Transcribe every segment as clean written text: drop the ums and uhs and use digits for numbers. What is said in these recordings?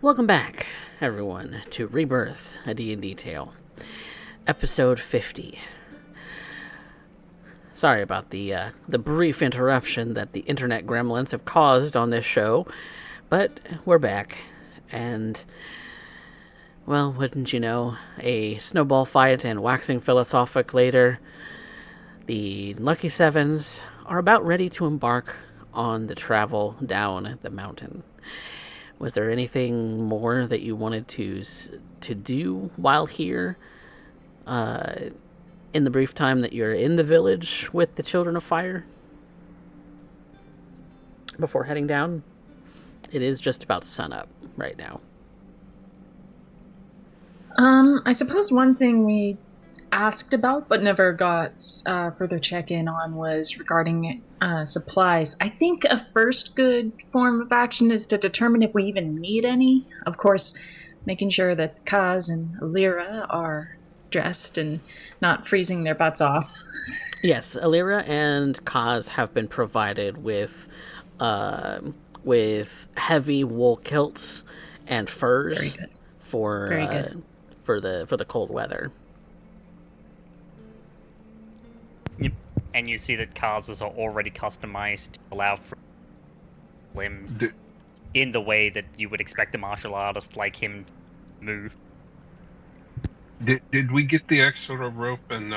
Welcome back, everyone, to Rebirth, a D&D Tale, episode 50. Sorry about the brief interruption that the internet gremlins have caused on this show, but we're back, and, well, wouldn't you know, a snowball fight and waxing philosophic later, the Lucky Sevens are about ready to embark on the travel down the mountain. Was there anything more that you wanted to do while here? Uh, in the brief time that you're in the village with the Children of Fire? Before heading down? It is just about sunup right now. I suppose one thing we asked about but never got further check-in on was regarding supplies. I think a first good form of action is to determine if we even need any. Of course, making sure that Kaz and Alira are dressed and not freezing their butts off. Yes, Alira and Kaz have been provided with heavy wool kilts and furs Very good. for Very good. for the cold weather. Yep. And you see that cars are already customized to allow for limbs in the way that you would expect a martial artist like him to move. Did we get the extra rope and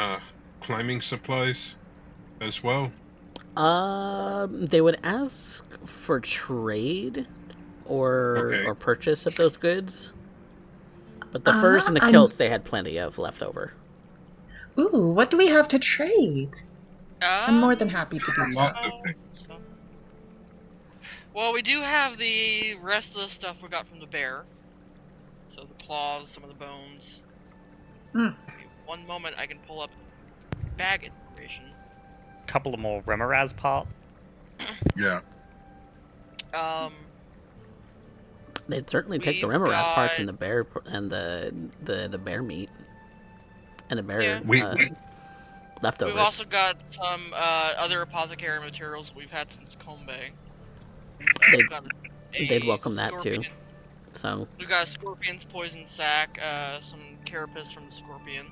climbing supplies as well? They would ask for trade or purchase of those goods. But the furs and the kilts they had plenty of left over. Ooh, what do we have to trade? I'm more than happy to do so. Well, we do have the rest of the stuff we got from the bear. So the claws, some of the bones. One moment, I can pull up bag information. Couple of more Remoraz parts. Yeah. They'd certainly take the Remoraz parts and the bear and the bear meat and the bear leftovers. We've also got some other apothecary materials we've had since Combe. They'd welcome that too. So we got a scorpion's poison sac, some carapace from the scorpion.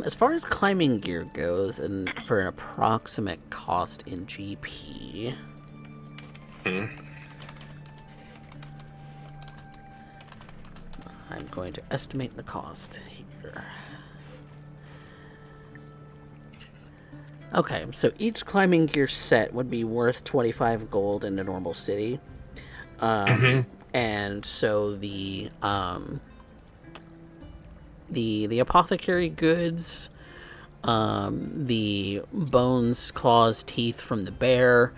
As far as climbing gear goes, and for an approximate cost in GP, I'm going to estimate the cost here. Okay, so each climbing gear set would be worth 25 gold in a normal city. And so the apothecary goods, the bones, claws, teeth from the bear,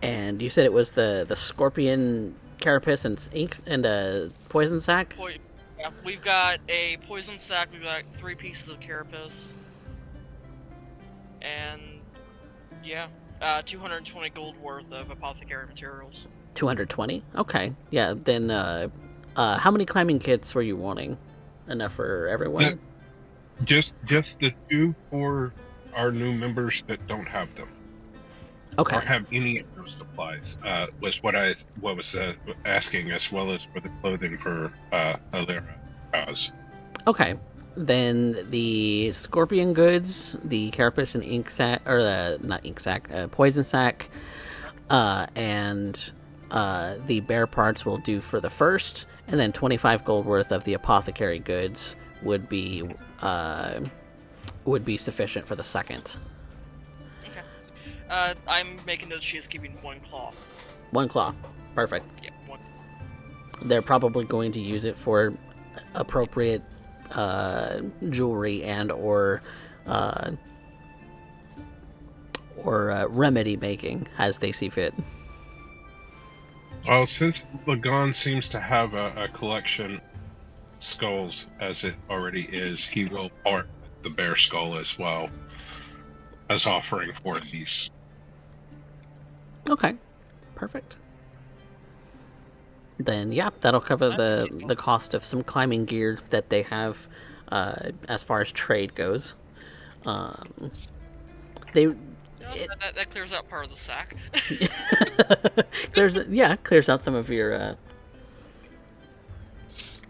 and you said it was the scorpion carapace and ink and a poison sac? Yeah, we've got a poison sac, we've got 3 pieces of carapace, and 220 gold worth of apothecary materials. 220? Okay. Yeah, then how many climbing kits were you wanting? Enough for everyone? Just the 2 for our new members that don't have them. Okay. Or have any of those supplies. Was what I was asking, as well as for the clothing for Alira. Okay. Then the scorpion goods, the carapace and ink sac, or not ink sac, poison sac, and the bear parts will do for the first, and then 25 gold worth of the apothecary goods would be sufficient for the second. Okay. I'm making note she is keeping 1 claw. 1 claw. Perfect. Yeah, 1. They're probably going to use it for appropriate jewelry and or remedy making as they see fit. Well, since Lagon seems to have a collection of skulls as it already is, he will part the bear skull as well as offering for these. Okay, perfect. Then yeah, that'll cover the cost of some climbing gear that they have as far as trade goes. They That clears out part of the sack. clears out some of your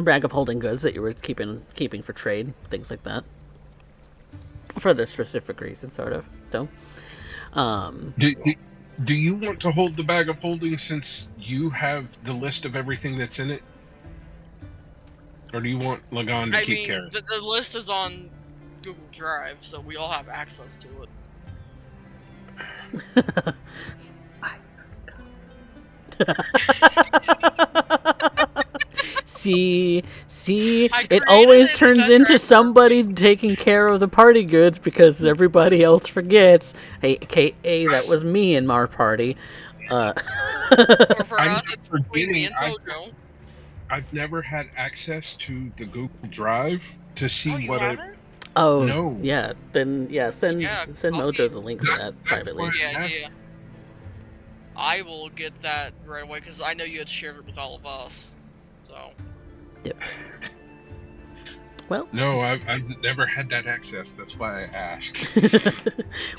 bag of holding goods that you were keeping for trade, things like that, for the specific reason, sort of. So, do you want to hold the bag of holding since you have the list of everything that's in it? Or do you want Lagan to keep care of it? The list is on Google Drive, so we all have access to it. see, it always turns into somebody taking care of the party goods because everybody else forgets. AKA, that was me in our party. For I'm us, it's forgetting. me and Mojo. I've never had access to the Google Drive to see what I. Oh, no. Yeah. Then, send Mojo the link to that privately. Yeah. I will get that right away, because I know you had shared it with all of us. So. Yep. Well. No, I've never had that access. That's why I asked.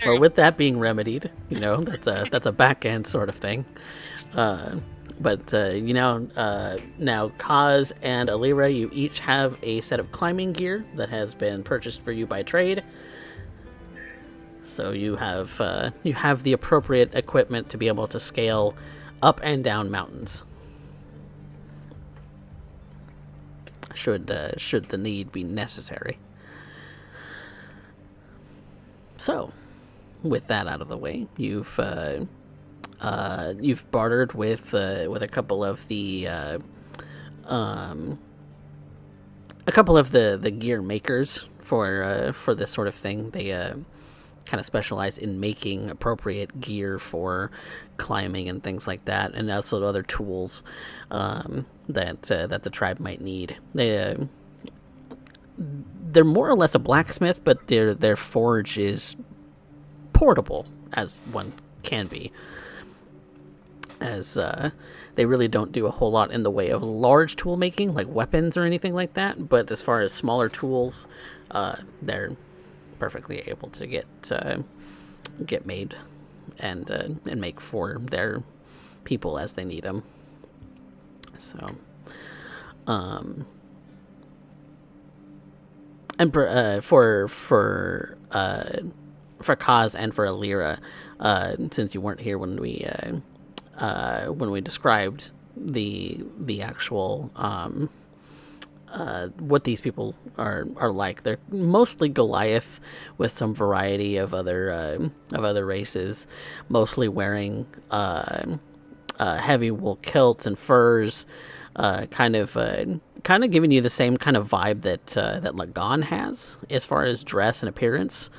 Well, with that being remedied, that's a back end sort of thing. But now Kaz and Alira, you each have a set of climbing gear that has been purchased for you by trade. So you have the appropriate equipment to be able to scale up and down mountains. Should the need be necessary. So, with that out of the way, you've bartered with a couple of the gear makers for this sort of thing. They kind of specialize in making appropriate gear for climbing and things like that, and also other tools that the tribe might need. They're more or less a blacksmith, but their forge is portable, as one can be, as they really don't do a whole lot in the way of large tool making, like weapons or anything like that. But as far as smaller tools, they're perfectly able to get made and make for their people as they need them. So, and for Kaz and for Alira, since you weren't here when we described the actual what these people are like. They're mostly Goliath with some variety of other races, mostly wearing heavy wool kilts and furs, kind of giving you the same kind of vibe that Lagan has as far as dress and appearance,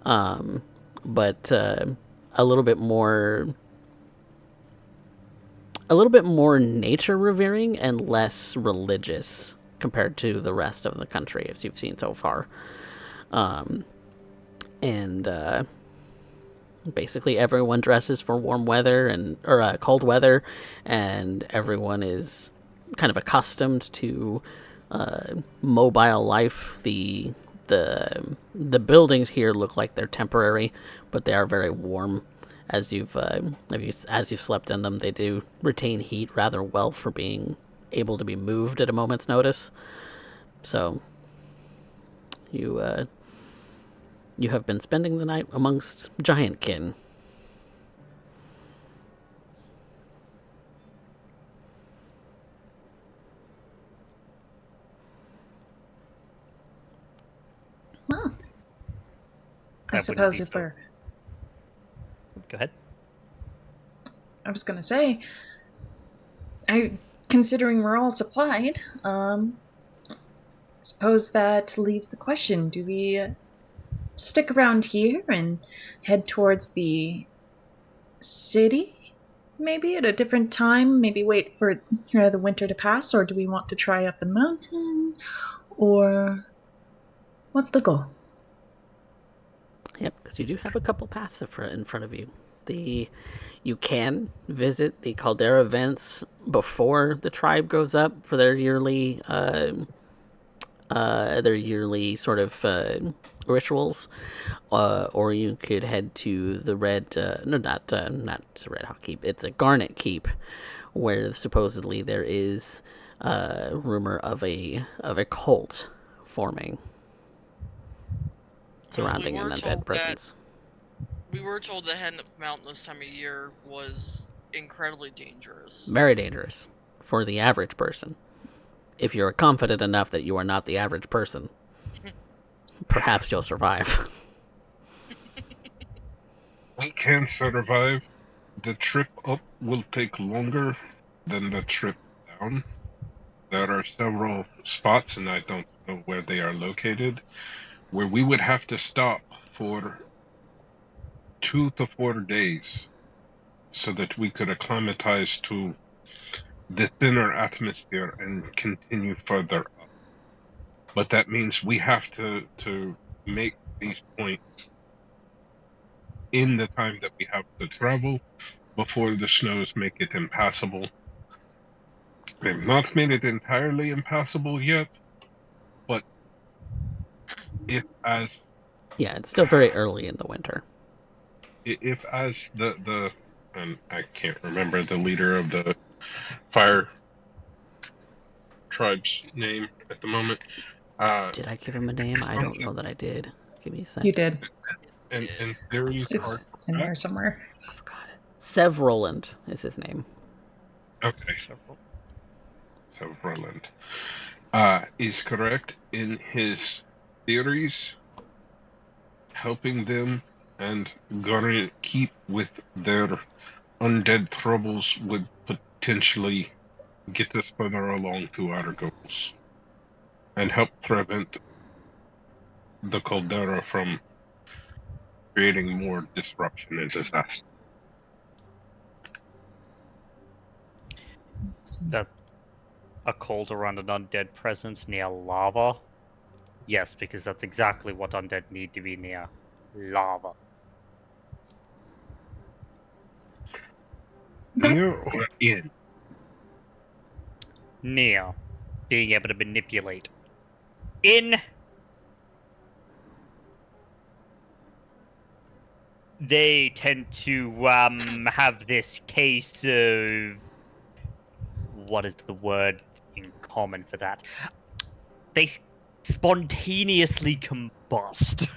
but a little bit more nature revering and less religious compared to the rest of the country, as you've seen so far. And basically everyone dresses for warm weather or cold weather, and everyone is kind of accustomed to mobile life. The buildings here look like they're temporary, but they are very warm. As you've slept in them, they do retain heat rather well for being able to be moved at a moment's notice. So you have been spending the night amongst giantkin. Well, I That suppose wouldn't if be we're... Go ahead. I was gonna say, considering we're all supplied, suppose that leaves the question: do we stick around here and head towards the city, maybe at a different time? Maybe wait for the winter to pass, or do we want to try up the mountain? Or what's the goal? Yep, because you do have a couple paths in front of you. You can visit the Caldera vents before the tribe goes up for their yearly their yearly sort of rituals, or you could head to the Red. No, not Red Hawk Keep. It's a Garnet Keep, where supposedly there is rumor of a cult forming surrounding an undead presence. We were told that heading up the mountain this time of year was incredibly dangerous. Very dangerous for the average person. If you're confident enough that you are not the average person, perhaps you'll survive. We can survive. The trip up will take longer than the trip down. There are several spots, and I don't know where they are located, where we would have to stop for 2 to 4 days so that we could acclimatize to the thinner atmosphere and continue further up. But that means we have to make these points in the time that we have to travel before the snows make it impassable. They've not made it entirely impassable yet, but if as Yeah, it's still very early in the winter. if as the and I can't remember the leader of the fire tribe's name at the moment. Did I give him a name? I don't know that I did. Give me a second. You did. And theories It's in there somewhere. I forgot it. Sevroland is his name. okay. So Roland is correct in his theories, helping them and Garnet Keep with their undead troubles would potentially get us further along to our goals and help prevent the caldera from creating more disruption and disaster. That a cauldron around an undead presence near lava? Yes, because that's exactly what undead need to be near. Lava. Near or in? Near. Being able to manipulate. In. They tend to have this case of, what is the word in common for that? They spontaneously combust.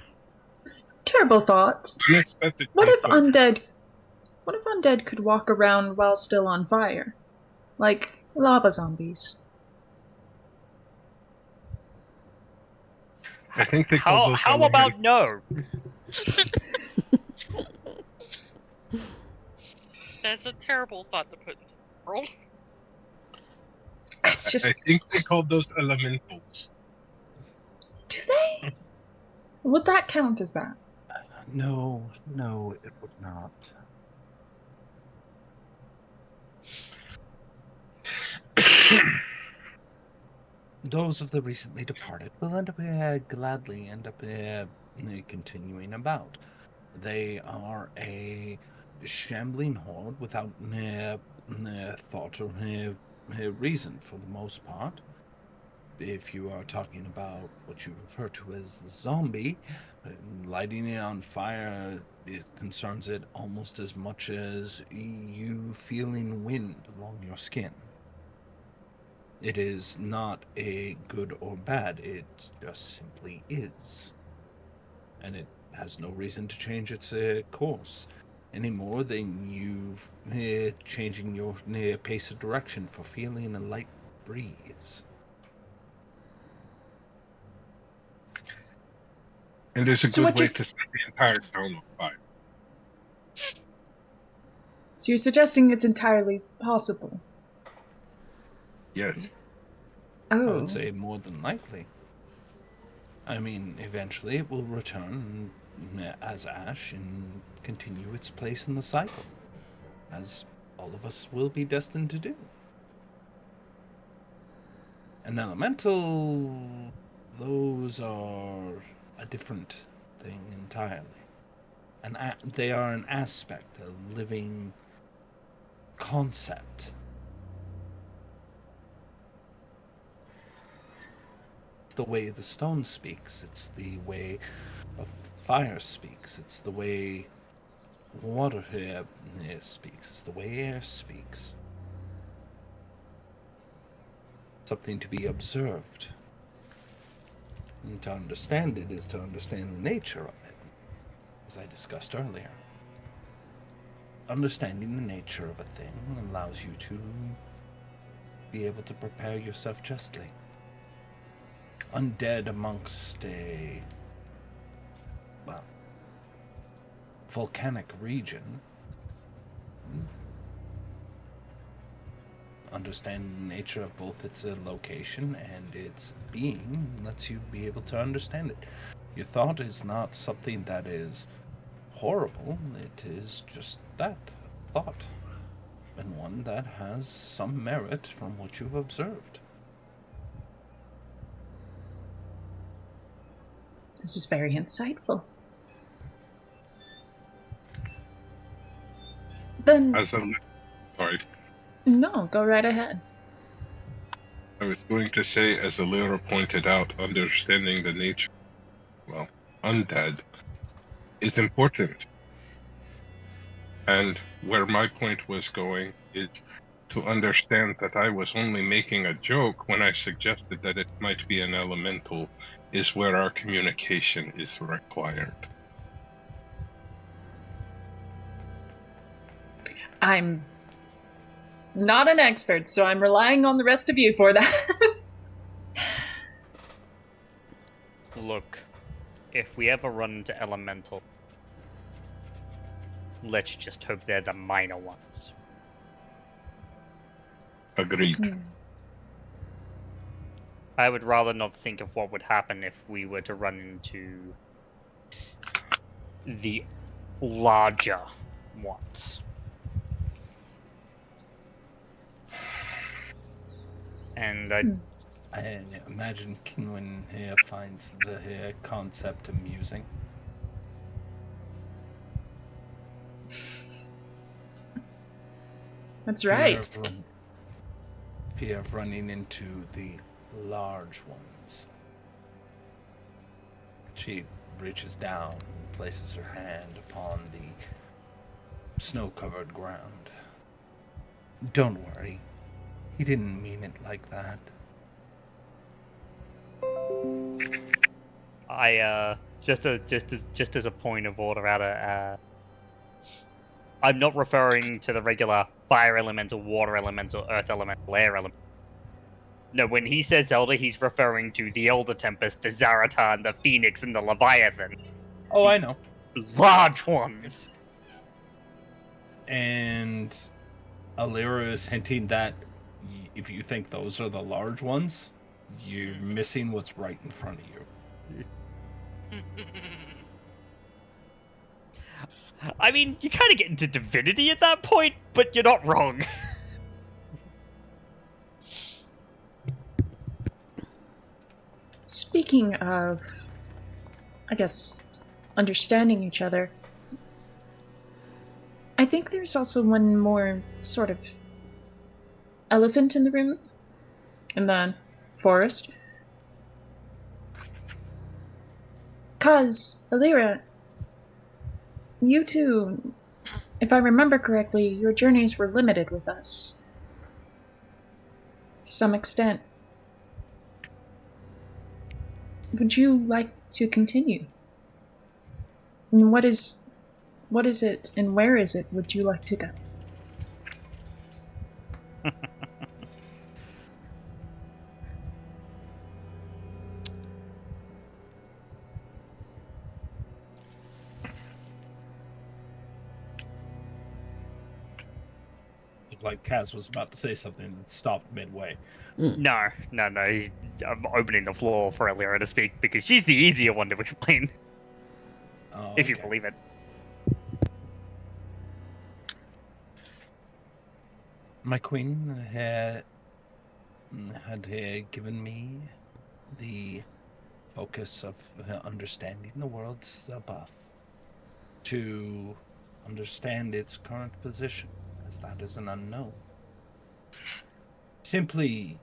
Terrible thought. Unexpected. What if undead could walk around while still on fire? Like lava zombies. I think they call those How about no? That's a terrible thought to put into the world. I I think they called those elementals. Do they? Would that count as that? No, it would not. Those of the recently departed will end up gladly end up continuing about. They are a shambling horde without thought or reason for the most part. If you are talking about what you refer to as the zombie, lighting it on fire concerns it almost as much as you feeling wind along your skin. It is not a good or bad, it just simply is. And it has no reason to change its course any more than you changing your pace of direction for feeling a light breeze. And there's a good way to set the entire town on fire. So you're suggesting it's entirely possible? Yes. Oh. I would say more than likely. I mean, eventually it will return as ash and continue its place in the cycle, as all of us will be destined to do. An elemental, those are a different thing entirely. They are an aspect, a living concept. It's the way the stone speaks. It's the way of fire speaks. It's the way water speaks. It's the way air speaks. Something to be observed. And to understand it is to understand the nature of it, as I discussed earlier. Understanding the nature of a thing allows you to be able to prepare yourself justly. Undead amongst a, well, volcanic region. Understanding the nature of both its location and its being lets you be able to understand it. Your thought is not something that is horrible, it is just that, thought, and one that has some merit from what you've observed. This is very insightful. Then... Sorry. No, go right ahead. I was going to say, as Alira pointed out, understanding the nature, well, undead, is important. And where my point was going is to understand that I was only making a joke when I suggested that it might be an elemental, is where our communication is required. I'm not an expert, so I'm relying on the rest of you for that. Look, if we ever run into elemental, let's just hope they're the minor ones. Agreed. I would rather not think of what would happen if we were to run into the larger ones. And I imagine Kinwin here finds the concept amusing. That's right. Fear of running into the large ones. She reaches down and places her hand upon the snow-covered ground. Don't worry. He didn't mean it like that. I just as a point of order, I'm not referring to the regular fire elemental, water elemental, earth elemental, air elemental. No, when he says Elder, he's referring to the Elder Tempest, the Zaratan, the Phoenix, and the Leviathan. Oh, I know. Large ones. And Alira is hinting that if you think those are the large ones, you're missing what's right in front of you. I mean, you kind of get into divinity at that point, but you're not wrong. Speaking of, I guess, understanding each other, I think there's also one more sort of elephant in the room, in the forest. 'Cause, Alira, you two, if I remember correctly, your journeys were limited with us. To some extent. Would you like to continue? And what is it and where is it would you like to go? Like Kaz was about to say something that stopped midway. No. I'm opening the floor for Alira to speak because she's the easier one to explain. Oh, if you believe it. My queen had given me the focus of understanding the worlds above, to understand its current position, as that is an unknown. Simply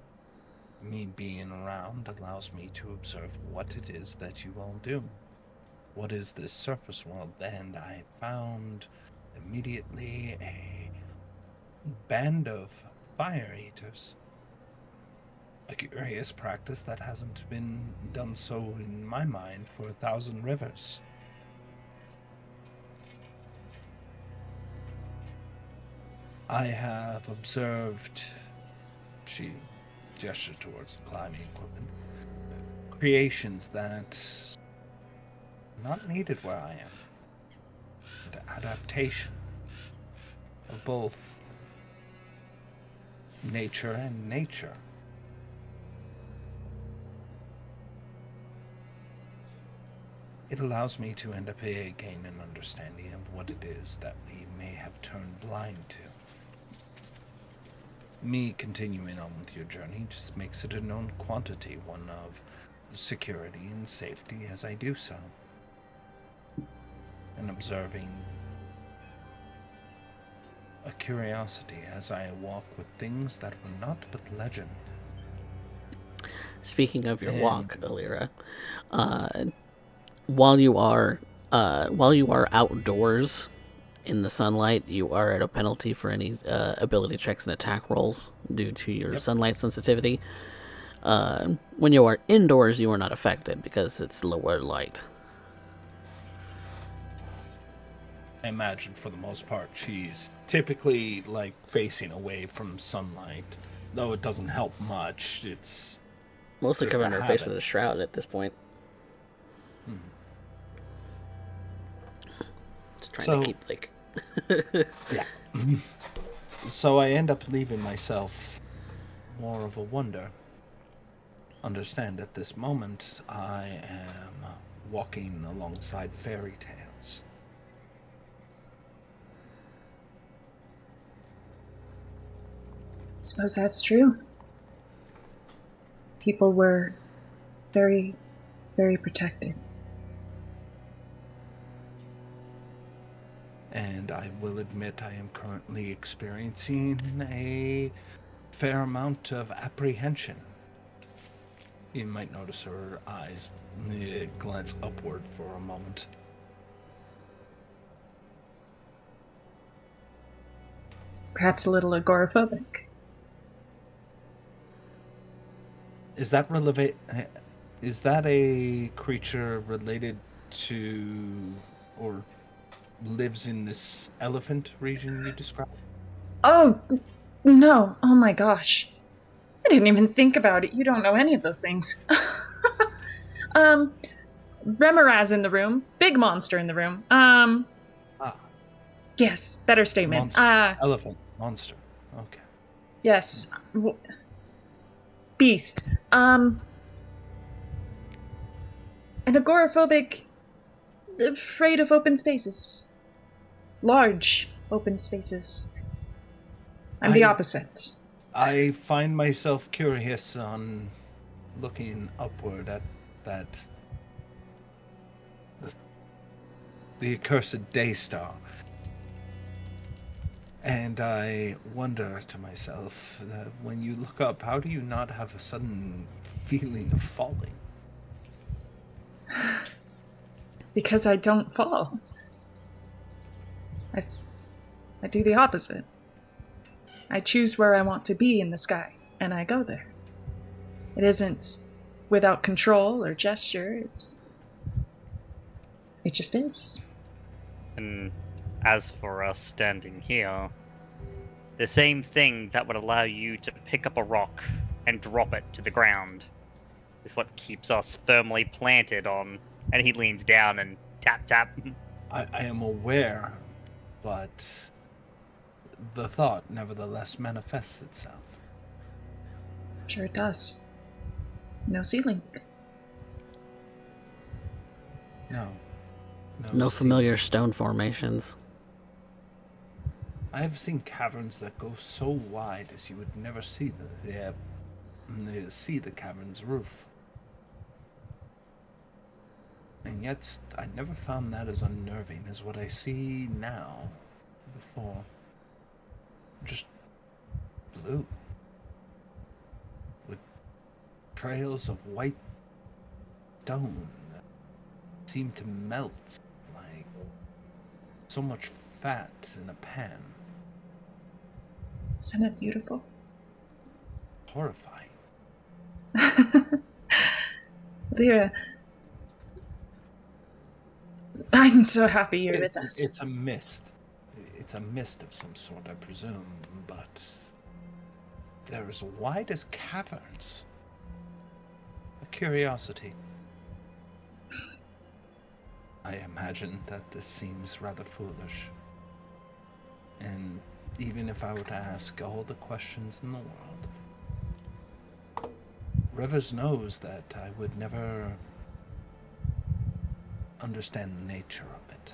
me being around allows me to observe what it is that you all do. What is this surface world? And I found immediately a band of fire eaters. A curious practice that hasn't been done so in my mind for 1,000 rivers. I have observed, she gestured towards the climbing equipment, creations that are not needed where I am. The adaptation of both nature and nature. It allows me to end up gain an understanding of what it is that we may have turned blind to. Me continuing on with your journey just makes it a known quantity, one of security and safety as I do so. And observing a curiosity as I walk with things that were not but legend. Speaking of your walk, Alira, while you are outdoors in the sunlight, you are at a penalty for any ability checks and attack rolls due to your sunlight sensitivity. When you are indoors, you are not affected because it's lower light. I imagine for the most part she's typically like facing away from sunlight, though it doesn't help much. It's Mostly just covering a her face habit. with a shroud at this point. Just trying to keep like. Yeah. So I end up leaving myself more of a wonder. Understand at this moment I am walking alongside fairy tales. Suppose that's true. People were very, very protected. And I will admit I am currently experiencing a fair amount of apprehension. You might notice her eyes glance upward for a moment. Perhaps a little agoraphobic. Is that relevant? Is that a creature related to or lives in this elephant region you described? Oh, no. Oh my gosh. I didn't even think about it. You don't know any of those things. Remoraz in the room. Big monster in the room. Yes, better statement. Monster. Elephant. Monster. Okay. Yes. Beast. An agoraphobic, afraid of open spaces. Large open spaces. I'm the opposite. I find myself curious on looking upward at that the accursed day star. And I wonder to myself that when you look up, how do you not have a sudden feeling of falling? Because I don't fall. I do the opposite. I choose where I want to be in the sky, and I go there. It isn't without control or gesture, it just is. And as for us standing here, the same thing that would allow you to pick up a rock and drop it to the ground is what keeps us firmly planted on. And he leans down and tap, tap. I am aware, but the thought nevertheless manifests itself. Sure it does. No ceiling. No familiar stone formations. I have seen caverns that go so wide as you would never see the cavern's roof. And yet, I never found that as unnerving as what I see now. Before, just blue with trails of white stone that seem to melt like so much fat in a pan. Isn't it beautiful? Horrifying. Lyra, I'm so happy you're with us. It's a mist. It's a mist of some sort, I presume, but they're as wide as caverns. A curiosity. I imagine that this seems rather foolish. And even if I were to ask all the questions in the world, Rivers knows that I would never understand the nature of it.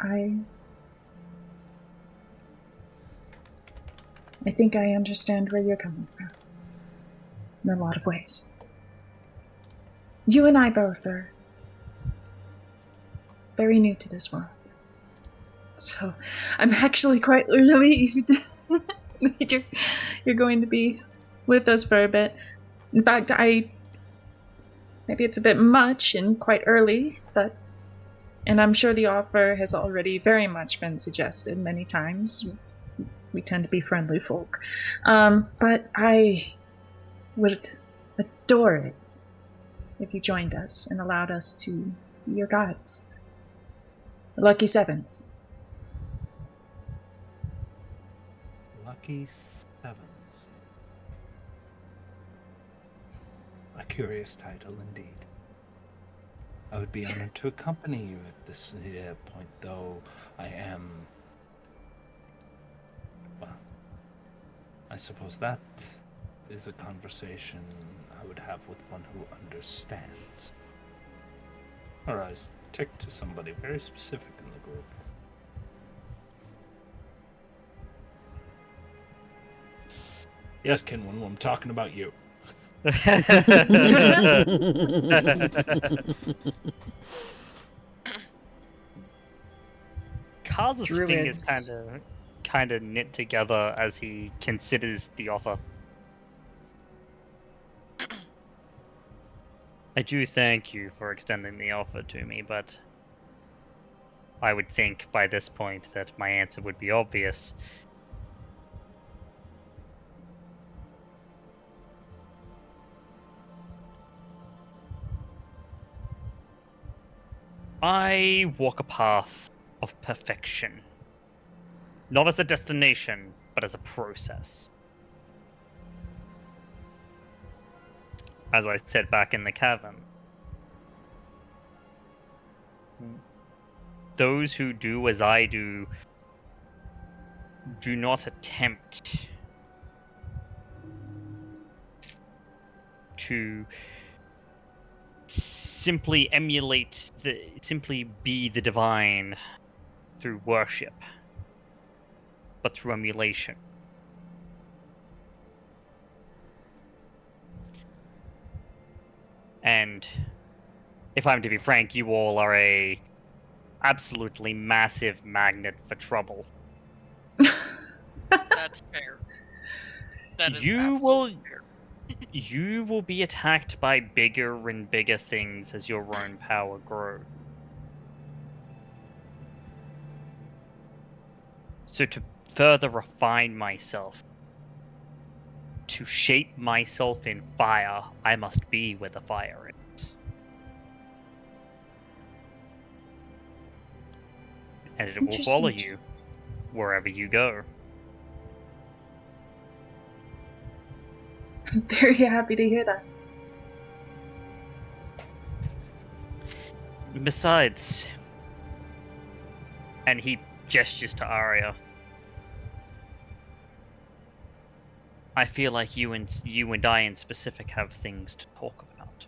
I think I understand where you're coming from. In a lot of ways. You and I both are very new to this world. So I'm actually quite relieved that you're going to be with us for a bit. In fact, maybe it's a bit much and quite early, and I'm sure the offer has already very much been suggested many times. We tend to be friendly folk. But I would adore it if you joined us and allowed us to be your guides. The Lucky Sevens. Lucky Sevens. A curious title indeed. I would be honored to accompany you at this point, though I am... Well, I suppose that is a conversation I would have with one who understands. Or I stick to somebody very specific in the group. Yes, Kinwin, I'm talking about you. Karz's fingers Druids. kind of knit together as he considers the offer. I do thank you for extending the offer to me, but I would think by this point that my answer would be obvious. I walk a path of perfection. Not as a destination, but as a process. As I said back in the cavern, those who do as I do not attempt to simply simply be the divine through worship, but through emulation. And if I'm to be frank, you all are a absolutely massive magnet for trouble. That's fair. That is absolutely fair. You will be attacked by bigger and bigger things as your own power grows. So to further refine myself, to shape myself in fire, I must be where the fire is. And it will follow you wherever you go. I'm very happy to hear that. Besides, and he gestures to Arya, I feel like you and I in specific have things to talk about.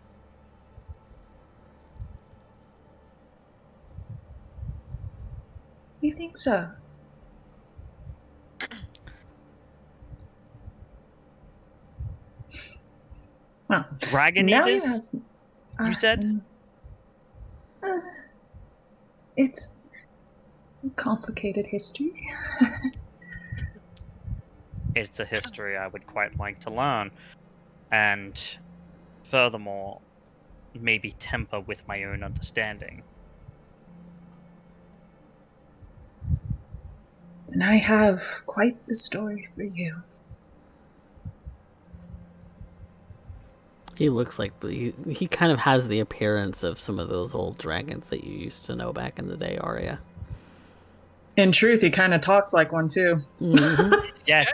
You think so? Well, Dragon now Eaters, you said? it's Complicated history. It's a history I would quite like to learn, and furthermore, maybe temper with my own understanding. And I have quite the story for you. He looks like he kind of has the appearance of some of those old dragons that you used to know back in the day, Arya. In truth, he kind of talks like one too. Mm-hmm. Yeah,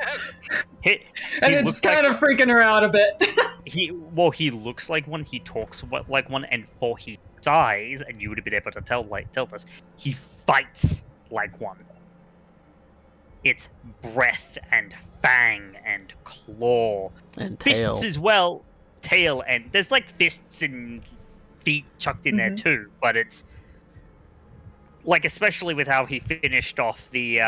he And it's looks kind like of freaking her out a bit. he looks like one. He talks like one, and for his size, and you would have been able to tell this, he fights like one. It's breath and fang and claw And fists tail. as well. Tail, and there's like fists and feet chucked in there too, but it's like, especially with how he finished off the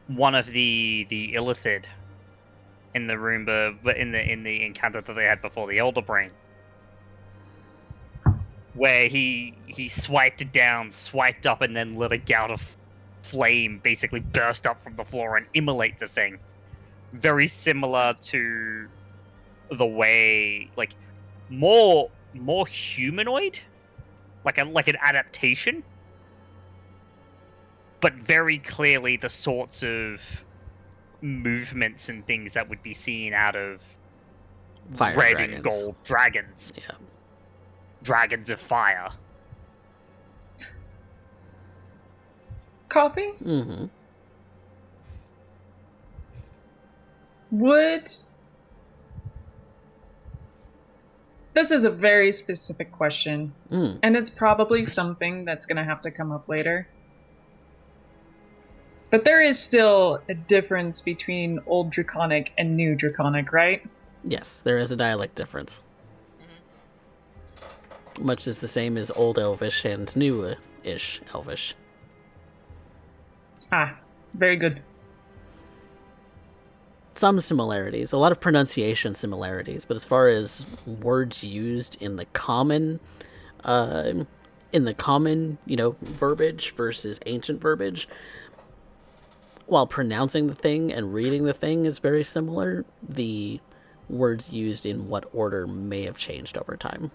one of the Illithid in the room, but in the encounter that they had before the Elder Brain, where he swiped it down, swiped up, and then let a gout of flame basically burst up from the floor and immolate the thing. Very similar to the way, like, more humanoid, like an adaptation, but very clearly the sorts of movements and things that would be seen out of Fire red dragons. and gold dragons. Yeah. Dragons of fire. Coffee? Mm-hmm. This is a very specific question, Mm. and it's probably something that's going to have to come up later. But there is still a difference between Old Draconic and New Draconic, right? Yes, there is a dialect difference. Much as the same as Old Elvish and New-ish Elvish. Ah, very good. Some similarities, a lot of pronunciation similarities, but as far as words used in the common, verbiage versus ancient verbiage, while pronouncing the thing and reading the thing is very similar, the words used in what order may have changed over time.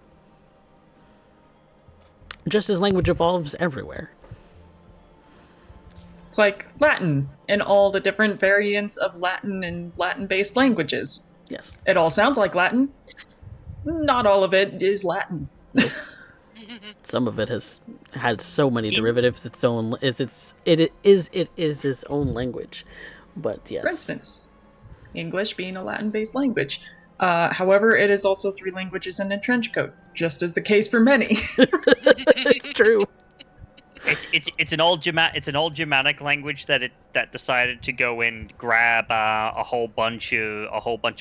Just as language evolves everywhere. It's like Latin and all the different variants of Latin and Latin-based languages. Yes. It all sounds like Latin. Not all of it is Latin. Some of it has had so many derivatives. It is its own language. But yes. For instance, English being a Latin-based language. However, it is also 3 languages and a trench coat, just as the case for many. It's true. It's an old Germanic language that decided to go and grab a whole bunch of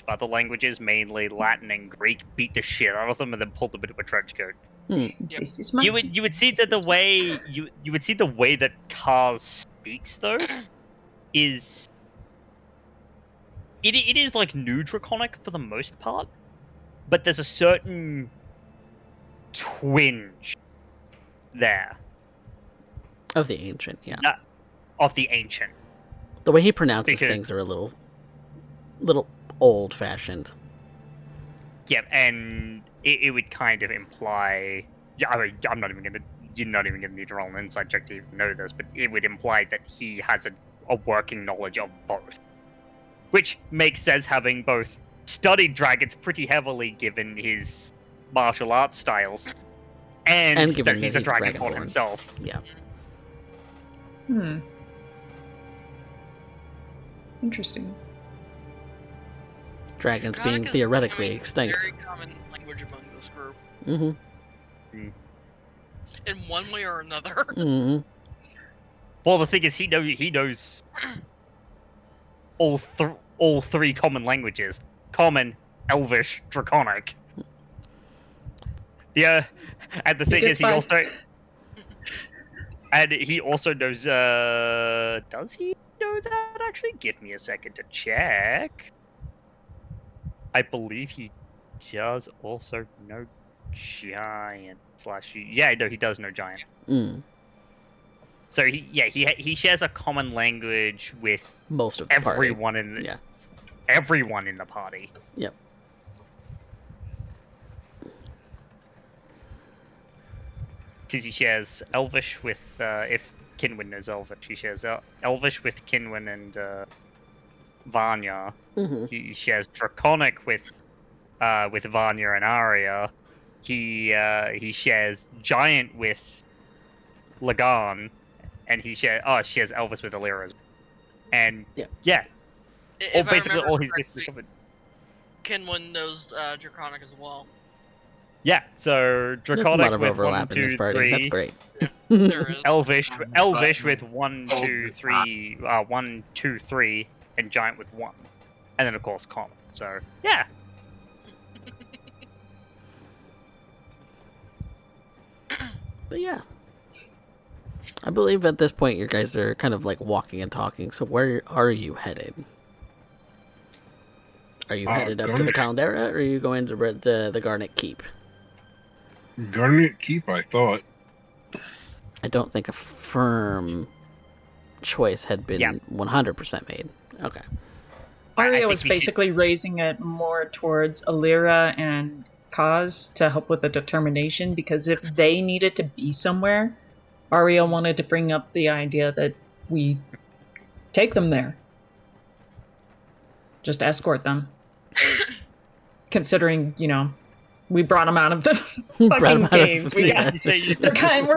other languages, mainly Latin and Greek, beat the shit out of them, and then pulled them into a trench coat. This is my. You would see that the way you would see the way that Kars speaks though is it is like New Draconic for the most part, but there's a certain twinge there. Of the ancient, yeah. Of the ancient. The way he pronounces Because- things are a little old-fashioned. Yeah, and it would kind of imply. Yeah, I mean, you're not even gonna need to roll an inside check to even know this, but it would imply that he has a working knowledge of both, which makes sense, having both studied dragons pretty heavily given his martial arts styles, and given that that he's a he's dragonborn dragonborn. himself. Yeah. Interesting. Dragons Draconic being is theoretically becoming a extinct. Very common language among this group, Mm-hmm. in one way or another. Mm-hmm. Well, the thing is, he knows all 3 common languaes: Common, Elvish, Draconic. Yeah, and the thing is, gets by. he also knows. Does he know that? Actually, give me a second to check. I believe he does also know giant slash. Yeah, no, he does know giant. Mm. So he shares a common language with Most of the everyone party. in the, Yeah. everyone in the party. Yep. Because he shares Elvish with if Kinwin knows Elvish, he shares Elvish with Kinwin and Vanya. Mm-hmm. He shares Draconic with Vanya and Arya. He shares Giant with Lagan, and he shares Elvis with Alira as well. And yeah, If I basically remember all he's correctly, basically covered. Kinwin knows Draconic as well. Yeah, so There's a Draconic lot of with overlap 1, in this 2, party. 3. That's great. There is. Elvish with 1, 2, 3, 1, 2, 3, and Giant with 1, and then of course Common. So yeah. But yeah. I believe at this point you guys are kind of like walking and talking. So where are you headed? Are you headed up to the Caldera, or are you going to the Garnet Keep? Garnet Keep, I thought. I don't think a firm choice had been 100% made. Okay. Arya was basically raising it more towards Alira and Kaz to help with the determination, because if they needed to be somewhere, Arya wanted to bring up the idea that we take them there. Just escort them. Considering, we brought them out of the fucking caves. We're kind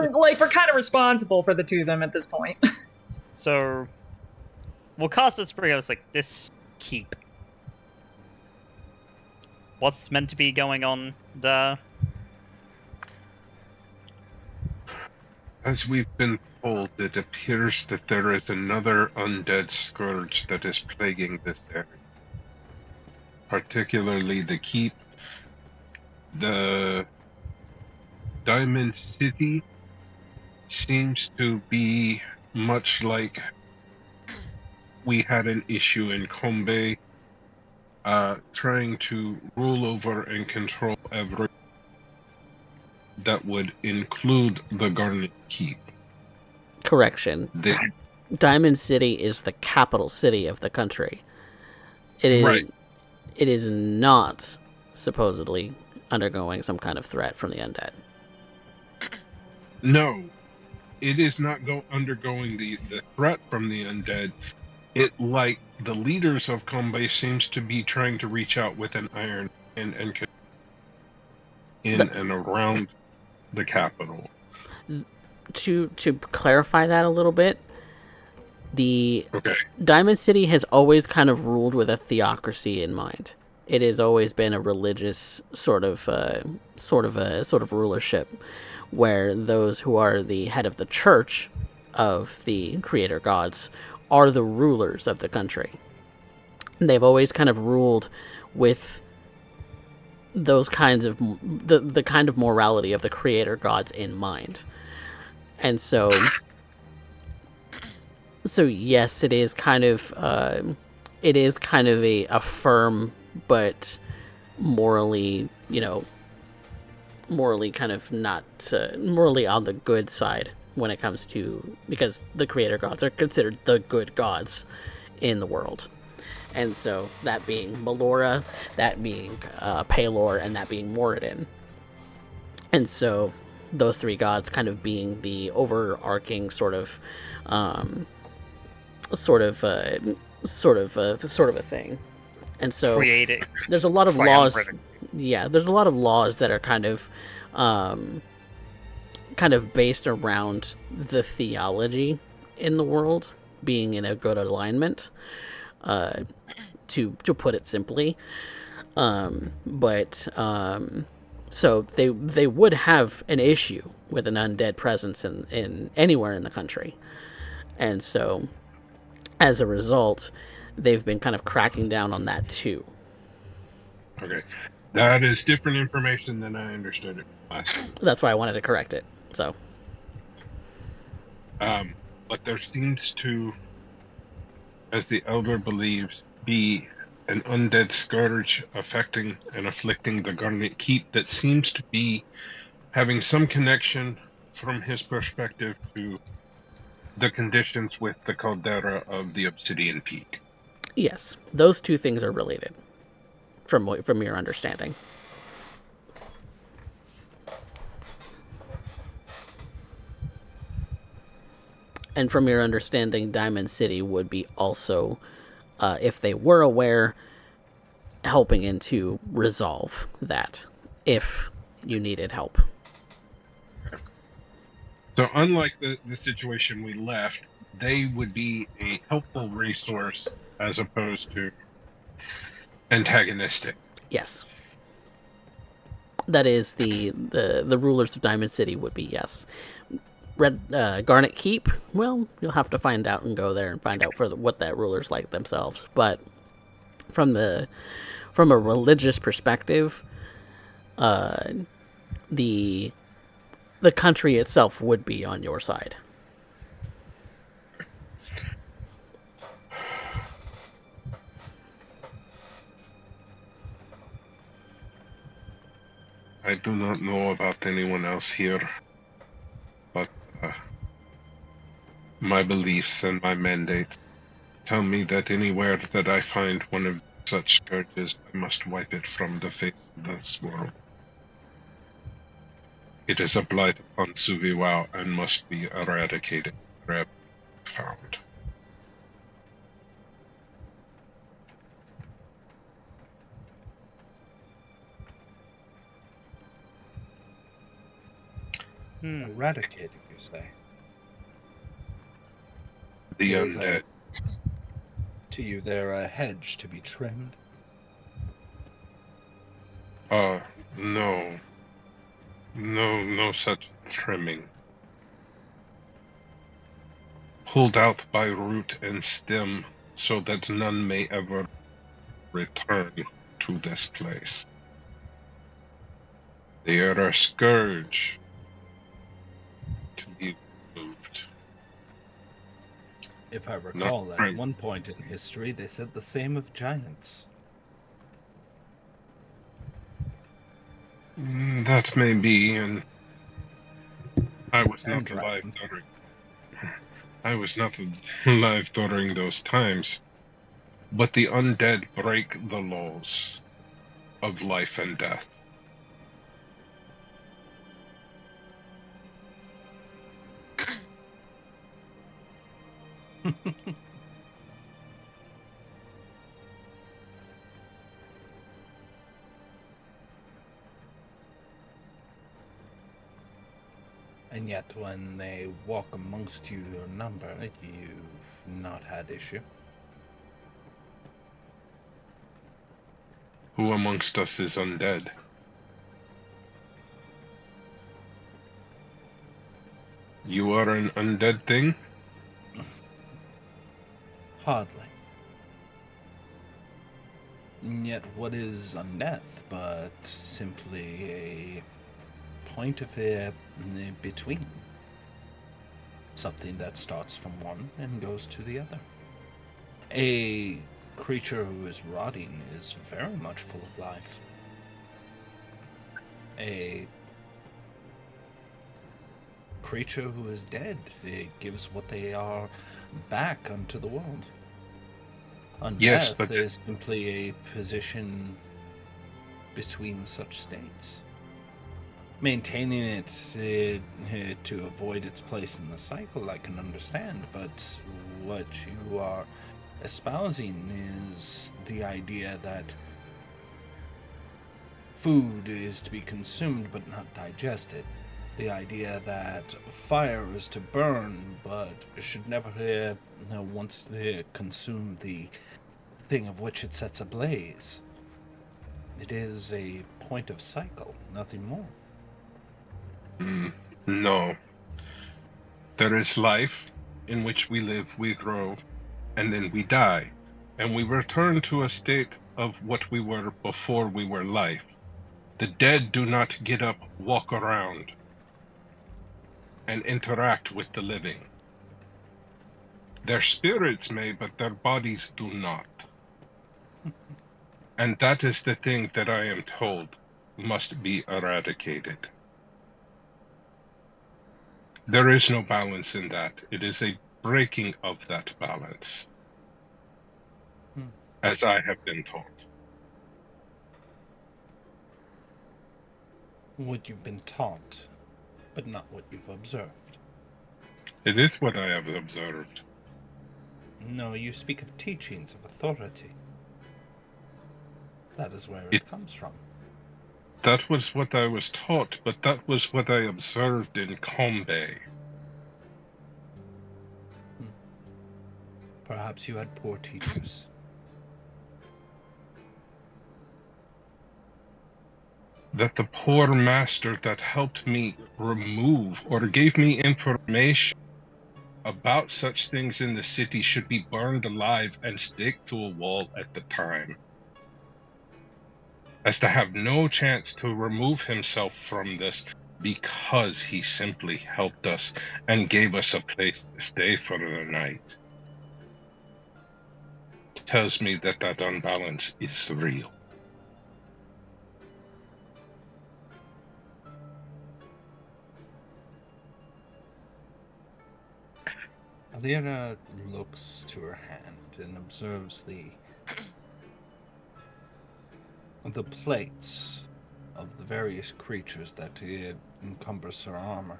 of responsible for the two of them at this point. So, we'll cast a spring. I was like, this keep. What's meant to be going on there? As we've been told, it appears that there is another undead scourge that is plaguing this area. Particularly the keep. The Diamond City seems to be much like we had an issue in Kombe, trying to rule over and control everything. That would include the Garnet Keep. Correction. Diamond City is the capital city of the country. It is not supposedly undergoing some kind of threat from the undead. No, it is not undergoing the threat from the undead. It, like the leaders of Kombe, seems to be trying to reach out with an iron and and around the capital. To clarify that a little bit, the Diamond City has always kind of ruled with a theocracy in mind. It has always been a religious sort of rulership, where those who are the head of the church of the creator gods are the rulers of the country. They've always kind of ruled with those kinds of the kind of morality of the creator gods in mind. And so yes, it is kind of a firm but morally kind of not morally on the good side when it comes to, because the creator gods are considered the good gods in the world. And so, that being Melora, that being Palor, and that being Moradin. And so, those three gods kind of being the overarching sort of a thing. And so, there's a lot of laws. Yeah, there's a lot of laws that are kind of based around the theology in the world being in a good alignment. To put it simply, so they would have an issue with an undead presence in anywhere in the country, and so as a result, they've been kind of cracking down on that too. Okay, that is different information than I understood it last time. That's why I wanted to correct it. So, but there seems to, as the elder believes, be an undead scourge affecting and afflicting the Garnet Keep that seems to be having some connection from his perspective to the conditions with the caldera of the Obsidian Peak. Yes, those two things are related, from your understanding. And from your understanding, Diamond City would be also, if they were aware, helping into resolve that if you needed help. So unlike the situation we left, they would be a helpful resource as opposed to antagonistic. Yes. That is the rulers of Diamond City would be yes. Garnet Keep, well, you'll have to find out and go there and find out what that ruler's like themselves. But from a religious perspective, the country itself would be on your side. I do not know about anyone else here, but my beliefs and my mandates tell me that anywhere that I find one of such scourges, I must wipe it from the face of this world. It is a blight upon Suviwao and must be eradicated wherever found. Eradicated, you say? The Is undead. To you, they're a hedge to be trimmed? No. No such trimming. Pulled out by root and stem so that none may ever return to this place. They are a scourge to be removed. If I recall, at one point in history, they said the same of giants. That may be, and I was not alive during. I was not alive during those times. But the undead break the laws of life and death. And yet, when they walk amongst you, your number, you've not had issue. Who amongst us is undead? You are an undead thing? Hardly. And yet, what is undeath but simply a point of between? Something that starts from one and goes to the other. A creature who is rotting is very much full of life. A creature who is dead, it gives what they are back unto the world. Undeath yes, but is simply a position between such states. Maintaining it to avoid its place in the cycle, I can understand, but what you are espousing is the idea that food is to be consumed but not digested. The idea that fire is to burn but should never once consume the thing of which it sets ablaze. It is a point of cycle, nothing more. No. There is life in which we live, we grow, and then we die. And we return to a state of what we were before we were life. The dead do not get up, walk around, and interact with the living. Their spirits may, but their bodies do not. And that is the thing that I am told must be eradicated. There is no balance in that. It is a breaking of that balance, as I have been taught. What you've been taught, but not what you've observed. It is what I have observed. No, you speak of teachings of authority. That is where it comes from. That was what I was taught, but that was what I observed in Combe. Perhaps you had poor teachers. That the poor master that helped me remove or gave me information about such things in the city should be burned alive and staked to a wall at the time, as to have no chance to remove himself from this because he simply helped us and gave us a place to stay for the night. Tells me that that unbalance is real. Alira looks to her hand and observes the plates of the various creatures that encompass her armor.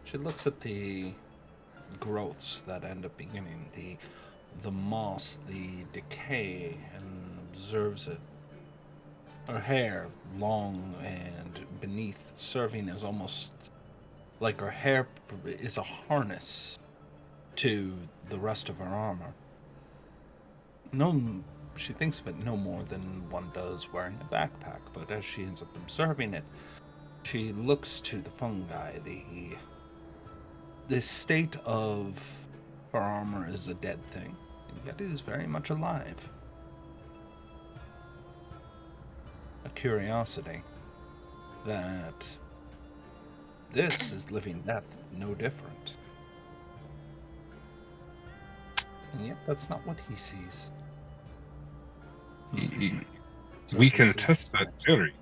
She looks at the growths that end up beginning, the moss, the decay, and observes it. Her hair, long and beneath, serving as almost like her hair is a harness to the rest of her armor. She thinks of it no more than one does wearing a backpack, but as she ends up observing it, she looks to the fungi. The state of her armor is a dead thing, and yet it is very much alive. A curiosity that this is living death, no different. And yet that's not what he sees. We can test that theory.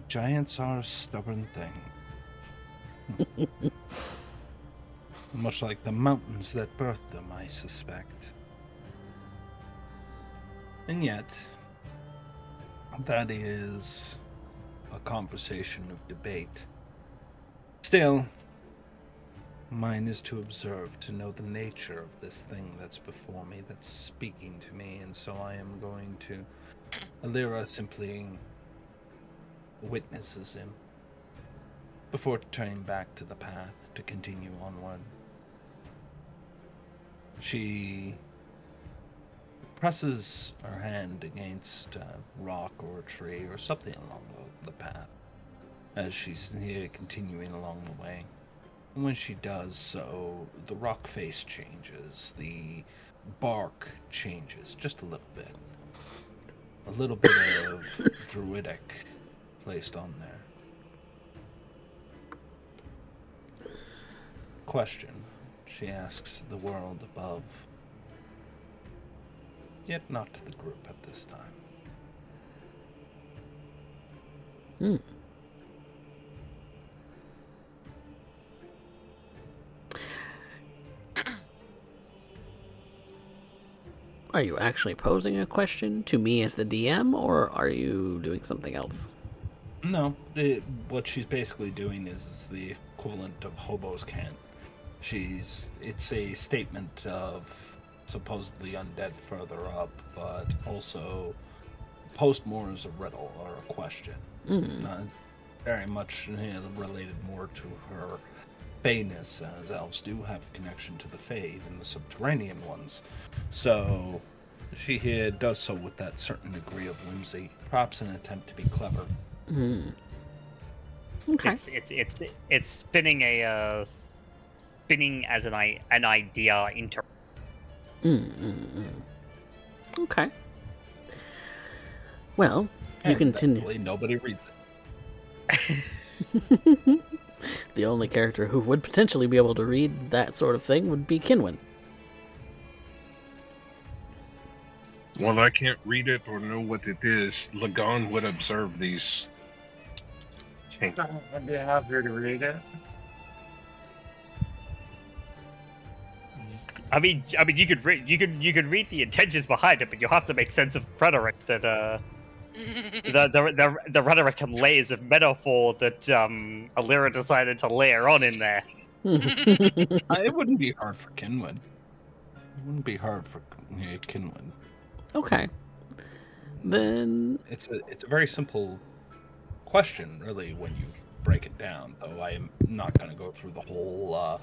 Giants are a stubborn thing. Much like the mountains that birthed them, I suspect. And yet, that is a conversation of debate. Still, mine is to observe, to know the nature of this thing that's before me, that's speaking to me, and so I am going to... Alira simply witnesses him before turning back to the path to continue onward. She presses her hand against a rock or a tree or something along the path as she's continuing along the way. And when she does so, the rock face changes, the bark changes just a little bit. A little bit of druidic placed on there. Question, she asks the world above, yet not to the group at this time. Are you actually posing a question to me as the DM, or are you doing something else? No, what she's basically doing is the equivalent of hobo's cant. It's a statement of supposedly undead further up, but also posed more as a riddle or a question. Very much related more to her fayness, as elves do have a connection to the fae, even the subterranean ones. So she here does so with that certain degree of whimsy, perhaps an attempt to be clever. Okay. It's spinning a spinning as an idea into. Okay. Well, you And continue. thankfully, nobody reads it. The only character who would potentially be able to read that sort of thing would be Kinwin. Well, I can't read it or know what it is. Lagan would observe these changes. I'd be happy to read it. I mean, you could read the intentions behind it, but you have to make sense of rhetoric that the rhetoric and layers of metaphor that Alira decided to layer on in there. It wouldn't be hard for Kinwin. It wouldn't be hard for Kinwin. Okay. Then It's a very simple question, really, when you break it down. Though I am not going to go through the whole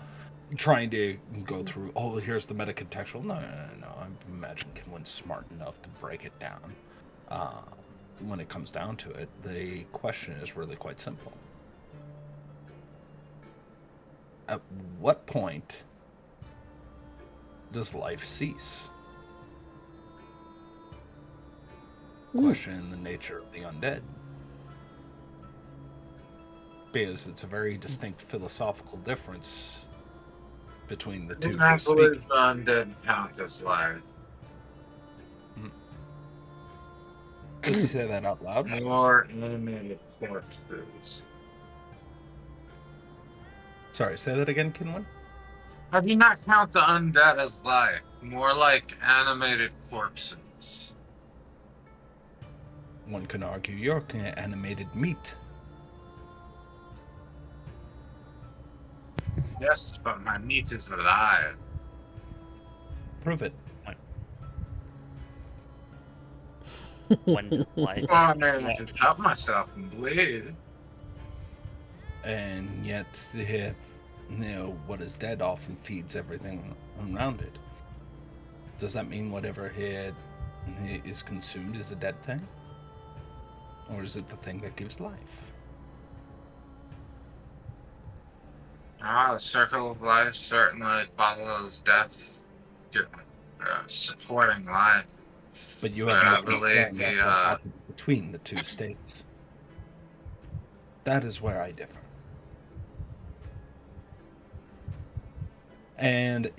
trying to go through. Oh, here's the meta contextual. No. I imagine Kinwin's smart enough to break it down. When it comes down to it, the question is really quite simple. At what point does life cease? Question the nature of the undead. Because it's a very distinct philosophical difference between the two. I believe undead count as life. Does he say that out loud? More animated corpses. Sorry, say that again, Kinwin? How do you not count the undead as life? More like animated corpses. One can argue you're animated meat. Yes, but my meat is alive. Prove it. When life. Oh, I managed to cut myself and bleed. And yet, what is dead often feeds everything around it. Does that mean whatever here is consumed is a dead thing? Or is it the thing that gives life? The circle of life certainly follows death, supporting life. But you have no I believe concern about what happens between the two states. That is where I differ. And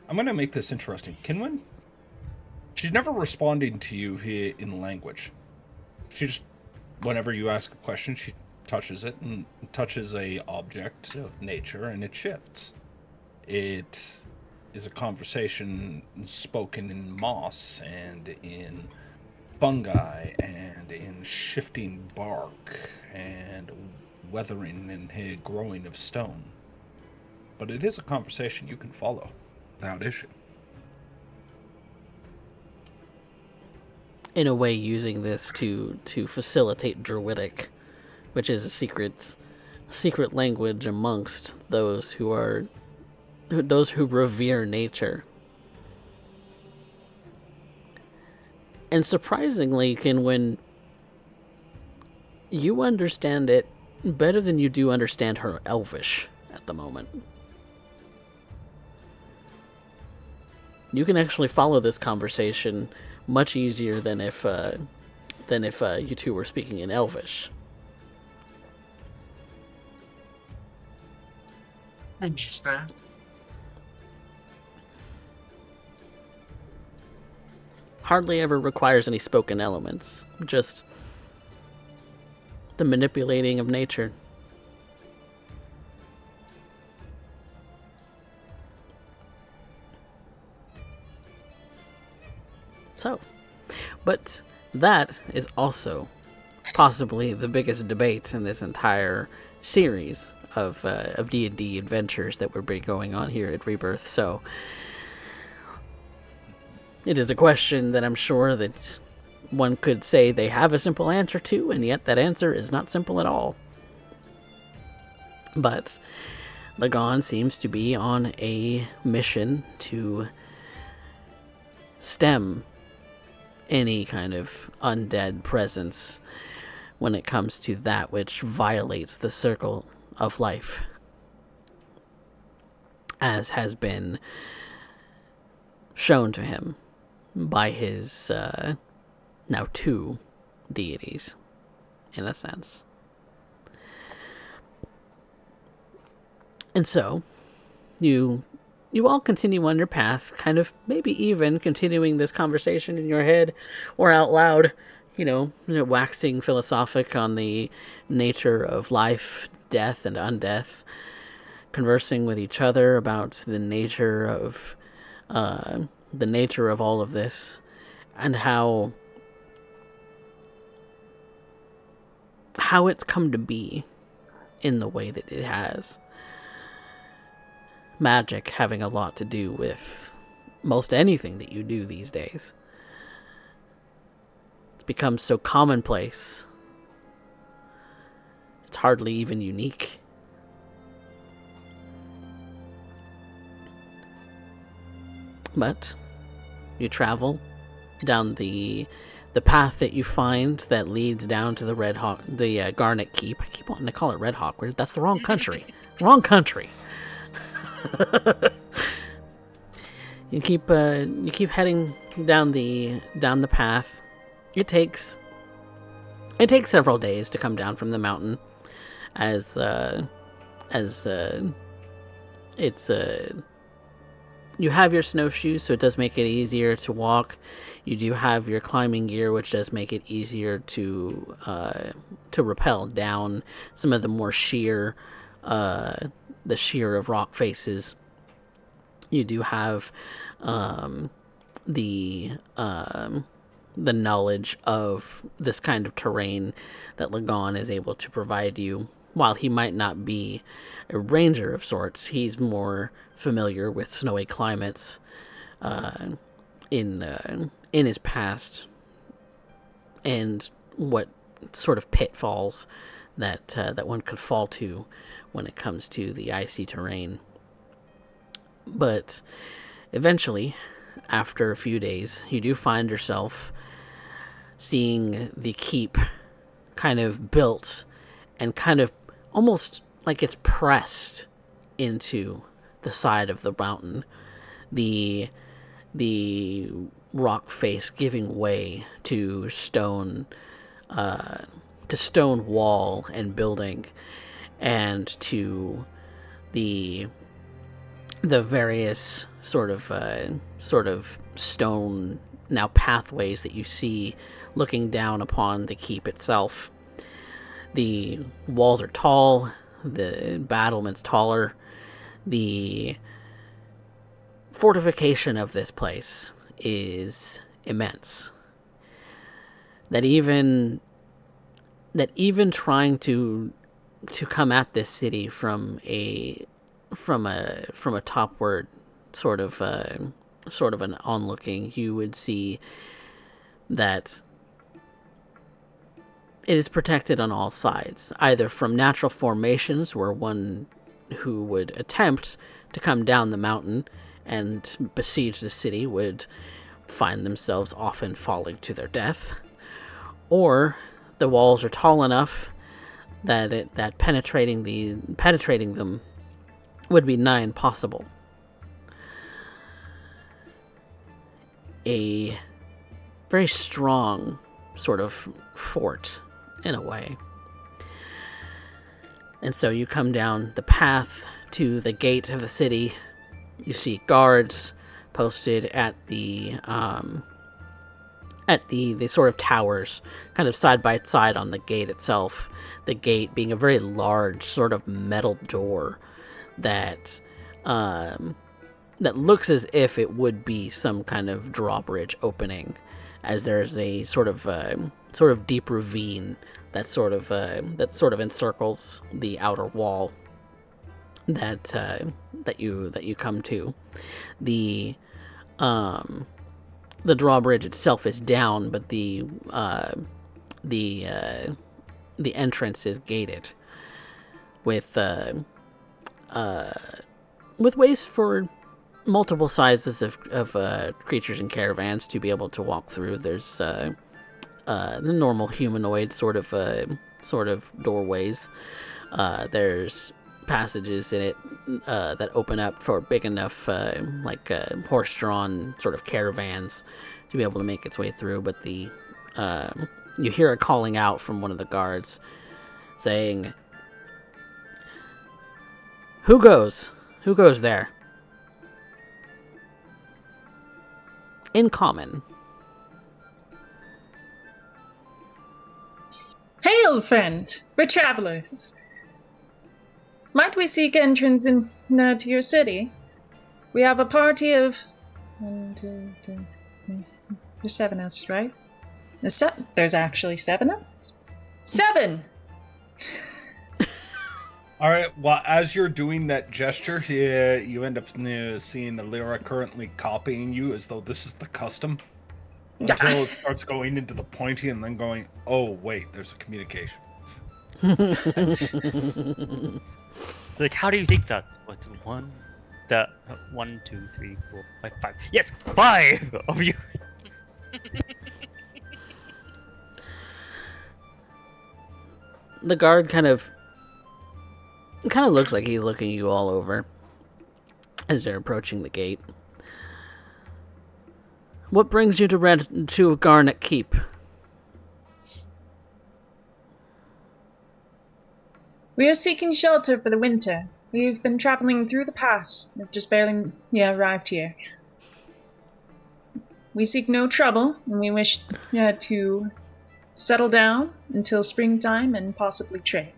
I'm going to make this interesting. Kinwin, she's never responding to you here in language. She just, whenever you ask a question, she touches it and touches a object of nature and it shifts. It is a conversation spoken in moss and in fungi and in shifting bark and weathering and growing of stone. But it is a conversation you can follow without issue. in a way using this to facilitate Druidic, which is a secret language amongst those who revere nature. And surprisingly, when you understand it better than you do understand her Elvish at the moment. You can actually follow this conversation much easier than if you two were speaking in Elvish. Interesting. Hardly ever requires any spoken elements, just the manipulating of nature. So, but that is also possibly the biggest debate in this entire series of D&D adventures that we're going on here at Rebirth. So, it is a question that I'm sure that one could say they have a simple answer to, and yet that answer is not simple at all. But Lagan seems to be on a mission to stem any kind of undead presence when it comes to that which violates the circle of life. as has been shown to him by his now 2 deities, in a sense. And so, you all continue on your path, kind of maybe even continuing this conversation in your head or out loud, waxing philosophic on the nature of life, death, and undeath, conversing with each other about the nature of all of this, and how it's come to be in the way that it has. Magic having a lot to do with most anything that you do these days. It's become so commonplace. It's hardly even unique. But you travel down the path that you find that leads down to the Garnet Keep. I keep wanting to call it Red Hawk. That's the wrong country. Wrong country. You keep heading down the path. It takes several days to come down from the mountain, as you have your snowshoes, so it does make it easier to walk. You do have your climbing gear, which does make it easier to rappel down some of the more sheer of rock faces. You do have the knowledge of this kind of terrain that Lagon is able to provide you. While he might not be a ranger of sorts, he's more familiar with snowy climates in his past, and what sort of pitfalls that one could fall to when it comes to the icy terrain. But eventually, after a few days, you do find yourself seeing the keep kind of built and kind of almost like it's pressed into the side of the mountain. The rock face giving way to stone wall and building, and to the various sort of stone now pathways that you see looking down upon the keep itself. The walls are tall, the battlements taller. The fortification of this place is immense. That even trying to come at this city from a topward sort of an onlooking, you would see that it is protected on all sides, either from natural formations where one who would attempt to come down the mountain and besiege the city would find themselves often falling to their death, or the walls are tall enough that penetrating them would be nigh impossible. A very strong sort of fort, in a way. And so you come down the path to the gate of the city. You see guards posted at the sort of towers, kind of side by side on the gate itself. The gate being a very large sort of metal door that looks as if it would be some kind of drawbridge opening, as there's a sort of deep ravine that sort of encircles the outer wall that you come to. The drawbridge itself is down, but the entrance is gated with ways for multiple sizes of creatures and caravans to be able to walk through. There's the normal humanoid sort of doorways. There's passages in it that open up for big enough, horse-drawn sort of caravans to be able to make its way through. But you hear a calling out from one of the guards, saying, "Who goes? Who goes there?" In common. Hail, friends! We're travelers. Might we seek entrance in to your city? We have a party of 1, 2, 3. There's 7 of us, right? There's actually 7 of us. 7. All right. Well, as you're doing that gesture, you end up seeing Lyra currently copying you as though this is the custom. Until it starts going into the pointy and then going, oh, wait, there's a communication. It's like, how do you think that? What, 1, 2, 3, 4, 5, 5. Yes, 5 of you. The guard kind of looks like he's looking you all over as they're approaching the gate. What brings you to Garnet Keep? We are seeking shelter for the winter. We've been traveling through the pass. We've just barely arrived here. We seek no trouble, and we wish to settle down until springtime and possibly trade.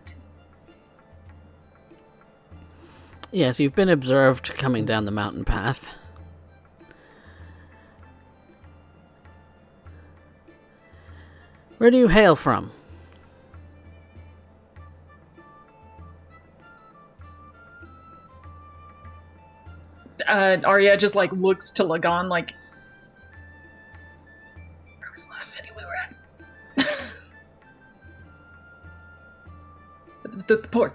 Yes, you've been observed coming down the mountain path. Where do you hail from? Arya just looks to Lagan where was the last city we were at? The port.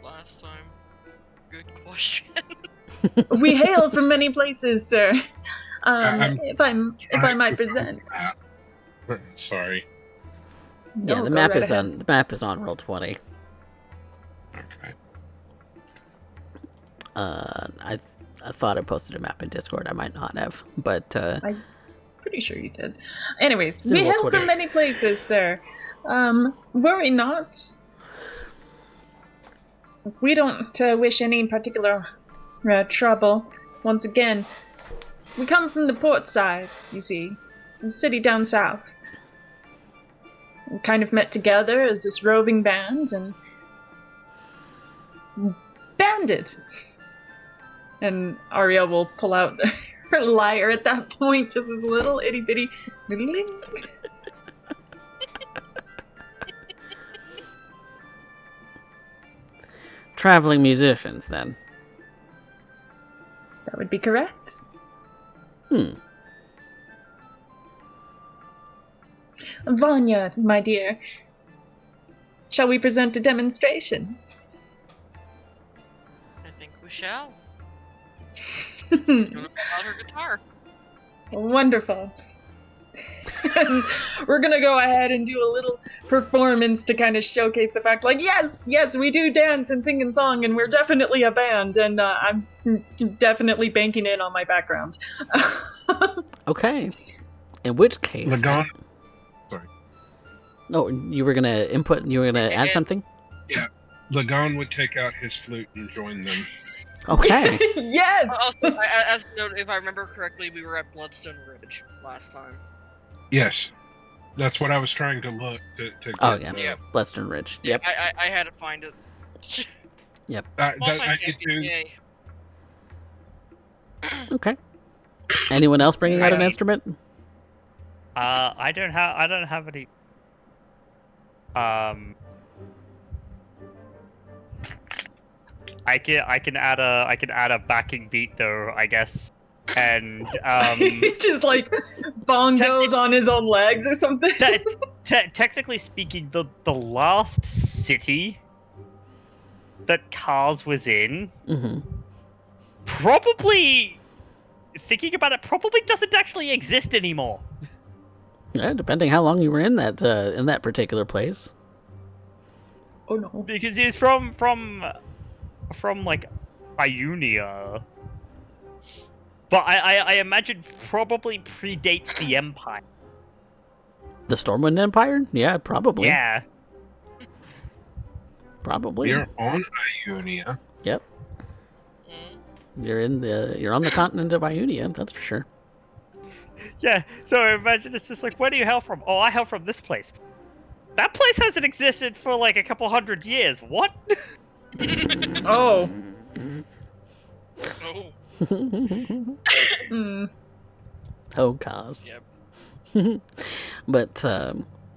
Last time. Good question. We hail from many places, sir. If I might to present. Sorry. Yeah, No, the go map right is ahead. on Roll20. Okay. I thought I posted a map in Discord. I might not have, but I'm pretty sure you did. Anyways, in we hail Roll20. from many places, sir. Worry not. We don't wish any particular trouble. Once again, we come from the port side, you see. The city down south. We kind of met together as this roving band and banded. And Arya will pull out her lyre at that point, just this little itty bitty. Traveling musicians, then. That would be correct. Vanya, my dear, shall we present a demonstration? I think we shall. She's gonna pull out her guitar. Wonderful. And we're gonna go ahead and do a little performance to kind of showcase the fact, yes, we do dance and sing and song, and we're definitely a band, and I'm definitely banking in on my background. Okay. In which case... Lagan. Sorry. Oh, you were gonna input... You were gonna add something? Yeah. Lagan would take out his flute and join them. Okay. Yes! Also, as a note, if I remember correctly, we were at Bloodstone Ridge last time. Yes. That's what I was trying to look to get. Oh, yeah. Yep. Bloodstone Ridge. Yep. I had to find it. I did too. Yay. Okay. Anyone else bringing out an instrument? I don't have any. I can add a backing beat though, I guess. And just bongos on his own legs or something. Technically speaking, the last city that Kars was in, probably, thinking about it, probably doesn't actually exist anymore. Yeah, depending how long you were in that particular place. Oh no. Because he's from like Ionia. But I imagine probably predates the Empire. The Stormwind Empire? Yeah, probably. Yeah. Probably. You're on Ionia. Yep. Mm. You're on the continent of Ionia, that's for sure. Yeah, so imagine it's just like, where do you hail from? Oh, I hail from this place. That place hasn't existed for like a couple hundred years. What? Oh. Oh. Hmm. Oh, cause. Yep. But,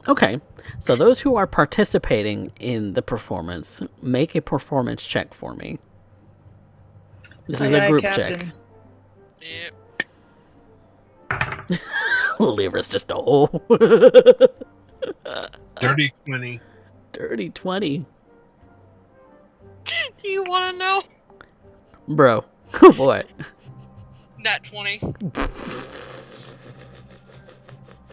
okay. So those who are participating in the performance, make a performance check for me. This is a group Captain. Yep. check. Liver's just a hole. Dirty 20. Dirty 20. Do you want to know? Bro. What? Nat 20.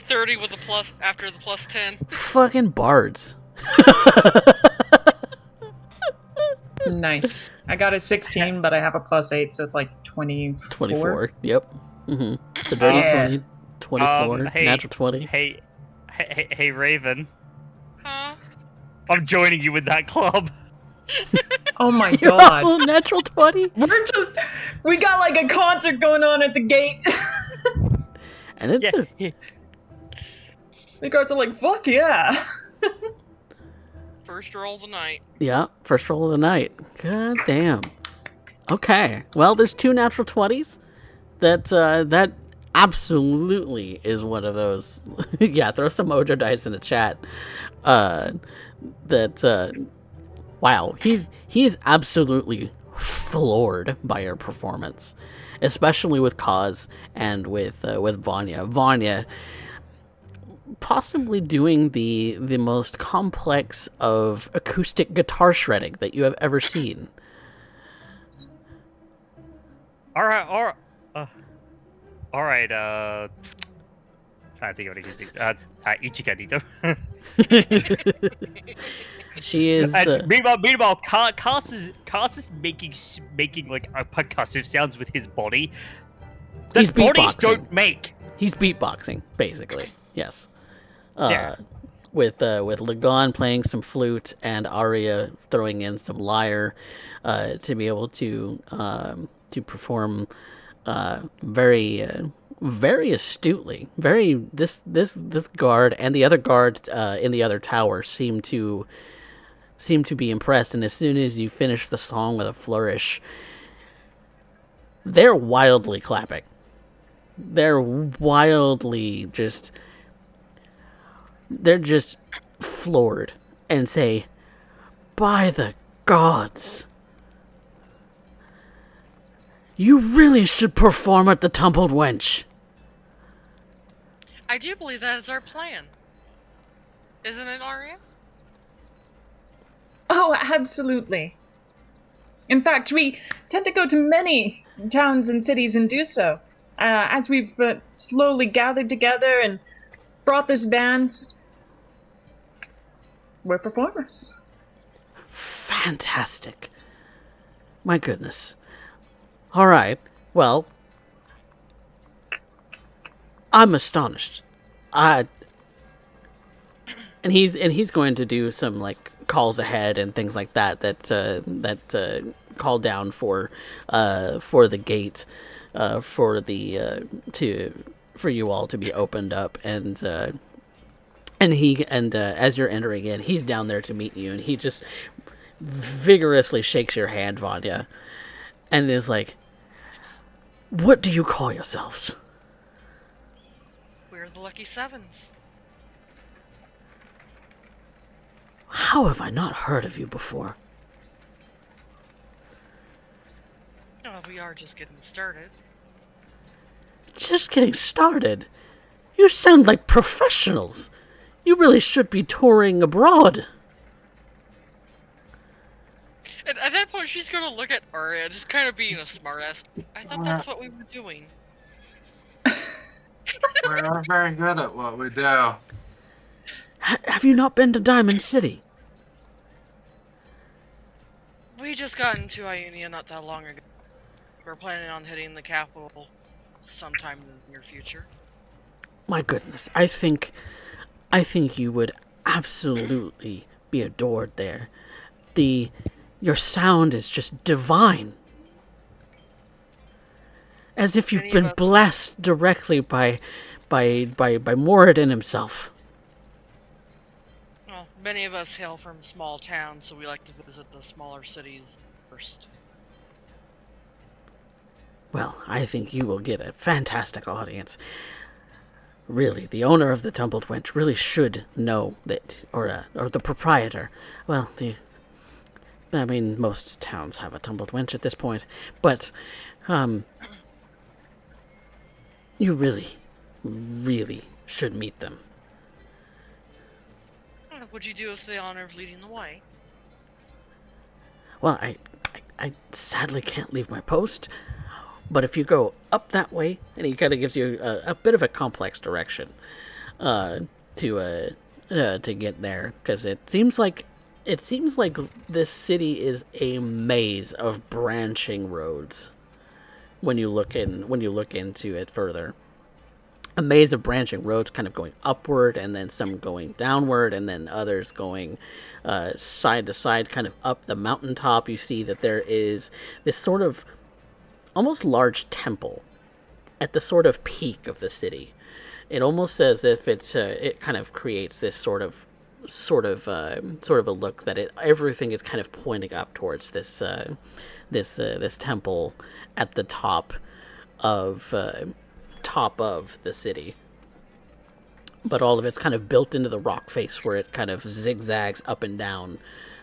30 with the plus after the plus 10. Fucking bards. Nice. I got a 16, but I have a +8, so it's like 24. 24. Yep. Mm-hmm. It's a dirty Yeah. 20. 24. Hey, Natural 20. Hey, Raven. Huh? I'm joining you with that club. Oh my You're god. all natural 20. We got like a concert going on at the gate. And it's Yeah. The guards are like, fuck yeah. First roll of the night. Yeah, first roll of the night. God damn. Okay. Well, there's 2 natural 20s. That absolutely is one of those. Yeah, throw some Mojo dice in the chat. Wow, he's absolutely floored by your performance, especially with Kaz and with Vanya. Vanya possibly doing the most complex of acoustic guitar shredding that you have ever seen. All right. Trying to think of anything. Ichikanito. She is. Meanwhile, Cast is making like percussive sounds with his body. He's That bodies beatboxing. don't make. He's beatboxing, basically. Yes. Yeah. With Lagon playing some flute and Arya throwing in some lyre, to be able to perform very astutely. This guard and the other guard in the other tower seem to be impressed. And as soon as you finish the song with a flourish, they're wildly clapping. They're wildly just floored and say, "By the gods, you really should perform at the Tumbled Wench." I do believe that is our plan. Isn't it, Arya? Oh, absolutely. In fact, we tend to go to many towns and cities and do so. As we've slowly gathered together and brought this band, we're performers. Fantastic. My goodness. All right. Well, I'm astonished. And he's going to do some like calls ahead and things like that call down for the gate for you all to be opened up, and as you're entering in, he's down there to meet you, and he just vigorously shakes your hand, Vanya, and is like, "What do you call yourselves?" We're the Lucky Sevens. How have I not heard of you before? Oh, we are just getting started. Just getting started? You sound like professionals. You really should be touring abroad. And at that point, she's gonna look at Arya, just kind of being a smartass. I thought that's what we were doing. We're not very good at what we do. Have you not been to Diamond City? We just got into Ionia not that long ago. We're planning on hitting the capital sometime in the near future. My goodness, I think you would absolutely be adored there. Your sound is just divine. As if you've been blessed directly by Moradin himself. Well, many of us hail from small towns, so we like to visit the smaller cities first. Well, I think you will get a fantastic audience. Really, the owner of the Tumbled Wench really should know that, or the proprietor. Well, most towns have a Tumbled Wench at this point, but, you really, really should meet them. Would you do us the honor of leading the way? Well, I sadly can't leave my post, but if you go up that way, and he kind of gives you a bit of a complex direction to get there, because it seems like this city is a maze of branching roads. When you look into it further, a maze of branching roads, kind of going upward, and then some going downward, and then others going side to side, kind of up the mountaintop. You see that there is this sort of almost large temple at the sort of peak of the city. It almost as if it kind of creates this sort of a look that everything is kind of pointing up towards this temple at the top of the city. But all of it's kind of built into the rock face, where it kind of zigzags up and down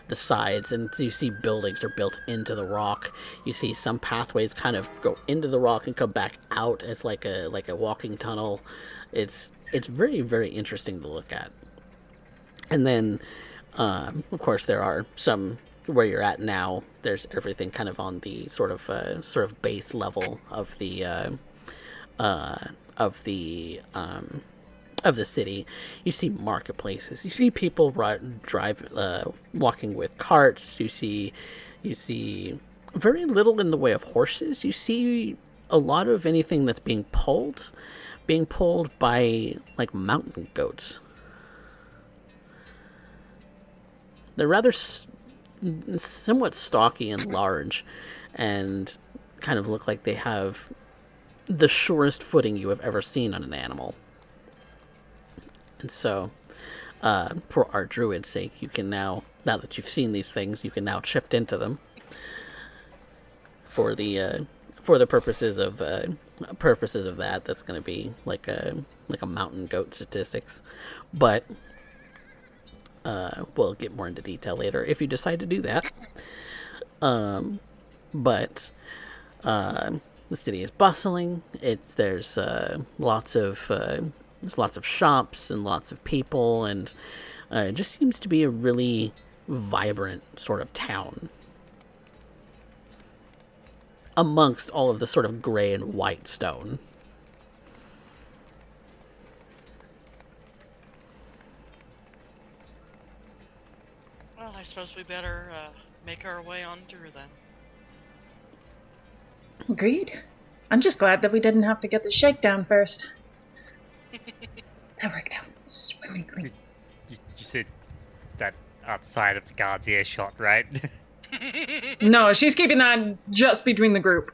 the sides, and you see buildings are built into the rock. You see some pathways kind of go into the rock and come back out. It's like a walking tunnel. It's very, very interesting to look at. And then, of course, there are some where you're at now. There's everything kind of on the sort of base level of the city. You see marketplaces. You see people walking with carts. You see very little in the way of horses. You see a lot of anything that's being pulled by like mountain goats. They're rather somewhat stocky and large, and kind of look like they have the surest footing you have ever seen on an animal. And so, for our druid's sake, you can now that you've seen these things, you can now shift into them for the purposes of that. That's going to be like a mountain goat statistics, but we'll get more into detail later if you decide to do that. But the city is bustling. There's lots of shops and lots of people, and it just seems to be a really vibrant sort of town amongst all of the sort of gray and white stone. Well, I suppose we better make our way on through then. Agreed. I'm just glad that we didn't have to get the shakedown first. That worked out swimmingly. You said that outside of the guard's earshot, right? No, she's keeping that just between the group.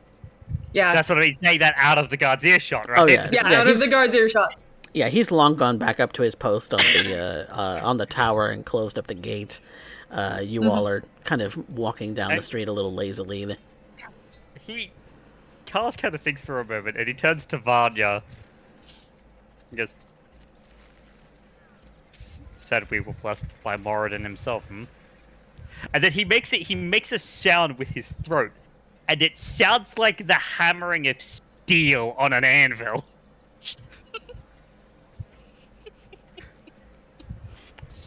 Yeah. That's what I mean. Say that out of the guard's earshot, right? Oh yeah, yeah, out of the guard's earshot. Yeah, he's long gone back up to his post on the tower and closed up the gate. You all are kind of walking down the street a little lazily. Carlos kind of thinks for a moment, and he turns to Vanya. He goes, "Said we were blessed by Moradin himself, hmm?" And then he makes a sound with his throat, and it sounds like the hammering of steel on an anvil.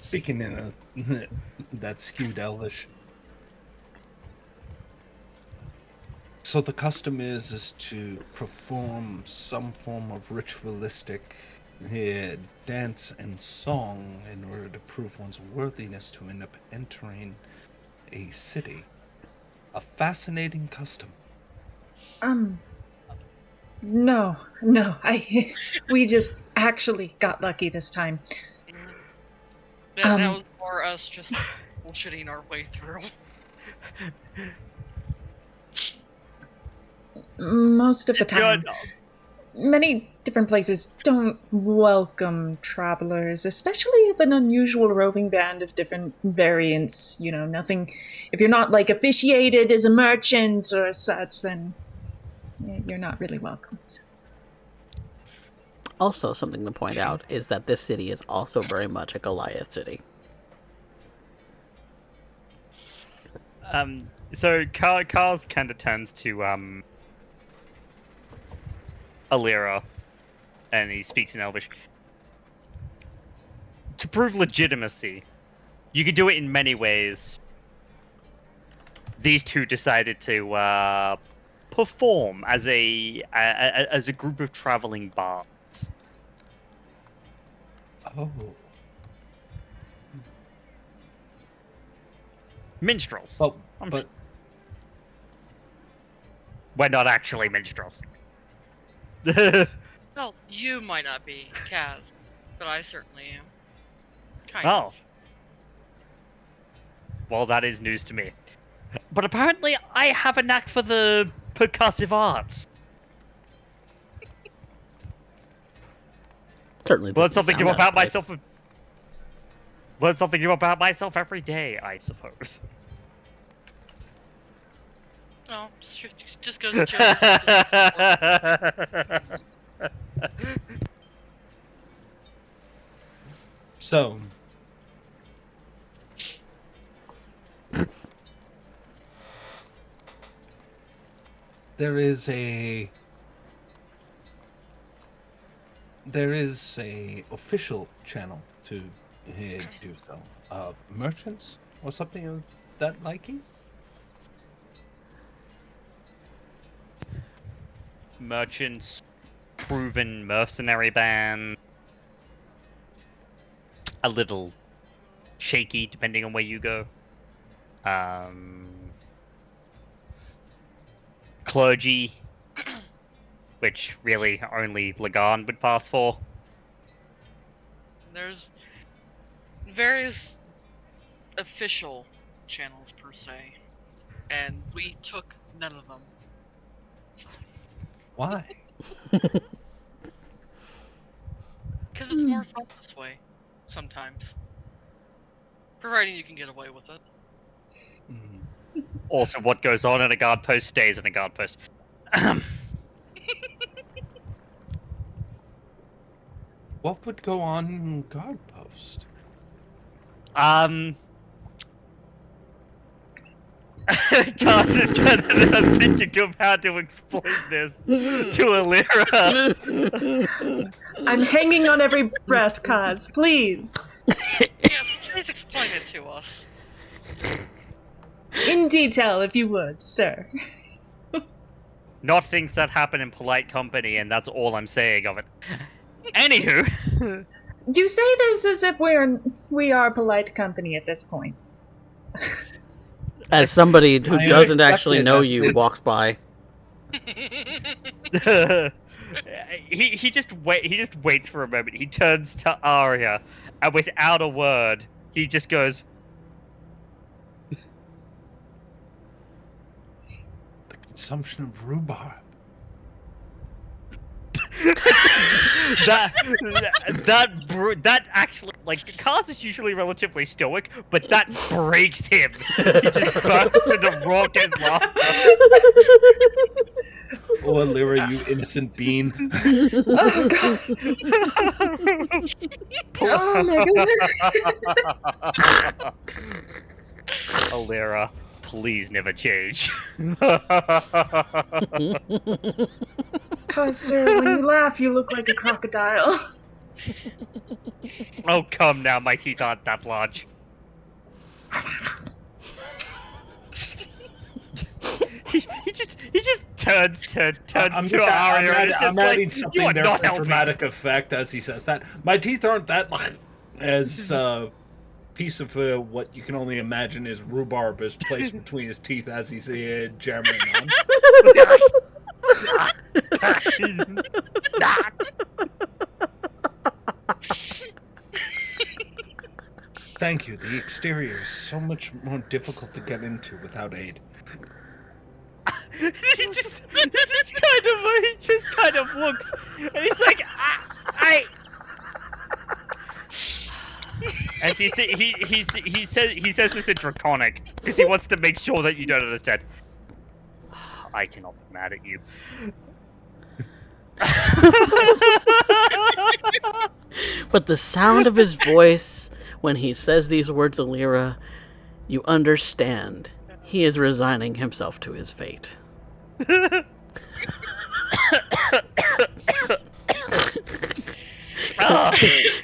Speaking in that skewed Elvish. So the custom is to perform some form of ritualistic dance and song in order to prove one's worthiness to end up entering a city. A fascinating custom. No, we just actually got lucky this time. That was more us just bullshitting our way through. Most of the time, Good. many different places don't welcome travelers, especially of an unusual roving band of different variants. You know, nothing. If you're not like officiated as a merchant or such, then you're not really welcome. Also, something to point out is that this city is also very much a Goliath city. So Carl kind of turns to Alira, and he speaks in Elvish. To prove legitimacy, you could do it in many ways. These two decided to perform as a group of traveling bards. Oh. Minstrels. Oh, but we're not actually minstrels. Well, you might not be, Kaz, but I certainly am. Kind Oh. of. Well, that is news to me. But apparently, I have a knack for the percussive arts. Certainly. Learn doesn't something sound new out of about place. myself. Learn something new about myself every day, I suppose. Oh, just goes to show. so there is a official channel to do so. Merchants or something of that liking. Merchants, proven mercenary band, a little shaky depending on where you go. Clergy, which really only Lagan would pass for. There's various official channels per se, and we took none of them. Why? Because it's more fun this way, sometimes. Providing you can get away with it. Also, what goes on in a guard post stays in a guard post. What would go on in guard post? Cass is kind of thinking of how to explain this to Alira. I'm hanging on every breath, Kaz. Please. Yes, please explain it to us. In detail, if you would, sir. Not things that happen in polite company, and that's all I'm saying of it. Anywho. You say this as if we are polite company at this point. As somebody who I doesn't accept actually it know as you it. walks by. he just waits for a moment. He turns to Arya, and without a word, he just goes. The consumption of rhubarb. that actually, like, Kaz is usually relatively stoic, but that breaks him. He just bursts into raucous laughter. Oh, Alira, you innocent bean. Oh, God. Oh, my goodness. Alira, please never change. Cause, sir, when you laugh, you look like a crocodile. Oh, come now, my teeth aren't that large. he just turns to I'm Aria, and it's just adding like, you something are there not for helping. dramatic effect as he says that. My teeth aren't that as piece of what you can only imagine is rhubarb is placed between his teeth as he's jammering on. Thank you. The exterior is so much more difficult to get into without aid. he just kind of looks, and he's like, I. As he says this in Draconic because he wants to make sure that you don't understand. I cannot be mad at you. But the sound of his voice when he says these words, Alira, you understand. He is resigning himself to his fate.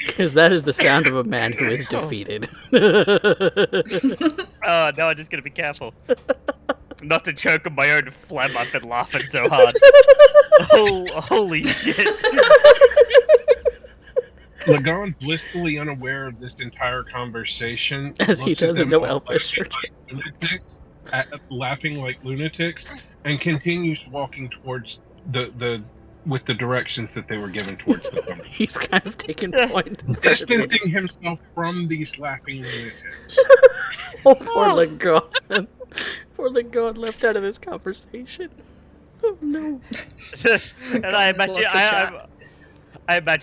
Because that is the sound of a man who is defeated. Oh, no, I'm just gonna be careful. Not to choke on my own phlegm, I've been laughing so hard. Holy shit. Lagon, blissfully unaware of this entire conversation, As he looks at doesn't them know all Elvish. laughing like lunatics, and continues walking towards the with the directions that they were given towards the company. He's kind of taken point. Distancing himself from these laughing lunatics. Oh, poor Lagon. Poor Lagon left out of this conversation. Oh no. And I imagine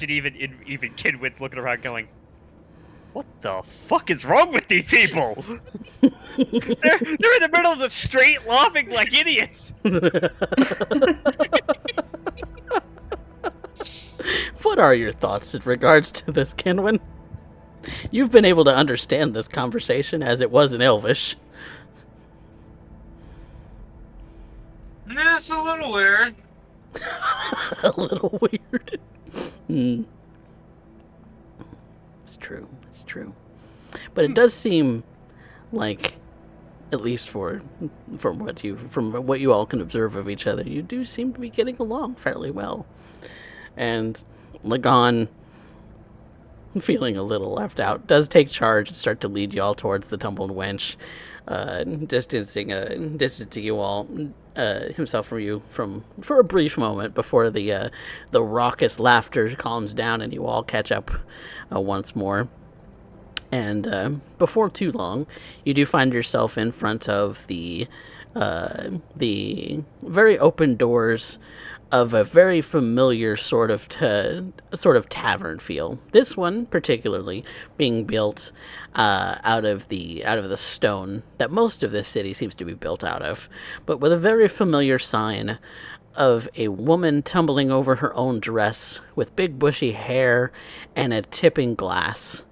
even Kidwin's looking around going, what the fuck is wrong with these people? They're in the middle of the street laughing like idiots. What are your thoughts in regards to this, Kenwin? You've been able to understand this conversation as it was in Elvish. Yeah, it's a little weird. A little weird. It's true. It's true. But it does seem like, at least from what you all can observe of each other, you do seem to be getting along fairly well. And Lagon, feeling a little left out, does take charge and start to lead you all towards the tumbled wench, distancing you all himself from you for a brief moment before the raucous laughter calms down and you all catch up once more. And before too long, you do find yourself in front of the very open doors of a very familiar sort of tavern feel. This one particularly being built out of the stone that most of this city seems to be built out of, but with a very familiar sign of a woman tumbling over her own dress with big bushy hair and a tipping glass.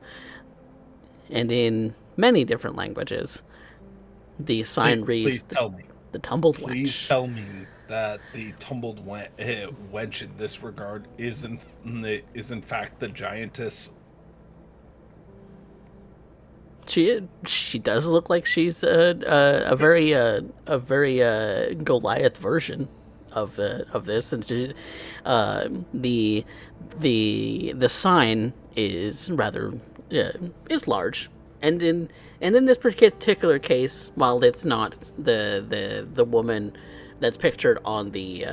And in many different languages, the sign reads, Please tell me. The tumbled Please wench. tell me that the tumbled wench in this regard is in fact the giantess. She does look like she's a very Goliath version of this, and she, the sign is rather is large, and in this particular case, while it's not the woman that's pictured on the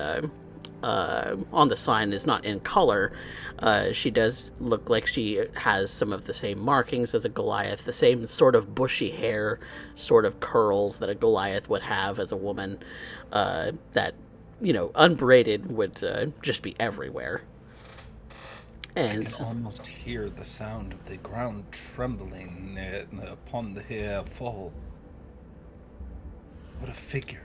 sign is not in color, she does look like she has some of the same markings as a Goliath, the same sort of bushy hair, sort of curls that a Goliath would have as a woman, that, unbraided would just be everywhere. And I can almost hear the sound of the ground trembling upon the hair fall. What a figure.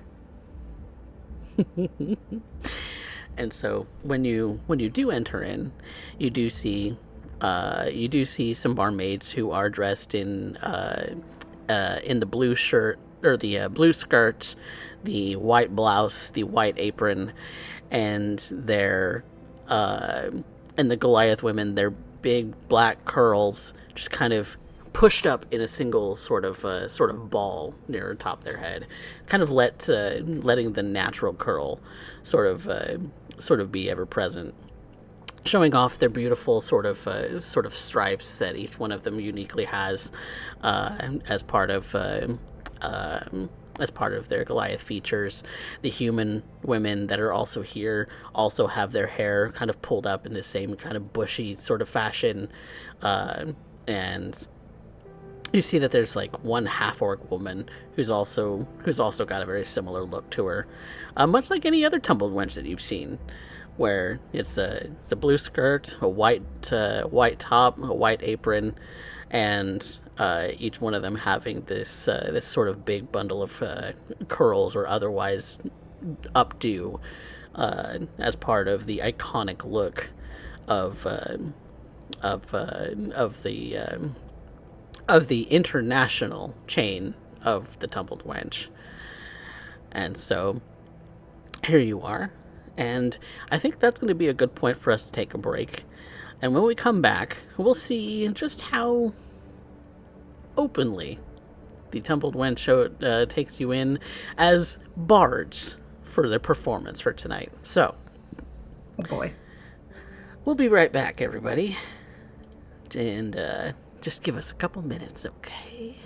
And so when you do enter in, you do see some barmaids who are dressed in the blue shirt or the blue skirt, the white blouse, the white apron, and their and the Goliath women, their big black curls just kind of pushed up in a single sort of ball near the top of their head, kind of letting the natural curl sort of be ever present, showing off their beautiful sort of stripes that each one of them uniquely has as part of their Goliath features. The human women that are also here also have their hair kind of pulled up in the same kind of bushy sort of fashion, and you see that there's like one half-orc woman who's also got a very similar look to her, much like any other tumbled wench that you've seen, where it's a blue skirt, a white top, a white apron, and each one of them having this sort of big bundle of curls or otherwise updo as part of the iconic look of the international chain of the Tumbled Wench. And so here you are, and I think that's going to be a good point for us to take a break. And when we come back, we'll see just how openly the Tumbled Wench show takes you in as bards for their performance for tonight. So, Oh boy. we'll be right back, everybody. And just give us a couple minutes, okay?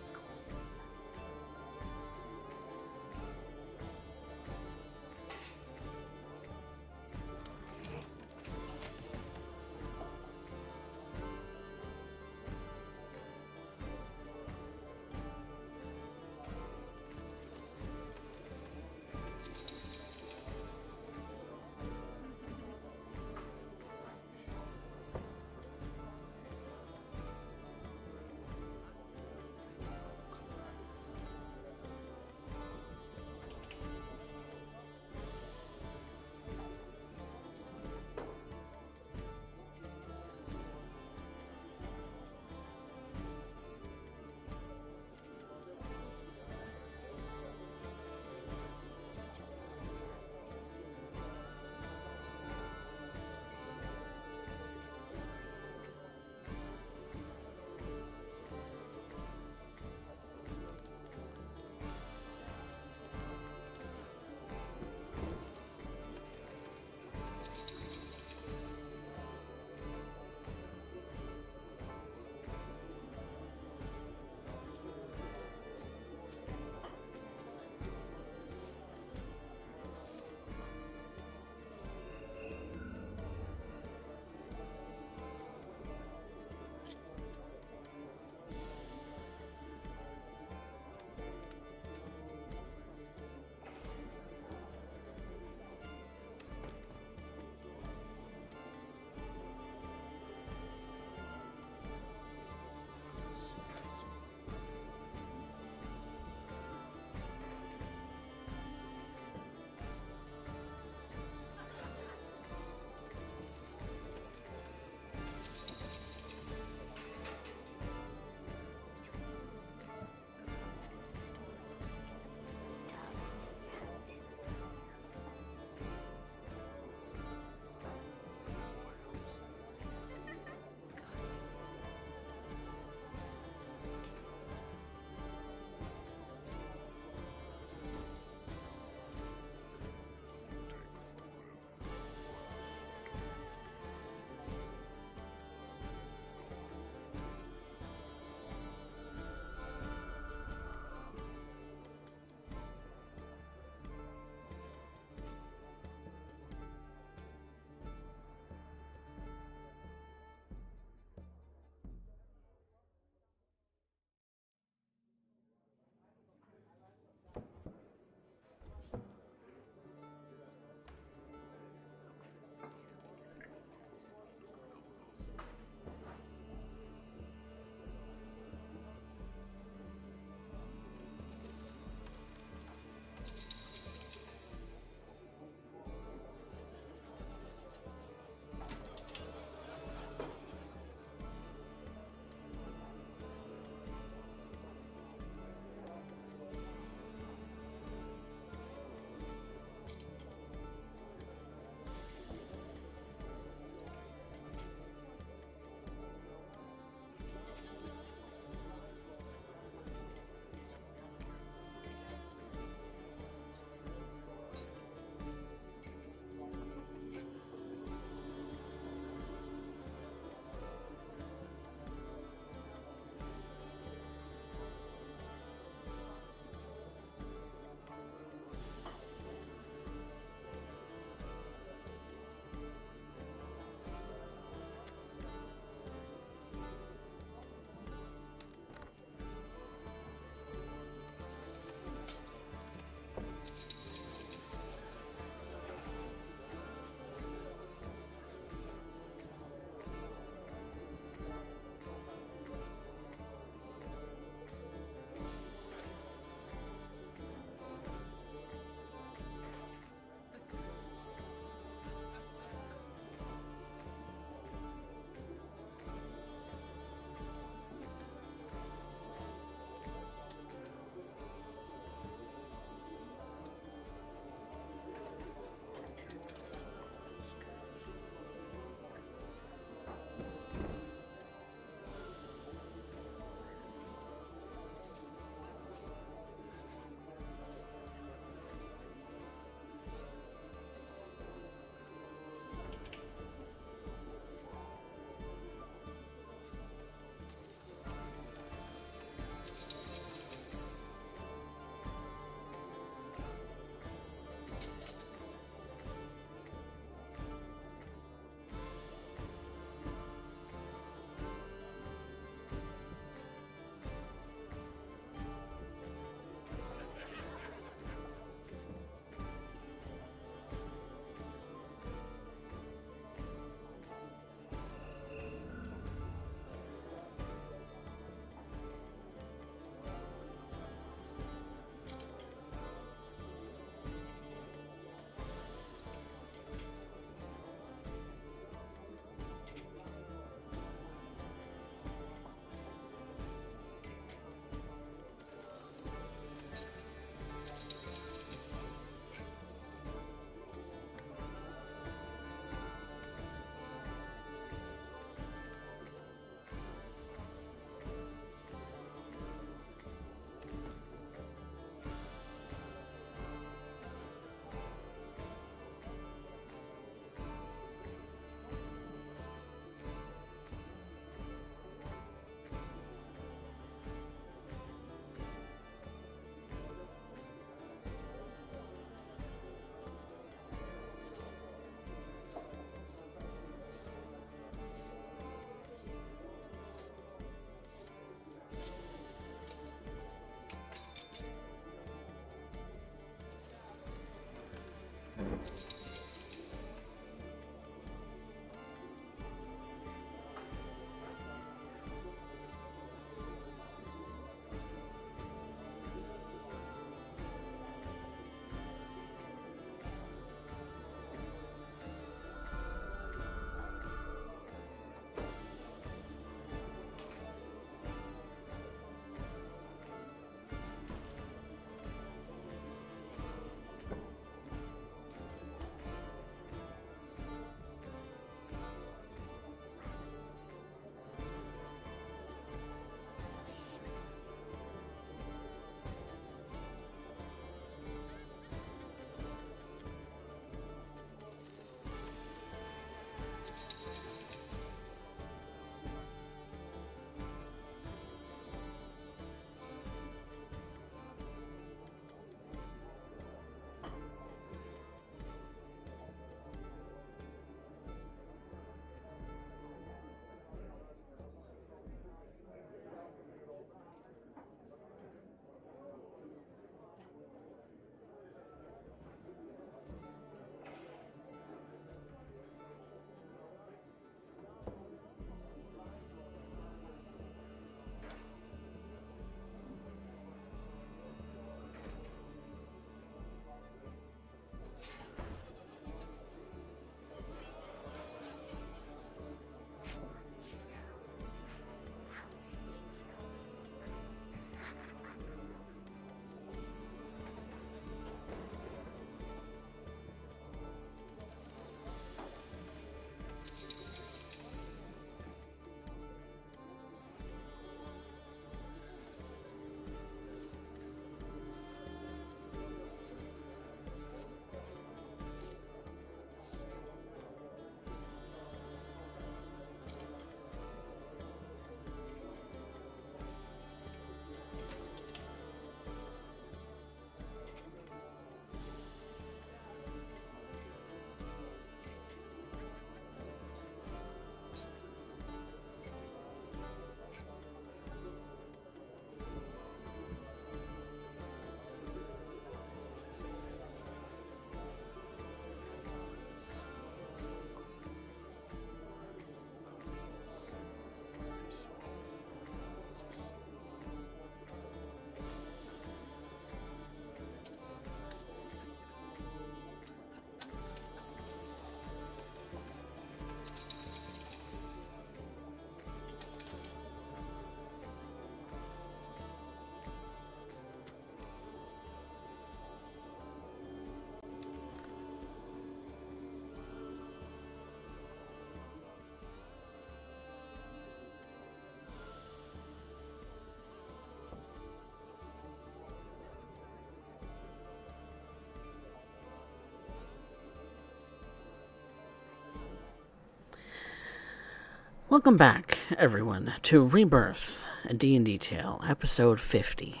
Welcome back, everyone, to Rebirth, a D&D Tale, episode 50.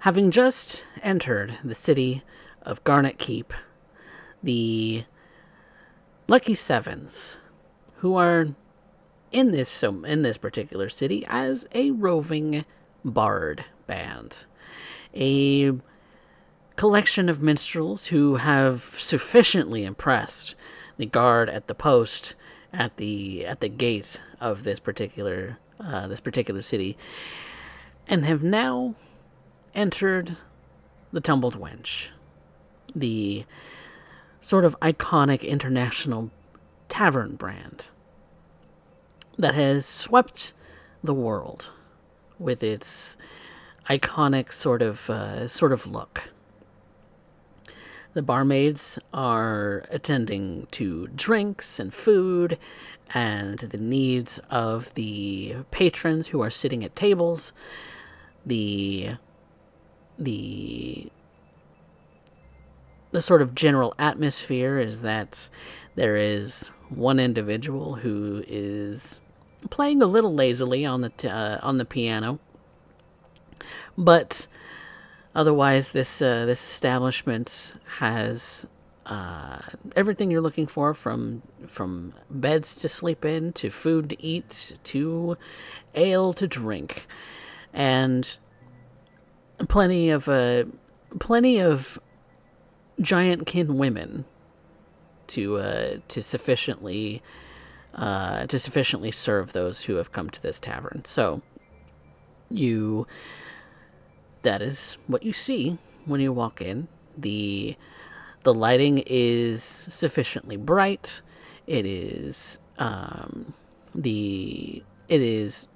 Having just entered the city of Garnet Keep, the Lucky Sevens, who are in this particular city as a roving bard band, a collection of minstrels who have sufficiently impressed the guard at the post at the gate of this particular city, and have now entered the Tumbled Wench, the sort of iconic international tavern brand that has swept the world with its iconic sort of look. The barmaids are attending to drinks and food and the needs of the patrons who are sitting at tables. The sort of general atmosphere is that there is one individual who is playing a little lazily on the piano, but otherwise, this establishment has everything you're looking for, from beds to sleep in, to food to eat, to ale to drink, and plenty of giantkin women to sufficiently serve those who have come to this tavern. So that is what you see when you walk in. The lighting is sufficiently bright. It is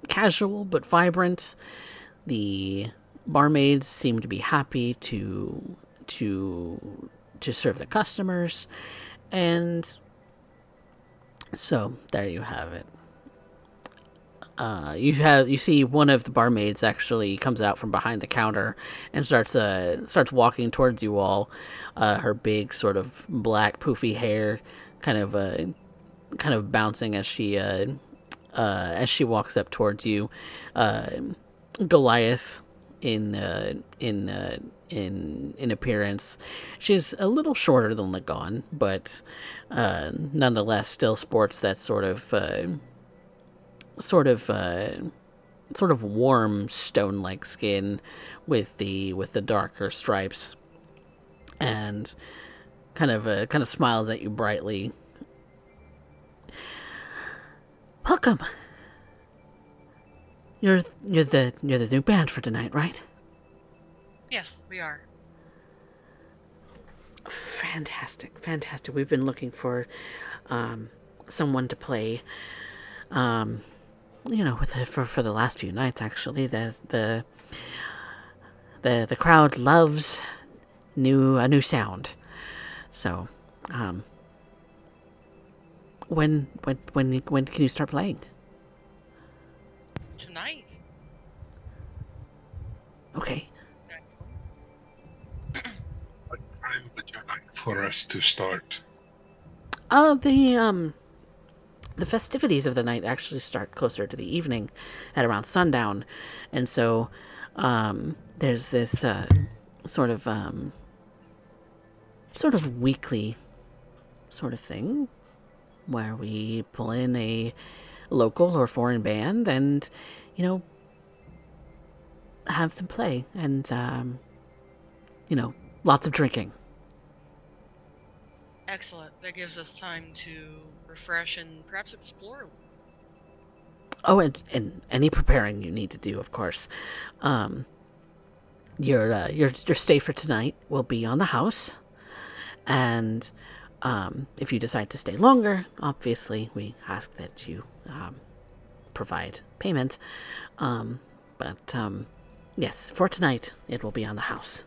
casual but vibrant. The barmaids seem to be happy to serve the customers, and so there you have it. You see one of the barmaids actually comes out from behind the counter and starts walking towards you all. Her big sort of black poofy hair kind of bouncing as she walks up towards you. Goliath in appearance. She's a little shorter than Lagon, but nonetheless still sports that sort of warm stone-like skin with the darker stripes, and kind of smiles at you brightly. Welcome. You're the new band for tonight, right? Yes, we are. Fantastic. We've been looking for someone to play. For the last few nights, actually, the crowd loves a new sound. So, when can you start playing? Tonight. Okay. What time would you like for us to start? The festivities of the night actually start closer to the evening, at around sundown, and so there's this sort of weekly sort of thing where we pull in a local or foreign band and have them play, and lots of drinking. Excellent. That gives us time to refresh and perhaps explore. Oh, and any preparing you need to do, of course. Your stay for tonight will be on the house, and if you decide to stay longer, obviously we ask that you provide payment. But yes, for tonight it will be on the house.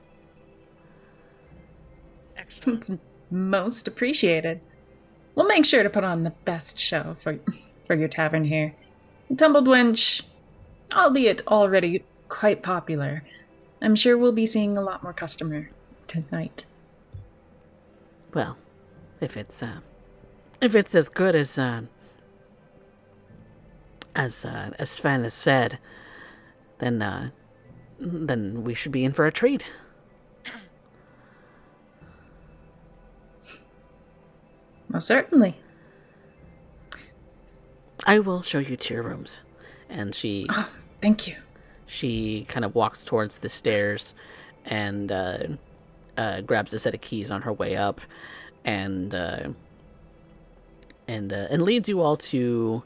Excellent. It's most appreciated. We'll make sure to put on the best show for your tavern here. Tumbled Wench, albeit already quite popular, I'm sure we'll be seeing a lot more customer tonight. Well, if it's as good as as Sven has said, then we should be in for a treat. Most certainly. I will show you to your rooms. And Oh, thank you. she kind of walks towards the stairs and grabs a set of keys on her way up, and leads you all to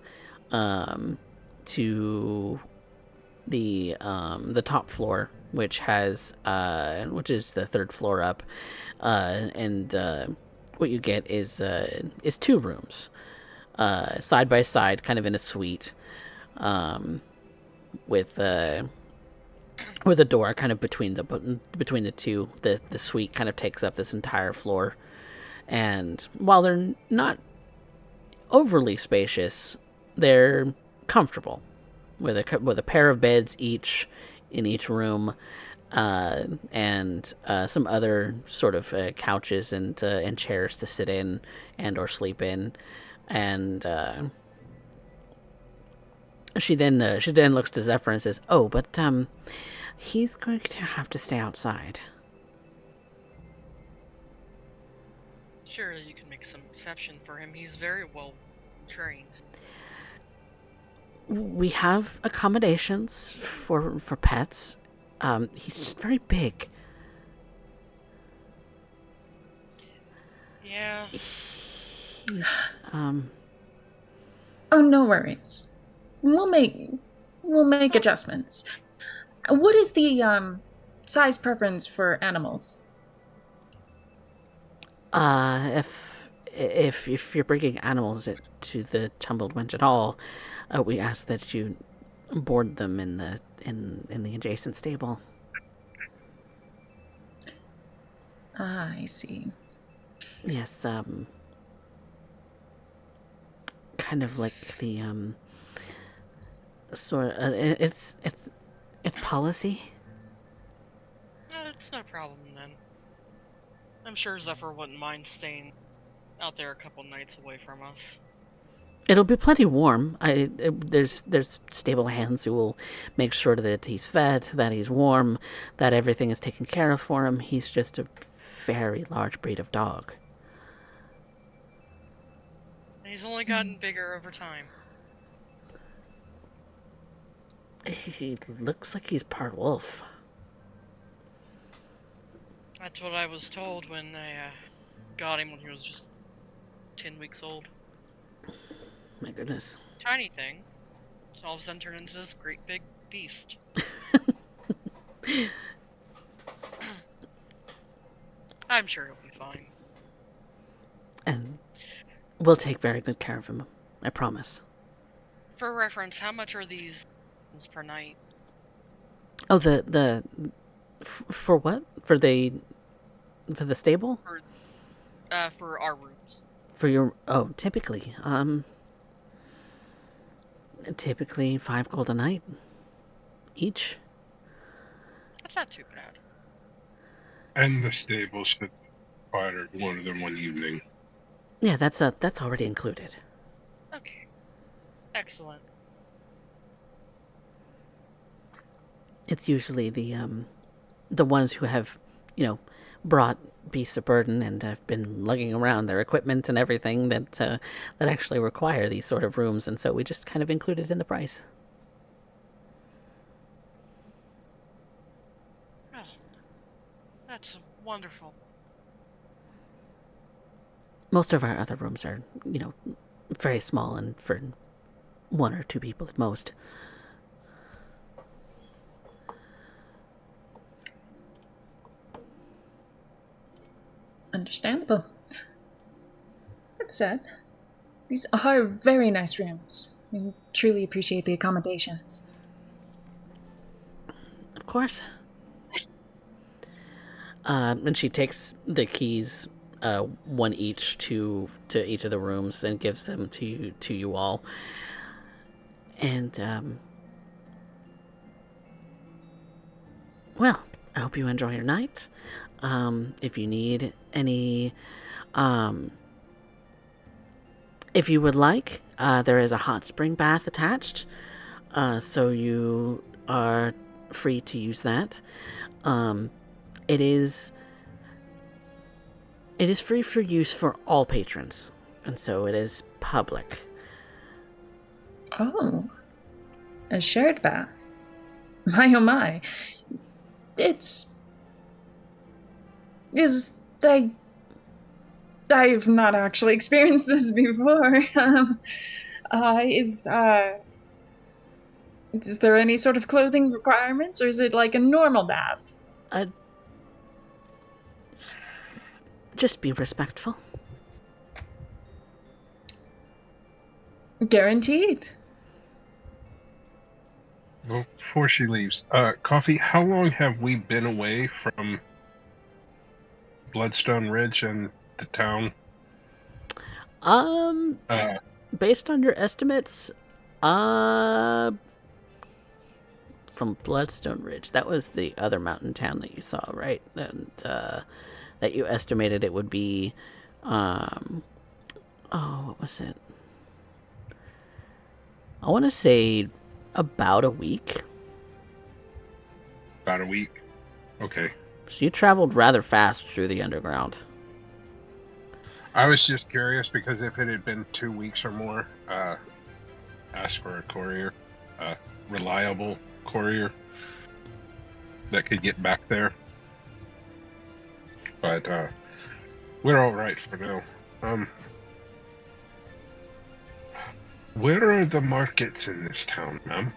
the top floor, which is the third floor up, and what you get is 2 rooms, side by side, kind of in a suite, with a door kind of between the two. The suite kind of takes up this entire floor, and while they're not overly spacious, they're comfortable, with a pair of beds each in each room, and some other sort of couches and chairs to sit in and or sleep in, and she then looks to Zephyr and says, "Oh, but he's going to have to stay outside." Surely you can make some exception for him. He's very well trained. We have accommodations for pets. He's just very big. Yeah. He's, Oh, no worries. We'll make adjustments. What is the size preference for animals? If you're bringing animals to the Tumbled Wench at all, we ask that you board them in the adjacent stable. Ah, I see. Yes, kind of like the sort of, it's policy. It's no problem then. I'm sure Zephyr wouldn't mind staying out there a couple nights away from us. It'll be plenty warm. There's stable hands who will make sure that he's fed, that he's warm, that everything is taken care of for him. He's just a very large breed of dog. He's only gotten bigger over time. He looks like he's part wolf. That's what I was told when I got him when he was just 10 weeks old. My goodness. Tiny thing. So all of a sudden turned into this great big beast. I'm sure he'll be fine. And we'll take very good care of him. I promise. For reference, how much are these per night? Oh, for what? For the stable? For our rooms. For your typically 5 gold a night each. That's not too bad. And the stables could require more than one evening. Yeah, that's already included. Okay. Excellent. It's usually the ones who have, brought beasts of burden and have been lugging around their equipment and everything that actually require these sort of rooms, and so we just kind of include it in the price. Oh, that's wonderful. Most of our other rooms are, very small and for 1 or 2 people at most. Understandable. That said, these are very nice rooms. We truly appreciate the accommodations. Of course. And she takes the keys, 1 each to each of the rooms, and gives them to you all. And well, I hope you enjoy your night. If you need any If you would like, there is a hot spring bath attached, so you are free to use that. It is free for use for all patrons, and so it is public. Oh, a shared bath. My oh my. I've not actually experienced this before. Is there any sort of clothing requirements, or is it like a normal bath? Just be respectful. Guaranteed. Well, before she leaves, Coffee, how long have we been away from Bloodstone Ridge and the town? Based on your estimates, from Bloodstone Ridge, that was the other mountain town that you saw, right? And that you estimated it would be, what was it? I want to say about a week. About a week. Okay. So you traveled rather fast through the underground. I was just curious because if it had been 2 weeks or more, ask for a courier, a reliable courier that could get back there. But we're all right for now. Where are the markets in this town, ma'am?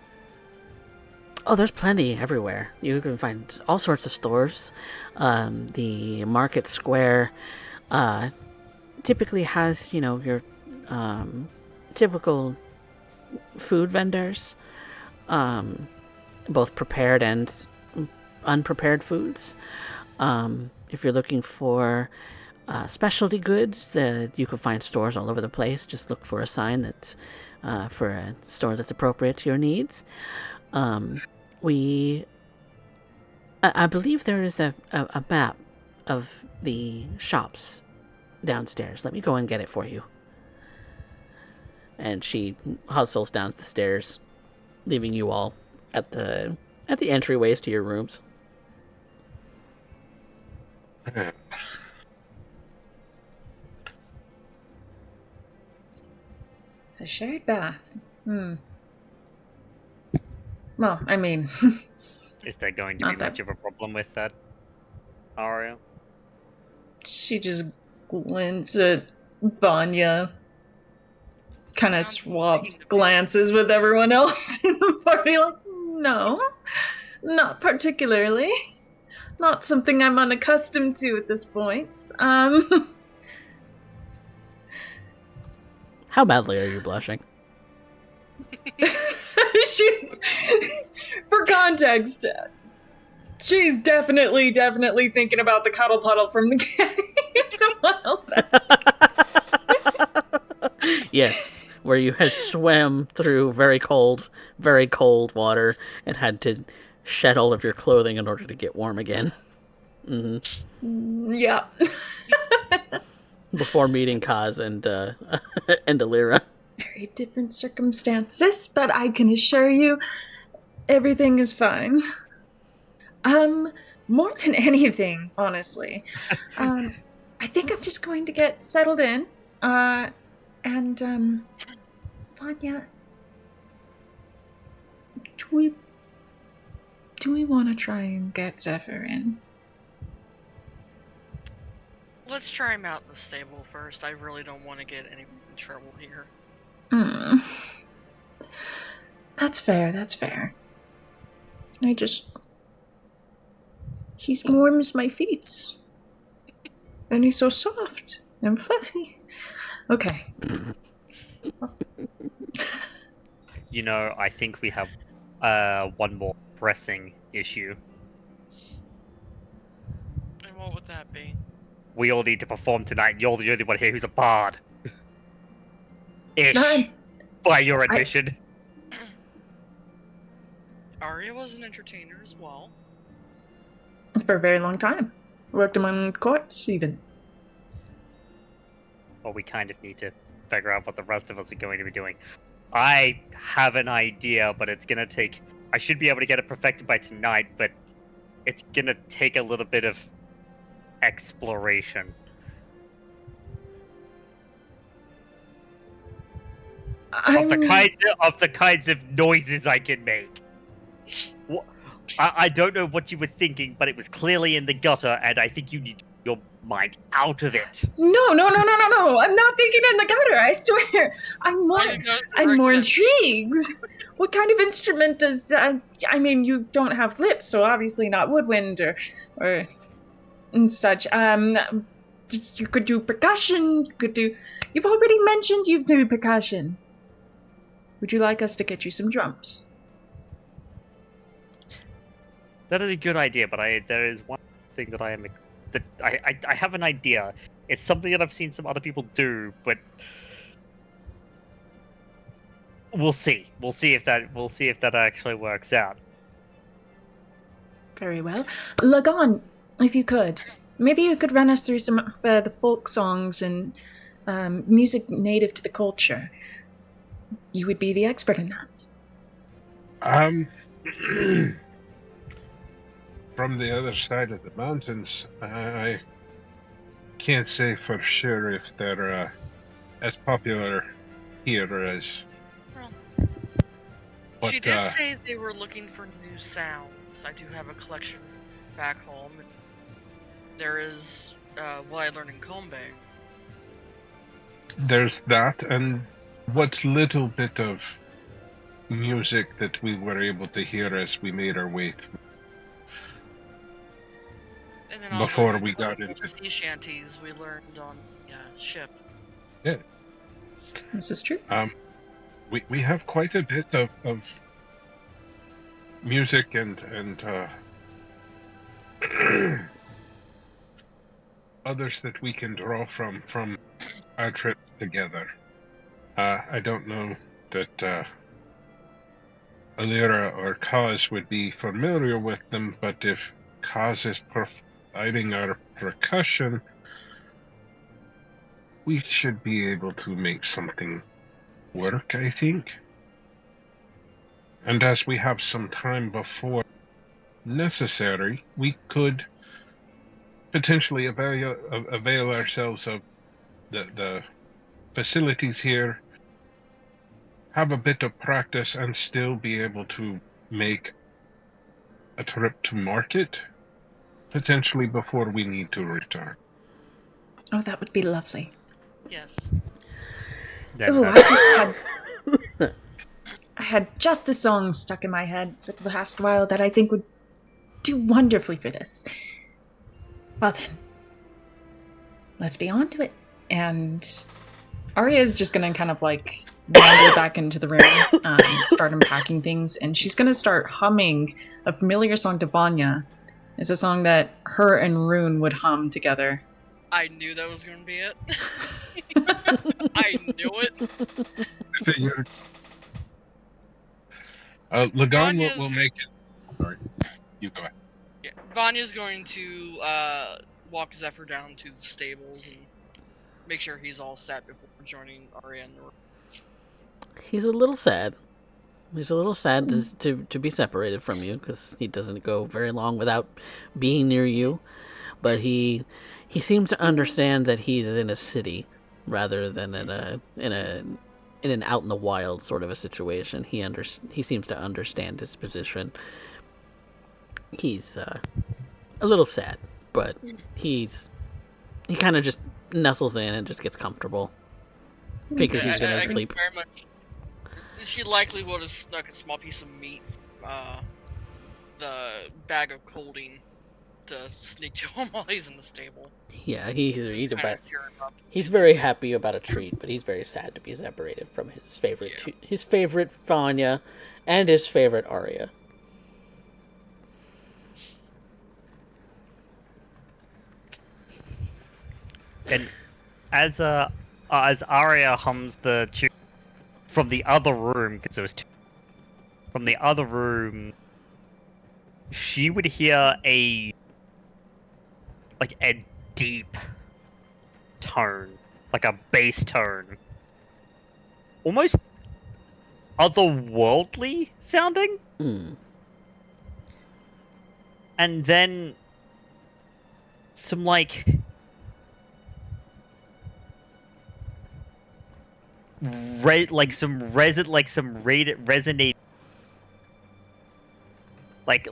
Oh, there's plenty everywhere. You can find all sorts of stores. The market square typically has, your typical food vendors, both prepared and unprepared foods. If you're looking for specialty goods, you can find stores all over the place. Just look for a sign that's for a store that's appropriate to your needs. I believe there is a map of the shops downstairs. Let me go and get it for you. And she hustles down the stairs, leaving you all at the entryways to your rooms. A shared bath. Well, I mean... Is there going to be much of a problem with that, Aria? She just glints at Vanya. Kind of swaps glances with everyone else in the party, like, no, not particularly. Not something I'm unaccustomed to at this point. How badly are you blushing? For context, she's definitely thinking about the cuddle puddle from the game. It's a while back. Yes, where you had swam through very cold water and had to shed all of your clothing in order to get warm again. Mm-hmm. Yeah. Before meeting Kaz and Alira. Very different circumstances, but I can assure you everything is fine. More than anything, honestly. I think I'm just going to get settled in. And Vanya, do we want to try and get Zephyr in? Let's try him out in the stable first. I really don't want to get anyone in trouble here. That's fair. He warms my feet. And he's so soft and fluffy. Okay. I think we have one more pressing issue. And what would that be? We all need to perform tonight, and you're the only one here who's a bard. Ish. By your admission. Arya was an entertainer as well. For a very long time. Worked among courts, even. Well, we kind of need to figure out what the rest of us are going to be doing. I have an idea, but it's gonna take. I should be able to get it perfected by tonight, but it's gonna take a little bit of exploration. Of the kinds of noises I can make. I don't know what you were thinking, but it was clearly in the gutter, and I think you need your mind out of it. No. I'm not thinking in the gutter. I swear. I'm more intrigued. What kind of instrument does? I mean, you don't have lips, so obviously not woodwind or and such. You could do percussion. You could do. You've already mentioned you do percussion. Would you like us to get you some drums? That is a good idea, but there is one thing that I have an idea. It's something that I've seen some other people do, but we'll see. We'll see if that actually works out. Very well. Lagon, if you could, maybe you could run us through some of the folk songs and music native to the culture. You would be the expert in that. From the other side of the mountains, I can't say for sure if they're as popular here as. Well, she did say they were looking for new sounds. I do have a collection back home. There is what I learned in Combe. There's that, and what little bit of music that we were able to hear as we made our way through. And then before we got into sea shanties we learned on the ship. Yeah. This is true. We have quite a bit of music and others that we can draw from our trip together. I don't know that Alira or Kaz would be familiar with them, but if Kaz is providing our percussion, we should be able to make something work, I think. And as we have some time before necessary, we could potentially avail ourselves of the facilities here, have a bit of practice, and still be able to make a trip to market, potentially before we need to return. Oh, that would be lovely. Yes. Ooh, I had just the song stuck in my head for the last while that I think would do wonderfully for this. Well then, let's be on to it. And Arya is just gonna kind of like wander back into the room and start unpacking things, and she's gonna start humming a familiar song to Vanya. It's a song that her and Rune would hum together. I knew that was gonna be it. I knew it. Lagon will make it. Sorry, you go ahead. Yeah, Vanya's going to walk Zephyr down to the stables and make sure he's all set before joining Arya in the room. He's a little sad. He's a little sad to be separated from you, because he doesn't go very long without being near you. But he seems to understand that he's in a city rather than in an out in the wild sort of a situation. He seems to understand his position. He's a little sad, but he kind of just nestles in and just gets comfortable. Figures he's gonna sleep. Very much. She likely would have snuck a small piece of meat, the bag of colding, to sneak to him while he's in the stable. Yeah, he's very happy about a treat, but he's very sad to be separated from his favorite Vanya and his favorite Arya. And as Arya hums the tune from the other room, because there was two from the other room, she would hear a deep tone, like a bass tone, almost otherworldly sounding. And then some like resonate,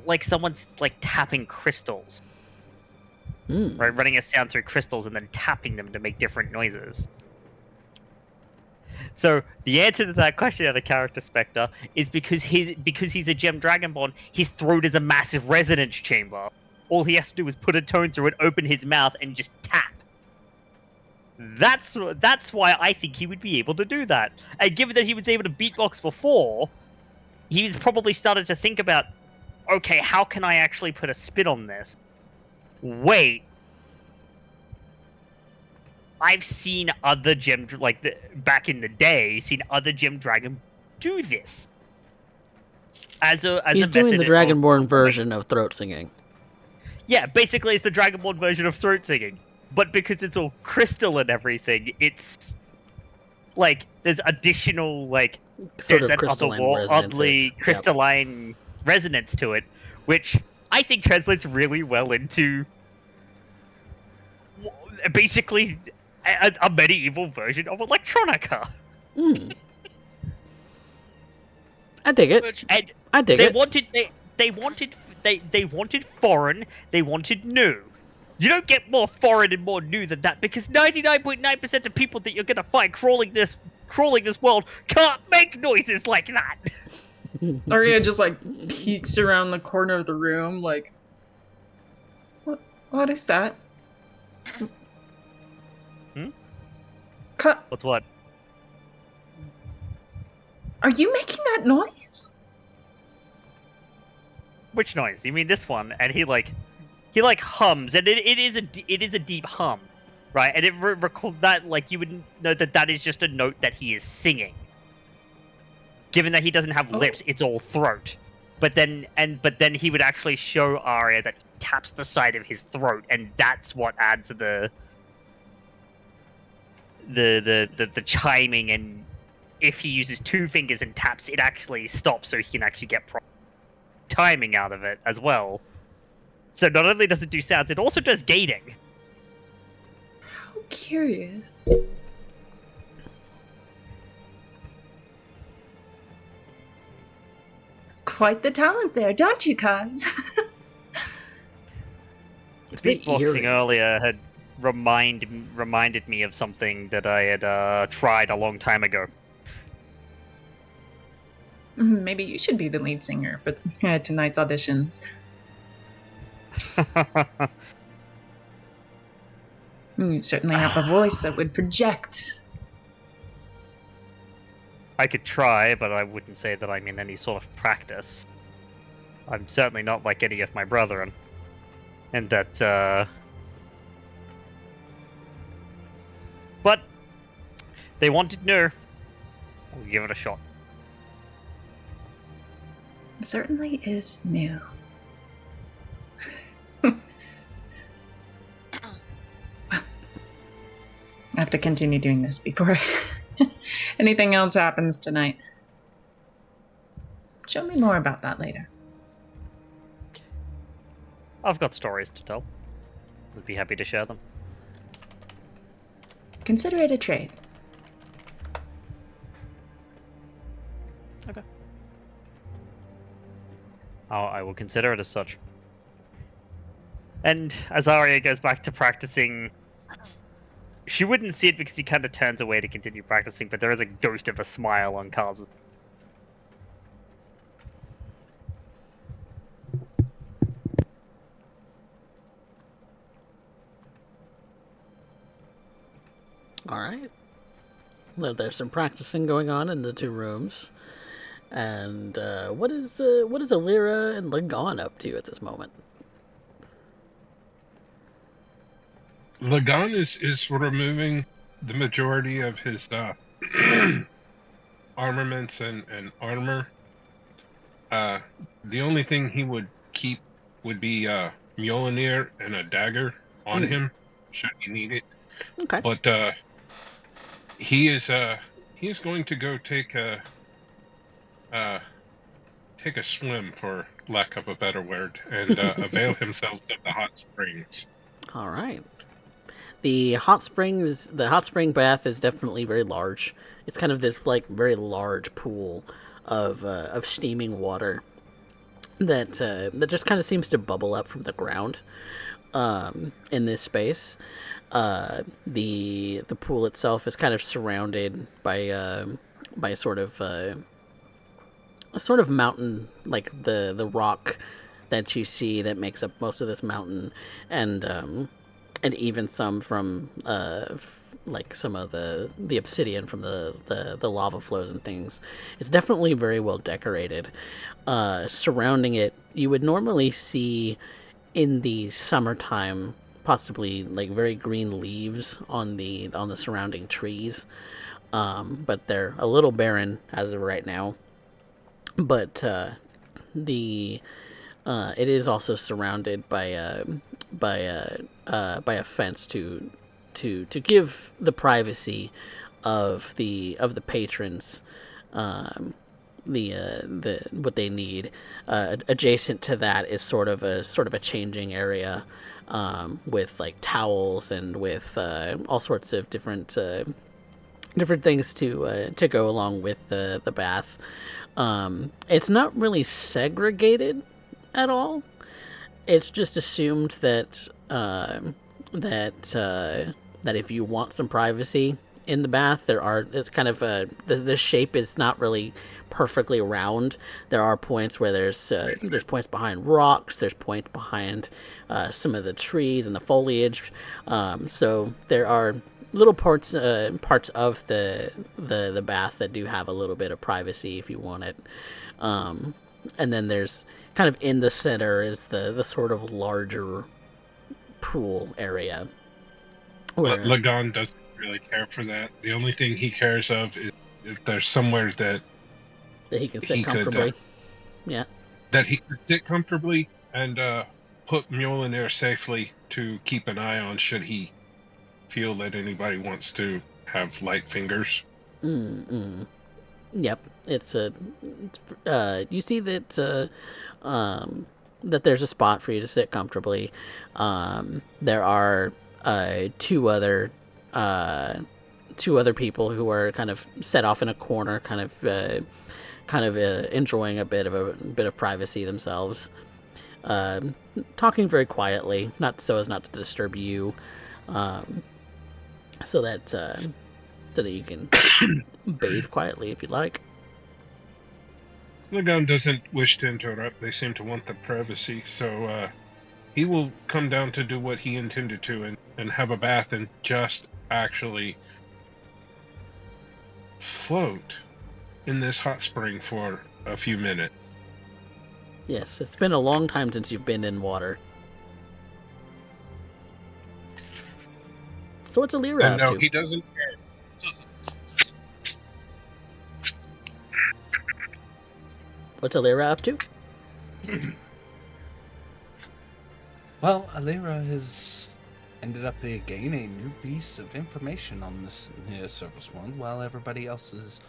like someone's like tapping crystals, right? Running a sound through crystals and then tapping them to make different noises. So the answer to that question out of character Spectre is because he's a gem dragonborn, his throat is a massive resonance chamber. All he has to do is put a tone through it, open his mouth, and just tap. That's why I think he would be able to do that. And given that he was able to beatbox before, he's probably started to think about, okay, how can I actually put a spin on this? Wait, I've seen other back in the day, seen other gem dragon do this. He's doing the Dragonborn version of throat singing. Yeah, basically it's the Dragonborn version of throat singing. But because it's all crystal and everything, it's like there's additional Sort of that oddly crystalline resonance to it, which I think translates really well into basically a medieval version of electronica. I dig it. And I dig it. They wanted foreign. They wanted new. You don't get more foreign and more new than that, because 99.9% of people that you're gonna find crawling this world can't make noises like that. Arya just peeks around the corner of the room, what is that? What's what? Are you making that noise? Which noise? You mean this one? And he hums, and it is a deep hum, right? And it recall that you would know that is just a note that he is singing. Given that he doesn't have lips, it's all throat. But then he would actually show Arya that he taps the side of his throat, and that's what adds to the chiming. And if he uses two fingers and taps, it actually stops, so he can actually get proper timing out of it as well. So not only does it do sounds, it also does gating. How curious. Quite the talent there, don't you, Kaz? Beatboxing earlier had reminded me of something that I had tried a long time ago. Maybe you should be the lead singer for tonight's auditions. You certainly have a voice that would project. I could try, but I wouldn't say that I'm in any sort of practice. I'm certainly not like any of my brethren. And that, But they wanted no. I'll give it a shot. It certainly is new. I have to continue doing this before anything else happens tonight. Show me more about that later. I've got stories to tell. I'd be happy to share them. Consider it a trade. Okay. I will consider it as such. And as Arya goes back to practicing, she wouldn't see it because he kind of turns away to continue practicing, but there is a ghost of a smile on Kaz's. Alright. Well, there's some practicing going on in the two rooms. And what is Alira and Lagan up to at this moment? Lagan is removing the majority of his armaments and armor. The only thing he would keep would be Mjolnir and a dagger on him, should he need it. Okay. But he is he's going to go take a swim, for lack of a better word, and avail himself of the hot springs. All right. The hot spring bath is definitely very large. It's kind of this like very large pool of steaming water that just kind of seems to bubble up from the ground in this space. The pool itself is kind of surrounded by a sort of mountain, like the rock that you see that makes up most of this mountain, and even some from like some of the obsidian from the lava flows and things. It's definitely very well decorated. Surrounding it, you would normally see in the summertime possibly like very green leaves on the surrounding trees, but they're a little barren as of right now. But the it is also surrounded by a fence to give the privacy of the patrons the what they need. Adjacent to that is sort of a changing area, with like towels and with all sorts of different things to go along with the bath. It's not really segregated at all. It's just assumed that that if you want some privacy in the bath, it's kind of the shape is not really perfectly round. There are points where there's points behind rocks. There's points behind some of the trees and the foliage. So there are little parts of the bath that do have a little bit of privacy if you want it. And then there's kind of in the center is the sort of larger pool area. Lagan doesn't really care for that. The only thing he cares of is if there's somewhere that he can sit comfortably. That he could sit comfortably and put Mjolnir safely to keep an eye on should he feel that anybody wants to have light fingers. Yep, you see that that there's a spot for you to sit comfortably. There are two other people who are kind of set off in a corner, kind of enjoying a bit of privacy themselves, talking very quietly, not so as not to disturb you, so that you can bathe quietly if you'd like. Lagan doesn't wish to interrupt. They seem to want the privacy, so he will come down to do what he intended to and have a bath and just actually float in this hot spring for a few minutes. Yes, it's been a long time since you've been in water. So what's Alira up to? No, he doesn't care. What's Alira up to? Well, Alira has ended up gaining a new piece of information on this surface world, while everybody else is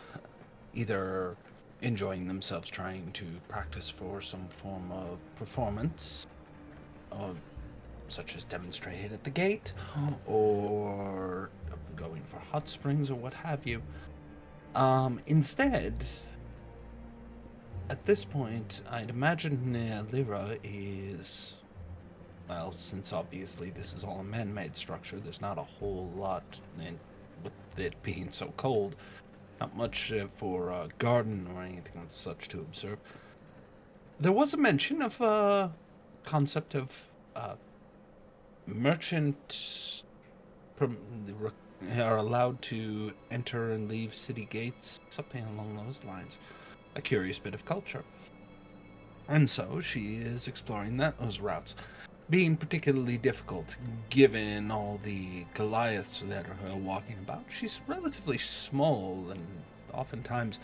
either enjoying themselves trying to practice for some form of performance, such as demonstrated at the gate, or going for hot springs or what have you. Instead, at this point, I'd imagine Lyra is, well, since obviously this is all a man-made structure, there's not a whole lot, and with it being so cold, not much for a garden or anything of such to observe. There was a mention of a concept of merchant are allowed to enter and leave city gates, something along those lines. A curious bit of culture. And so she is exploring those routes, being particularly difficult given all the Goliaths that are walking about. She's relatively small and oftentimes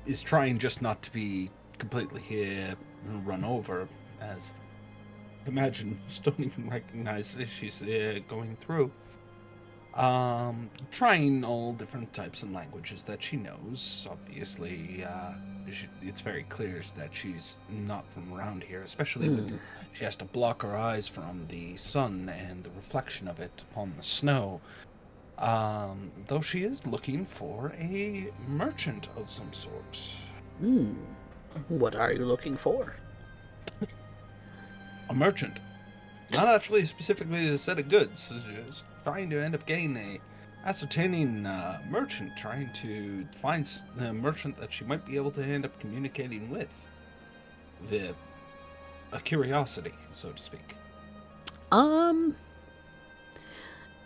is trying just not to be completely run over, as imagine just don't even recognize that she's going through. Trying all different types of languages that she knows. Obviously, it's very clear that she's not from around here, especially when she has to block her eyes from the sun and the reflection of it upon the snow. Though she is looking for a merchant of some sort. What are you looking for? A merchant. Not actually specifically a set of goods. Just trying to end up getting a ascertaining merchant, trying to find a merchant that she might be able to end up communicating with. A curiosity, so to speak.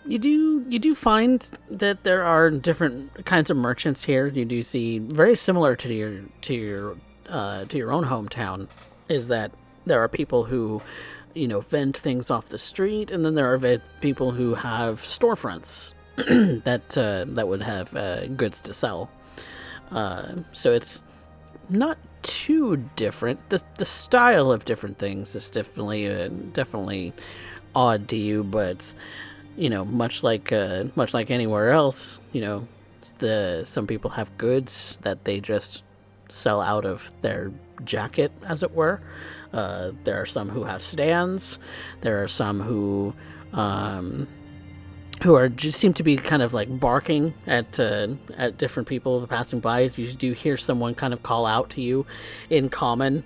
You do find that there are different kinds of merchants here. You do see very similar to your own hometown, is that there are people who, vend things off the street, and then there are people who have storefronts that would have goods to sell. So it's not too different. The style of different things is definitely odd to you, but much like anywhere else, some people have goods that they just sell out of their jacket, as it were. There are some who have stands. There are some who just seem to be kind of like barking at different people passing by. You do hear someone kind of call out to you in common,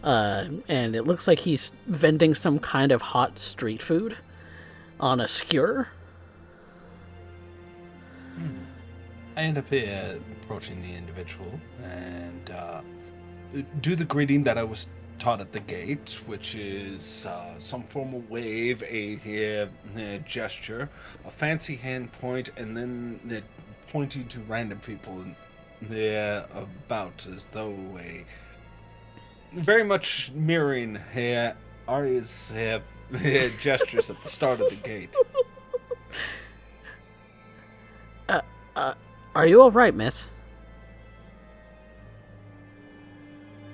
and it looks like he's vending some kind of hot street food on a skewer. I end up approaching the individual and do the greeting that I was taught at the gate, which is some form of wave, a gesture, a fancy hand point, and then pointing to random people about, as though very much mirroring Arya's gestures at the start of the gate. Are you all right, miss?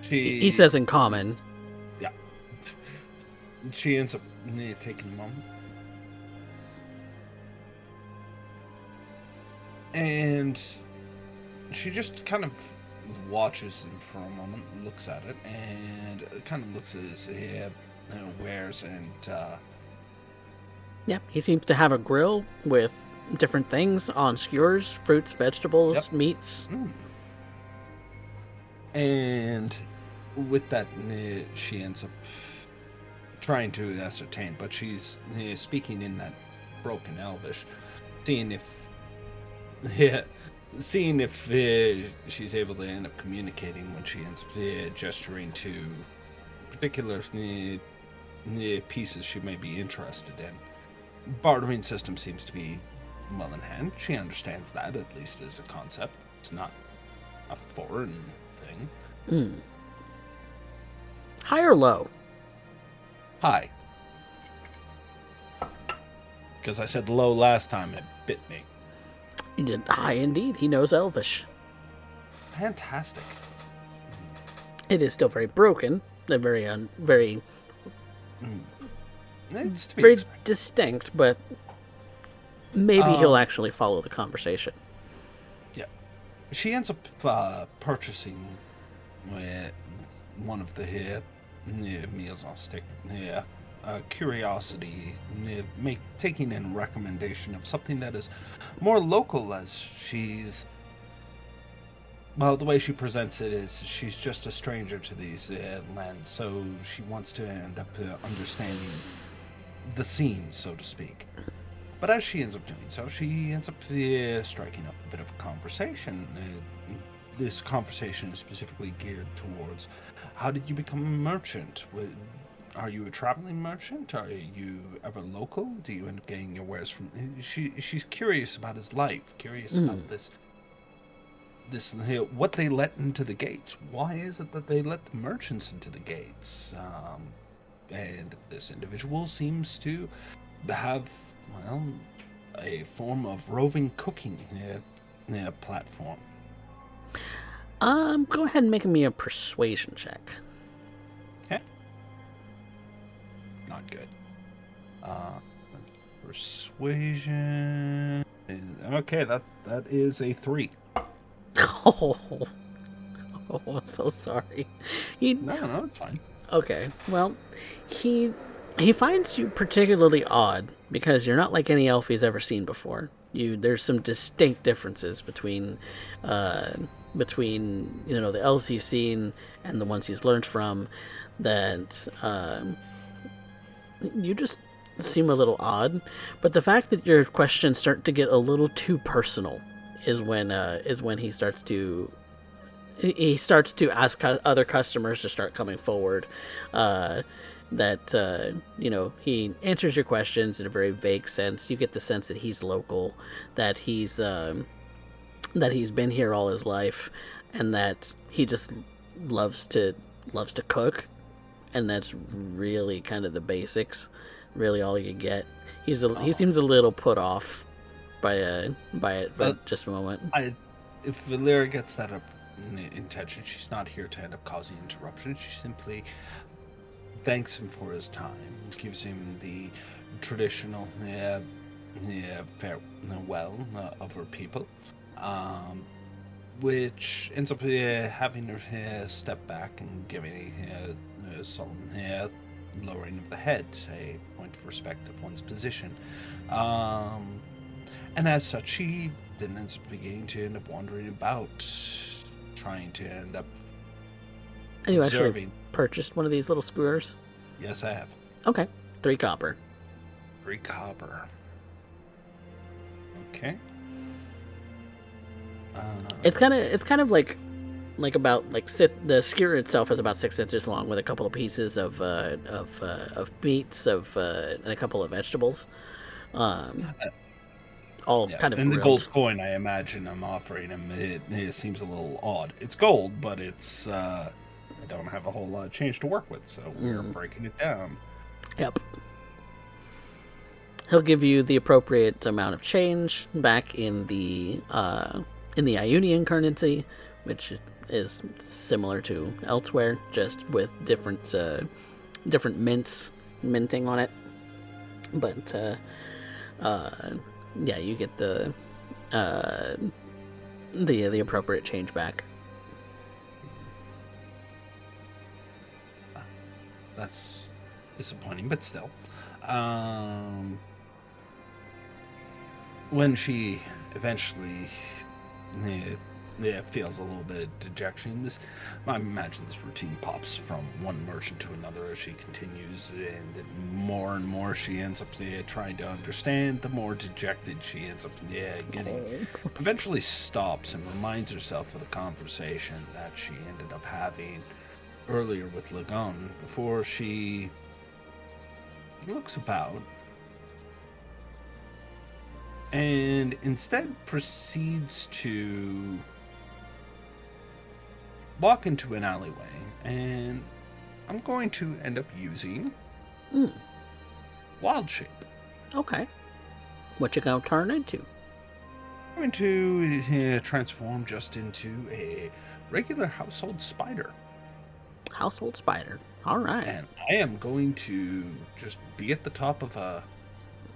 He says in common. Yeah. She ends up taking a moment. And she just kind of watches him for a moment, looks at it, and kind of looks at his wares, and yeah, he seems to have a grill with different things on skewers, fruits, vegetables, meats. And with that, she ends up trying to ascertain, but she's speaking in that broken Elvish, seeing if she's able to end up communicating when she ends up gesturing to particular pieces she may be interested in. Bartering system seems to be well in hand. She understands that, at least as a concept. It's not a foreign thing. High or low? High. Because I said low last time, it bit me. You did high indeed. He knows Elvish. Fantastic. It is still very broken. They're very It's to be very expected. distinct, but maybe he'll actually follow the conversation. Yeah. She ends up purchasing one of the meals on stick. Curiosity, taking in a recommendation of something that is more local, as she's... Well, the way she presents it is she's just a stranger to these lands, so she wants to end up understanding the scene, so to speak. But as she ends up doing so, she ends up striking up a bit of a conversation. This conversation is specifically geared towards, how did you become a merchant? Are you a traveling merchant? Are you ever local? Do you end up getting your wares from... She's curious about his life, curious about this what they let into the gates. Why is it that they let the merchants into the gates? And this individual seems to have, well, a form of roving cooking platform. Go ahead and make me a persuasion check. Okay. Not good. Persuasion. Okay, that is a 3. Oh, I'm so sorry. He No, it's fine. Okay, well, he he finds you particularly odd because you're not like any elf he's ever seen before. There's some distinct differences uh, between the elves he's seen and the ones he's learned from. That you just seem a little odd, but the fact that your questions start to get a little too personal is when he starts to ask other customers to start coming forward. He answers your questions in a very vague sense. You get the sense that he's local, that he's been here all his life, and that he just loves to cook, and that's really kind of the basics. Really, all you get. He seems a little put off by it, but just a moment. If Valera gets that up intention, she's not here to end up causing interruption. She simply thanks him for his time, gives him the traditional farewell of her people, which ends up having her step back and giving a solemn lowering of the head, a point of respect of one's position. And as such, she then ends up beginning to end up wandering about, trying to end up And you actually observing. purchased one of these little skewers? Yes, I have. Okay, 3 copper. 3 copper. Okay. It's kind of like the skewer itself is about 6 inches long with a couple of pieces of meats and a couple of vegetables, all kind of and the grilled. gold coin, I imagine I'm offering him, it seems a little odd. It's gold, but it's I don't have a whole lot of change to work with, so we're breaking it down. Yep. He'll give you the appropriate amount of change back in the Ionian currency, which is similar to elsewhere, just with different minting on it. But yeah, you get the appropriate change back. That's disappointing, but still. When she eventually feels a little bit of dejection, I imagine this routine pops from one merchant to another as she continues, and more and more she ends up trying to understand, the more dejected she ends up getting. Eventually stops and reminds herself of the conversation that she ended up having earlier with Lagon before she looks about and instead proceeds to walk into an alleyway, and I'm going to end up using Wild Shape. Okay. What you gonna turn into? I'm going to transform just into a regular household spider. Household spider. All right. And I am going to just be at the top of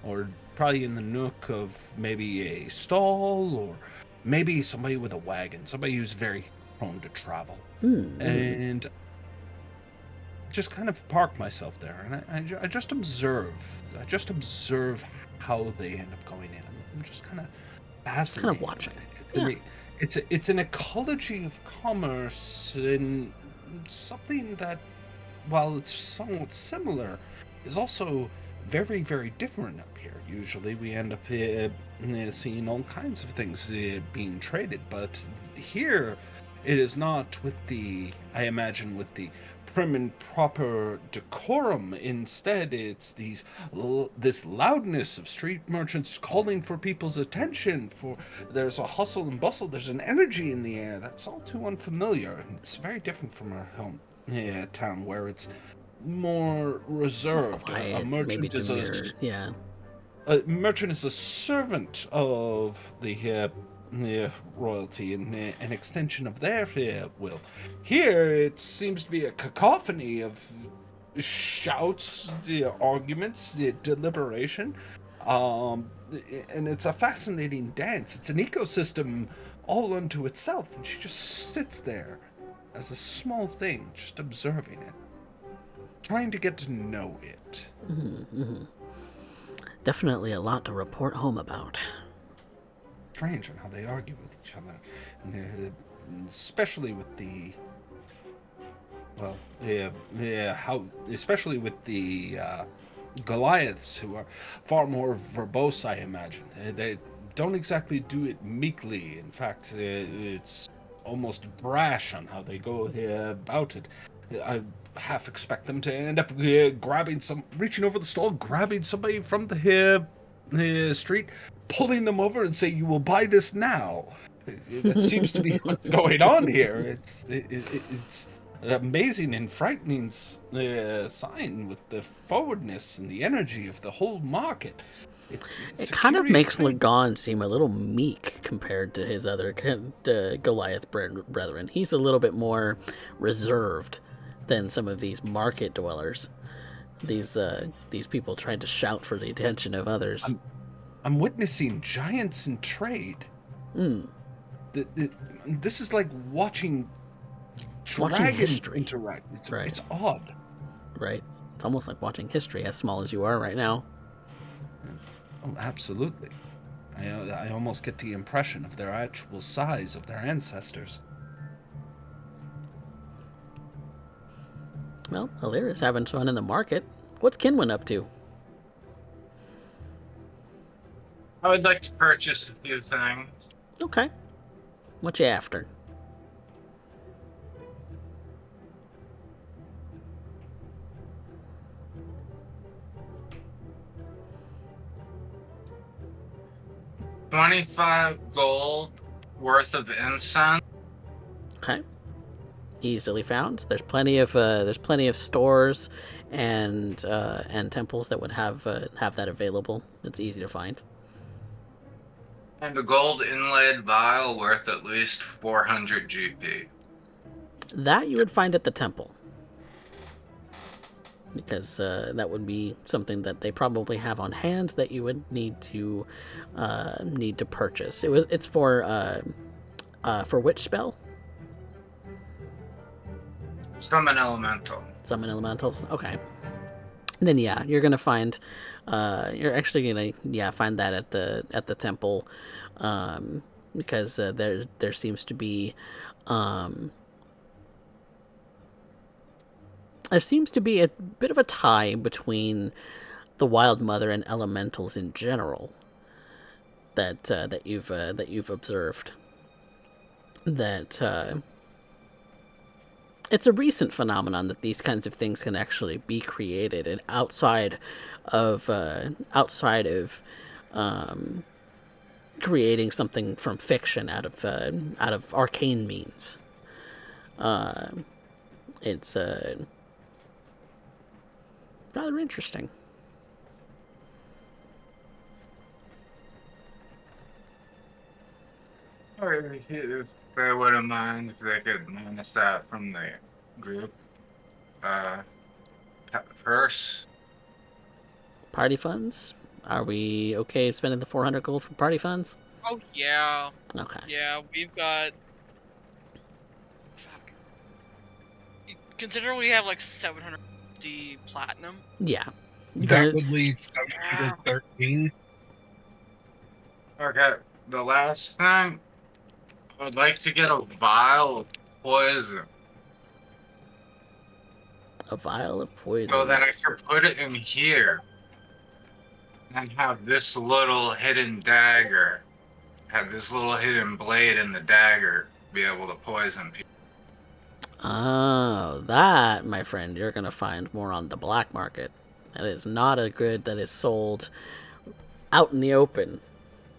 or probably in the nook of maybe a stall, or maybe somebody with a wagon, somebody who's very prone to travel, and just kind of park myself there, and I just observe. I just observe how they end up going in. I'm just kind of fascinated. Kind of watching. It's an ecology of commerce, and something that, while it's somewhat similar, is also very, very different up here. Usually we end up seeing all kinds of things being traded, but here it is not with I imagine, with the prim and proper decorum. Instead, it's this loudness of street merchants calling for people's attention. There's a hustle and bustle. There's an energy in the air that's all too unfamiliar, and it's very different from our home town, where it's more reserved. Quiet, A merchant is a merchant is a servant of the royalty and an extension of their will. Here, it seems to be a cacophony of shouts, arguments, deliberation, And it's a fascinating dance. It's an ecosystem all unto itself, and she just sits there as a small thing, just observing it, trying to get to know it. Definitely a lot to report home about. Strange on how they argue with each other, and, especially with the especially with the Goliaths, who are far more verbose, I imagine. They don't exactly do it meekly. In fact, it's almost brash on how they go about it. I half expect them to end up reaching over the stall, grabbing somebody from the street, pulling them over, and say, "You will buy this now." That seems to be what's going on here. It's an amazing and frightening sign with the forwardness and the energy of the whole market. It's It a kind of curious makes thing. Lagon seem a little meek compared to his other Goliath brethren. He's a little bit more reserved than some of these market dwellers. These people trying to shout for the attention of others. I'm witnessing giants in trade. Hmm. This is like watching Watching dragons history. interact. Right. It's odd. Right. It's almost like watching history, as small as you are right now. Oh, absolutely. I almost get the impression of their actual size of their ancestors. Well, Alira's having fun in the market. What's Kinwin up to? I would like to purchase a few things. Okay. What you after? $25 worth of incense. Okay. Easily found. There's plenty of stores and temples that would have that available. It's easy to find. And a gold inlaid vial worth at least 400 GP. That you would find at the temple, because that would be something that they probably have on hand that you would need to purchase. It's for which spell? Summon elemental. Summon elementals. Okay. Then yeah, you're gonna find. You're actually gonna find that at the temple, because there seems to be. There seems to be a bit of a tie between the Wild Mother and elementals in general that you've observed. That it's a recent phenomenon that these kinds of things can actually be created, and outside of creating something from fiction out of arcane means. It's rather interesting. Or if they wouldn't mind if they could minus that from the group purse. Party funds? Are we okay spending the 400 gold for party funds? Oh yeah. Okay. Yeah, we've got. Fuck. Consider we have like 750 platinum. Yeah. That would leave 713. Okay, the last thing, I would like to get a vial of poison A vial of poison. so that I can put it in here and have this little hidden dagger, have this little hidden blade in the dagger be able to poison people. Oh, that, my friend, you're gonna find more on the black market. That is not a good that is sold out in the open.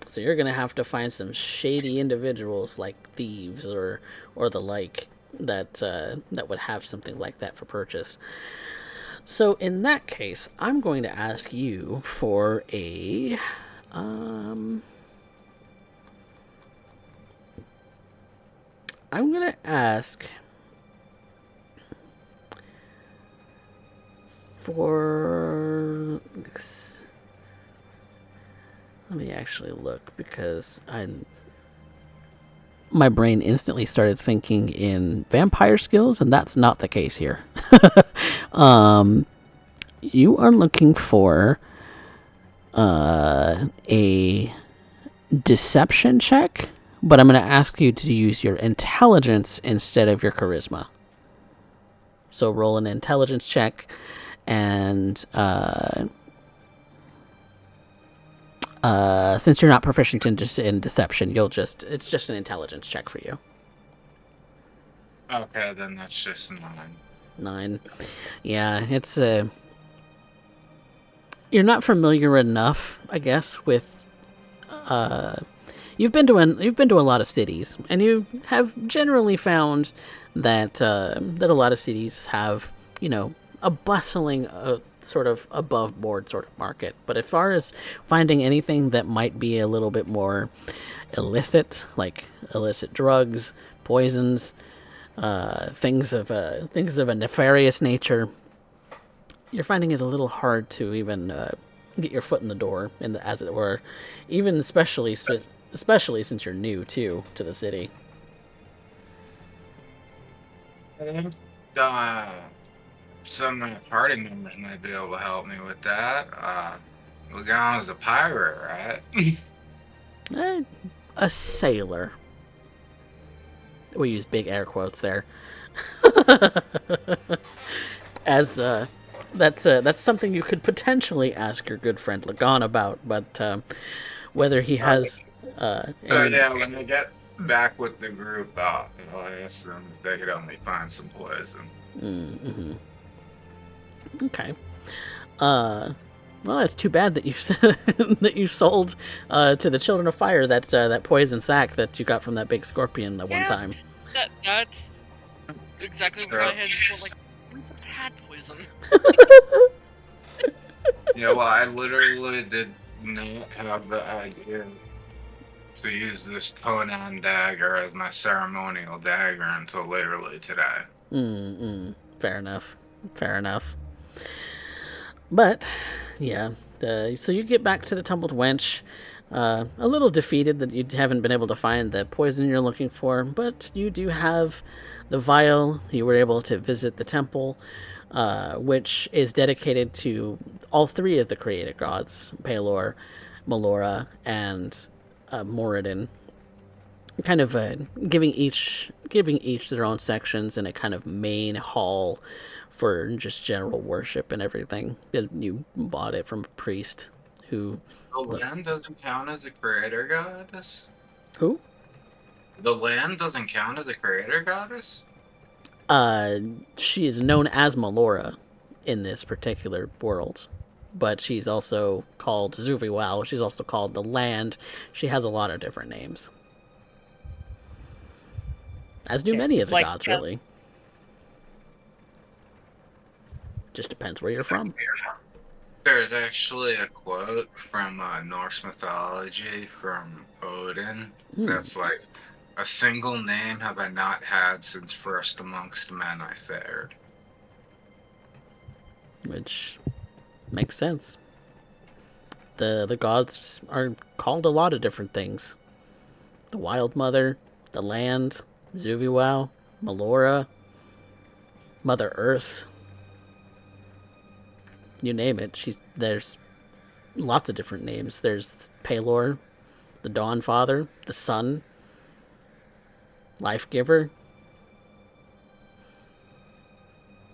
So you're gonna have to find some shady individuals like thieves or the like that would have something like that for purchase. So in that case, I'm going to ask you for a I'm gonna ask for Let me actually look, because my brain instantly started thinking in vampire skills, and that's not the case here. You are looking for a deception check, but I'm going to ask you to use your intelligence instead of your charisma. So roll an intelligence check, and since you're not proficient in deception, it's just an intelligence check for you. Okay, then that's just 9. 9. Yeah, it's you're not familiar enough, I guess, with you've been to a lot of cities, and you have generally found that that a lot of cities have, a bustling sort of above board sort of market. But as far as finding anything that might be a little bit more illicit, like illicit drugs, poisons, things of a nefarious nature, you're finding it a little hard to even get your foot in the door, as it were, even especially since you're new too to the city. Some of my party members might be able to help me with that. Lagan's a pirate, right? A sailor. We use big air quotes there. As that's something you could potentially ask your good friend Lagan about, but whether he has Yeah, when I get back with the group, I'll ask them if they could only find some poison. Mm-hmm. Okay. Well, it's too bad that you that you sold to the Children of Fire that poison sack that you got from that big scorpion at one time. That's exactly what I had. Like, we just had poison. Yeah, well, I literally did not have the idea to use this Conan dagger as my ceremonial dagger until literally today. Fair enough. But, yeah, so you get back to the Tumbled Wench, a little defeated that you haven't been able to find the poison you're looking for, but you do have the vial. You were able to visit the temple, which is dedicated to all 3 of the created gods, Pelor, Melora, and Moradin, kind of giving each their own sections in a kind of main hall for just general worship and everything. You bought it from a priest who... The land doesn't count as a creator goddess? Who? The land doesn't count as a creator goddess? She is known as Melora in this particular world, but she's also called Zuviwao. She's also called the land. She has a lot of different names. As do many of the gods, really. Just depends where you're from. There's actually a quote from Norse mythology from Odin that's like, "A single name have I not had since first amongst men I fared." Which makes sense. The gods are called a lot of different things. The Wild Mother, the Land, Zuviwao, Melora, Mother Earth. You name it. There's lots of different names. There's Pelor, the Dawn Father, the Sun, Life Giver,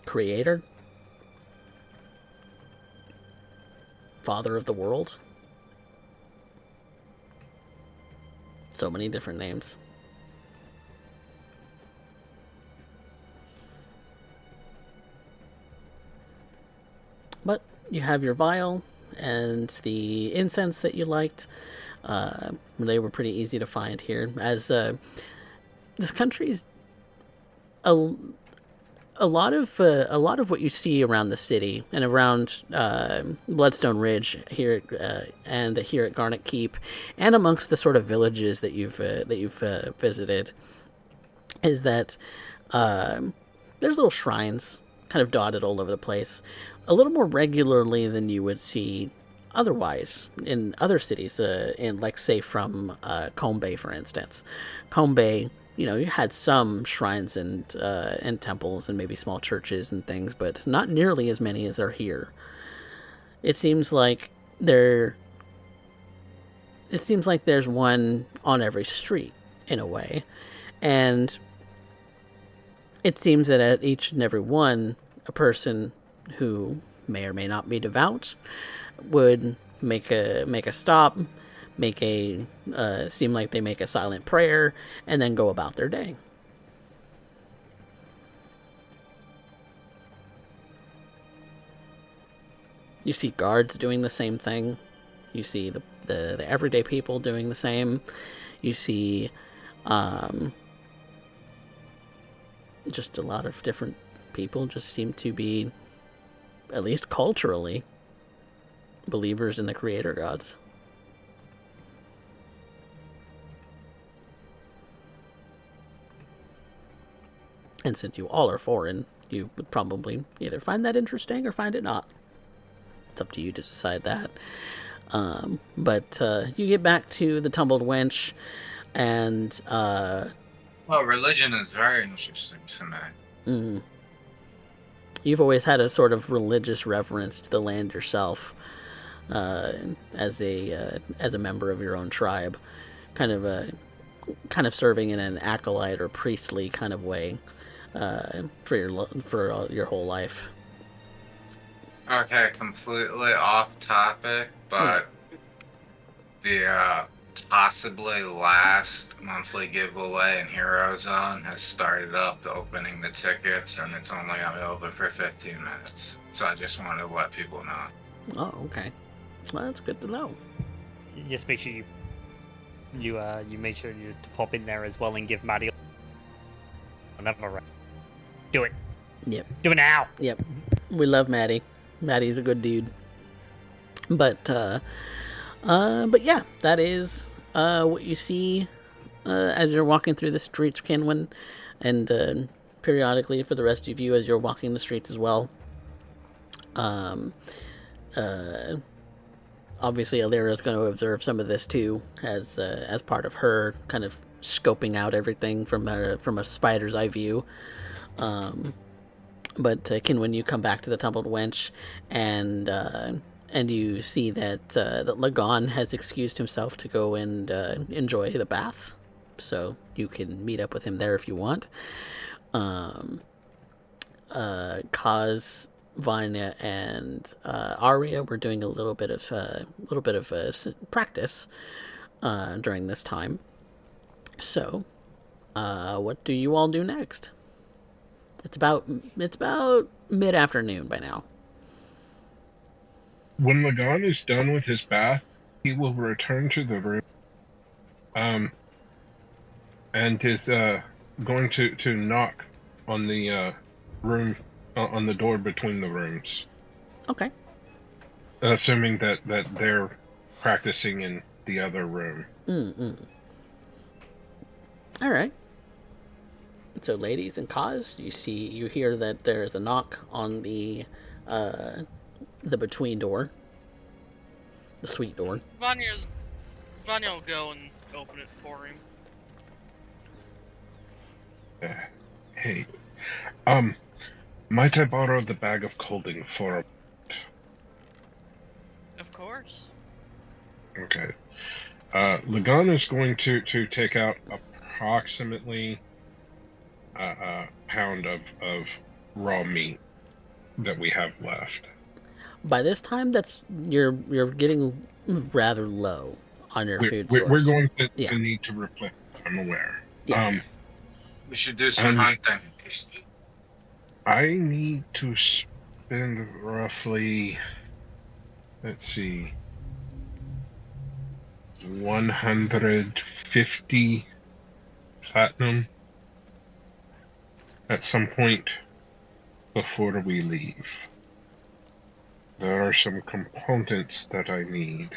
Creator, Father of the World. So many different names. But you have your vial and the incense that you liked. They were pretty easy to find here, as this country's a lot of what you see around the city and around Bloodstone Ridge here and here at Garnet Keep, and amongst the sort of villages that you've visited, is that there's little shrines kind of dotted all over the place, a little more regularly than you would see otherwise in other cities, in like say from Combe Bay, for instance. Combe Bay, you had some shrines and temples and maybe small churches and things, but not nearly as many as are here. It seems like there. It seems like there's one on every street in a way, and it seems that at each and every one, a person who may or may not be devout would make a stop, make a seem like they make a silent prayer, and then go about their day. You see guards doing the same thing. You see the everyday people doing the same. You see just a lot of different people just seem to be, at least culturally, believers in the creator gods. And since you all are foreign, you would probably either find that interesting or find it not. It's up to you to decide that. But you get back to the Tumbled Wench, and Well, religion is very interesting to me. You've always had a sort of religious reverence to the land yourself, as a member of your own tribe, kind of serving in an acolyte or priestly kind of way, for your whole life. Okay, completely off topic, but the possibly last monthly giveaway in Hero Zone has started up opening the tickets, and it's only gonna be open for 15 minutes. So I just wanted to let people know. Oh, okay. Well, that's good to know. Just make sure you make sure you pop in there as well and give Maddie another round. Do it. Yep. Do it now. Yep. We love Maddie. Maddie's a good dude. But yeah, that is what you see as you're walking through the streets, Kinwin, and periodically for the rest of you as you're walking the streets as well. Obviously, Alira's going to observe some of this too, as part of her kind of scoping out everything from a spider's eye view. But Kinwin, you come back to the Tumbled Wench, and you see that Lagon has excused himself to go and enjoy the bath, so you can meet up with him there if you want. Kaz, Vanya, and Arya were doing a little bit of practice during this time. So, what do you all do next? It's about mid-afternoon by now. When Lagan is done with his bath, he will return to the room, and is going to knock on the room, on the door between the rooms. Okay. Assuming that they're practicing in the other room. All right. So, ladies and Kaz, you hear that there's a knock on the between door, the suite door. Vanya will go and open it for him. Hey, might I borrow the bag of colding for a... Of course. Okay. Lagan is going to take out approximately a pound of raw meat that we have left. By this time, you're getting rather low on your food source. We're going to need to replenish. I'm aware. Yeah. We should do some hunting. I need to spend roughly, let's see, 150 platinum at some point before we leave. There are some components that I need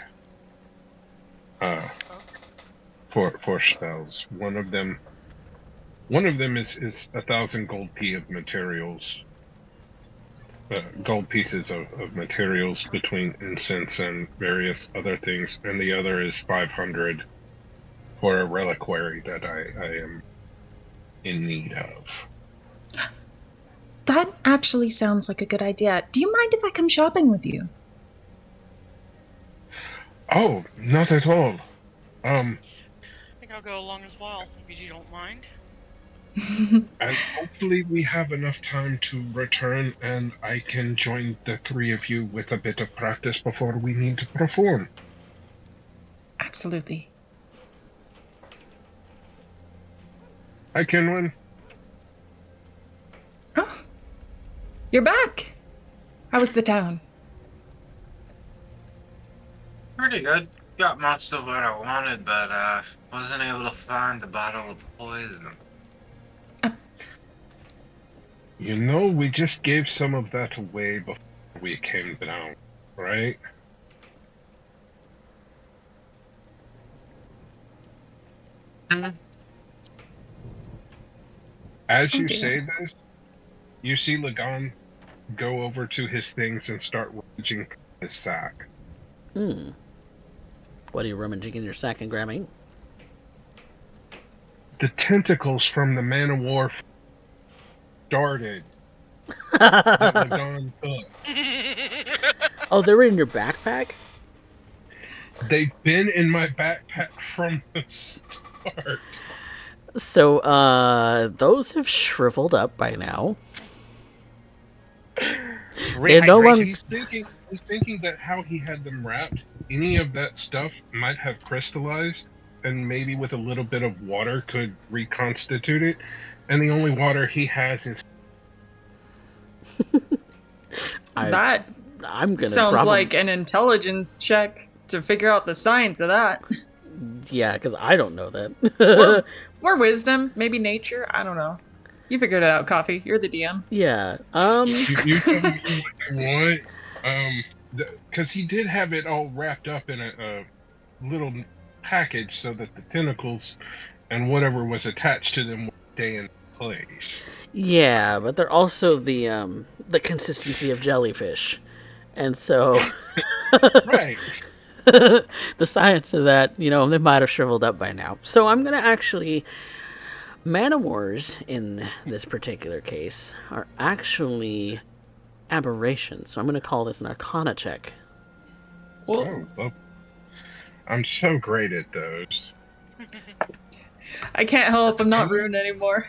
for spells. One of them is 1,000 gold P of materials. gold pieces of materials between incense and various other things, and the other is 500 for a reliquary that I am in need of. That actually sounds like a good idea. Do you mind if I come shopping with you? Oh, not at all. I think I'll go along as well, if you don't mind. And hopefully we have enough time to return and I can join the three of you with a bit of practice before we need to perform. Absolutely. Hi, Kenwin. Oh, you're back. How was the town? Pretty good. Got most of what I wanted, but wasn't able to find the bottle of poison. You know, we just gave some of that away before we came down, right? As you say this, you see Lagan go over to his things and start rummaging his sack. What are you rummaging in your sack and grabbing? The tentacles from the man of war started that Lagan took. Oh, they were in your backpack? They've been in my backpack from the start. So, those have shriveled up by now. They're no longer... He's thinking that how he had them wrapped, any of that stuff might have crystallized, and maybe with a little bit of water could reconstitute it. And the only water he has is... I'm gonna sounds like an intelligence check to figure out the science of that. Yeah, because I don't know that. Or wisdom, maybe nature. I don't know. You figured it out, Coffee. You're the DM. Yeah. You tell me what you want. Because he did have it all wrapped up in a little package so that the tentacles and whatever was attached to them would stay in place. Yeah, but they're also the consistency of jellyfish, and so right. The science of that, they might have shriveled up by now. So I'm gonna actually, man-o'-wars in this particular case are actually aberrations. So I'm gonna call this an Arcana check. Oh, well, I'm so great at those. I can't help. I'm not ruined anymore.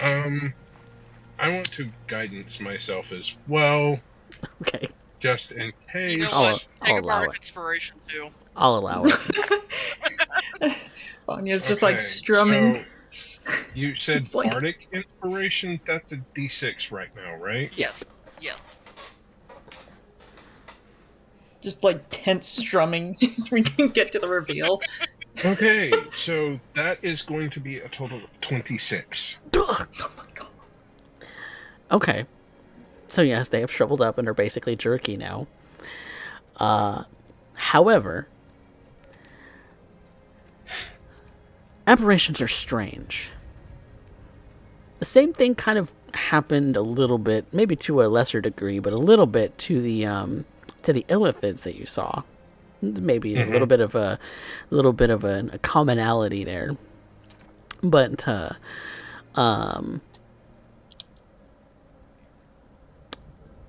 I want to guidance myself as well. Okay. Just in case. You know what? Take a bardic inspiration too. I'll allow it. Vanya's just like strumming. So you said bardic inspiration? That's a D6 right now, right? Yes. Yes. Just like tense strumming as we can get to the reveal. Okay, so that is going to be a total of 26. Oh my god. Okay. So yes, they have shriveled up and are basically jerky now. However, aberrations are strange. The same thing kind of happened a little bit, maybe to a lesser degree, but a little bit to the illithids that you saw. Maybe a little bit of a commonality there, but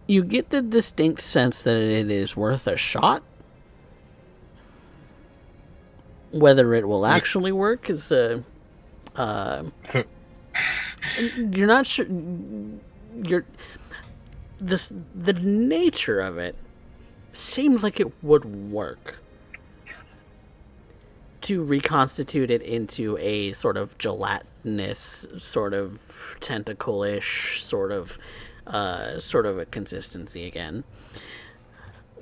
you get the distinct sense that it is worth a shot. Whether it will actually work is you're not sure. The nature of it seems like it would work to reconstitute it into a sort of gelatinous, sort of tentacle-ish, sort of a consistency again.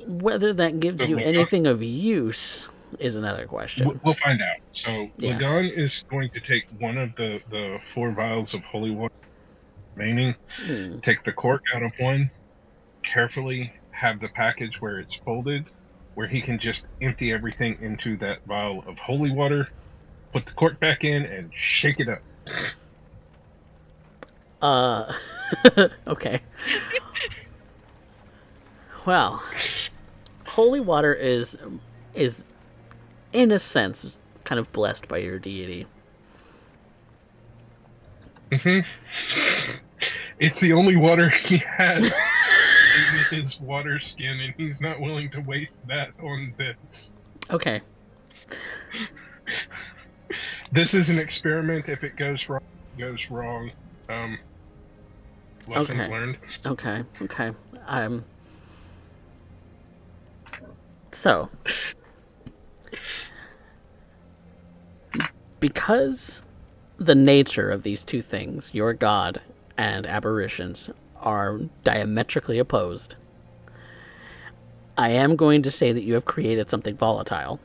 Whether that gives you anything of use is another question. We'll find out. So Lagan is going to take one of the 4 vials of holy water remaining, take the cork out of one, carefully have the package where it's folded, where he can just empty everything into that vial of holy water, put the cork back in, and shake it up. Okay. Well, holy water is in a sense kind of blessed by your deity. It's the only water he has in his water skin, and he's not willing to waste that on this. Okay. This is an experiment. If it goes wrong, it goes wrong. Lessons learned. Okay. So, because the nature of these two things, your god and aberrations, are diametrically opposed, I am going to say that you have created something volatile.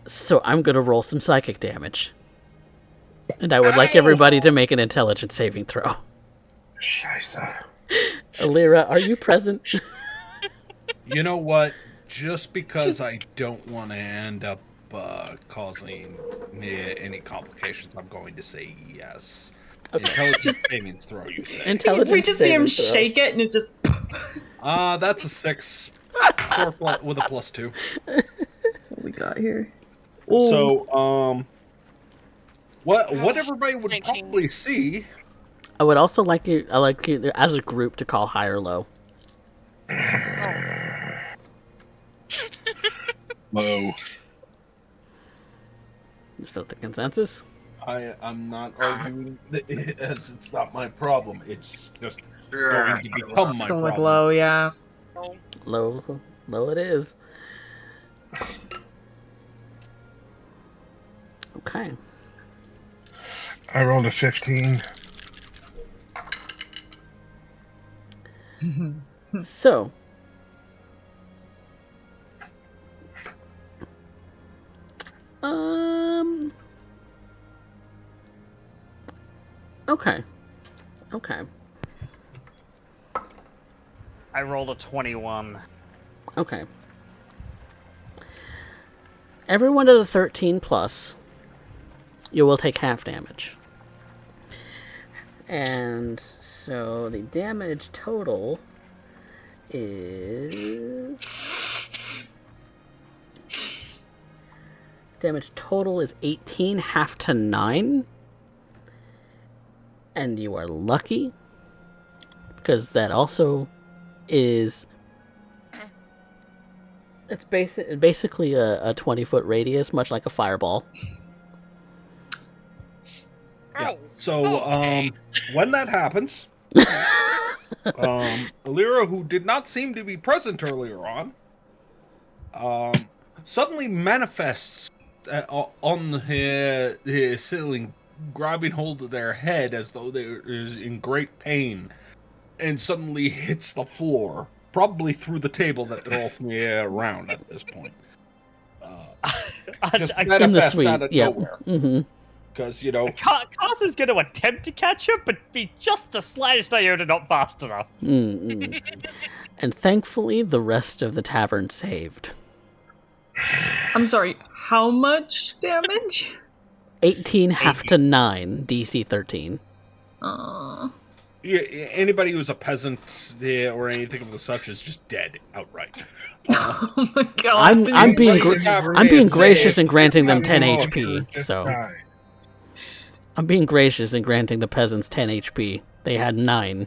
So I'm going to roll some psychic damage. And I would like everybody to make an intelligence saving throw. Scheiße. Alira, are you present? You know what? Just because I don't want to end up causing any complications, I'm going to say yes. Okay. Intelligence savings throw, you say? Intelligence We just see him saving throw. shake it, and it just. That's a 6 with a +2. What we got here? So, what everybody would 19. probably see. I would also like you as a group to call high or low. Low. Is that the consensus? I'm not arguing as it's not my problem. It's just Sure. going to become my Going with problem. low, yeah. No. Low it is. Okay. I rolled a 15. So, okay. I rolled a 21. Okay. Everyone at a 13 plus, you will take half damage. And so the damage total is... Damage total is 18, half to 9. And you are lucky, because that also is... It's basically a 20-foot radius, much like a fireball. Yeah. Oh, So, okay. when that happens, Alira, who did not seem to be present earlier on, suddenly manifests on the ceiling, grabbing hold of their head as though they're in great pain, and suddenly hits the floor, probably through the table that they're all around at this point. Just I In the manifests suite, out of yep. nowhere. Mm-hmm. Because, you know, Cars is going to attempt to catch up, but be just the slightest iota not fast enough. Mm-mm. And thankfully, the rest of the tavern saved. I'm sorry, how much damage? 18 half to 9, DC 13. yeah, anybody who's a peasant or anything of the such is just dead outright. Oh my god. I'm being Anybody gracious say- and granting them 10 Oh, HP. just So die. I'm being gracious and granting the peasants 10 HP. They had 9.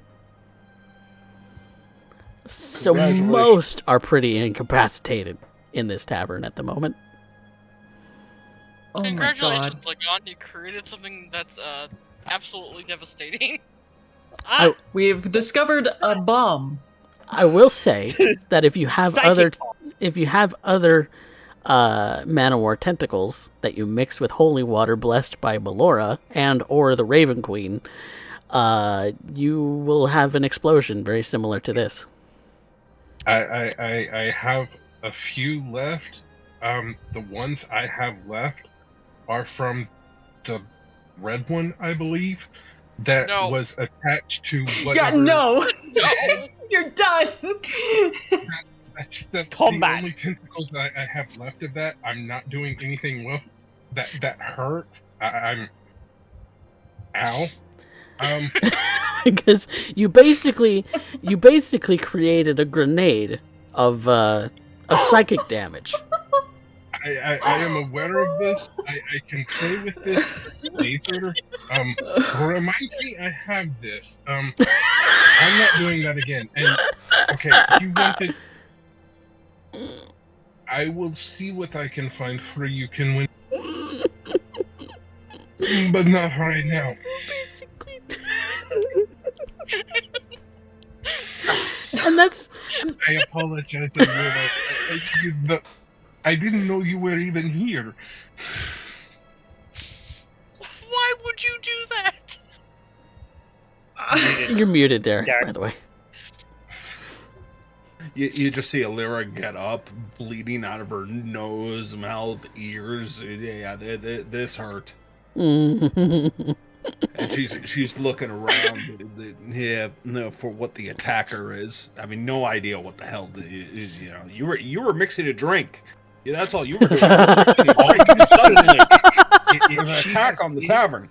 So Congratulations. most are pretty incapacitated in this tavern at the moment. Oh my Congratulations, god. Lagon. You created something that's absolutely devastating. We've discovered a bomb. I will say that if you have Psychic other Man-o-War tentacles that you mix with holy water blessed by Melora and or the Raven Queen, you will have an explosion very similar to this. I have a few left. The ones I have left are from the red one, I believe, that No. was attached to Yeah, whatever. no! No. You're done! That's the Combat. only tentacles that I have left of that. I'm not doing anything with that hurt. I'm Ow. Because you basically created a grenade of psychic damage. I am aware of this. I can play with this later. Remind me I have this. I'm not doing that again. And okay, you wanted. I will see what I can find for you, can win. But not right now. Basically. And that's. I apologize. I didn't know you were even here. Why would you do that? You're muted, Derek, Derek. by the way. You just see Alira get up, bleeding out of her nose, mouth, ears. Yeah, this hurt. And she's looking around, for what the attacker is. I mean, no idea what the hell is. You know, you were mixing a drink. Yeah, that's all you were doing. There's an attack on the tavern.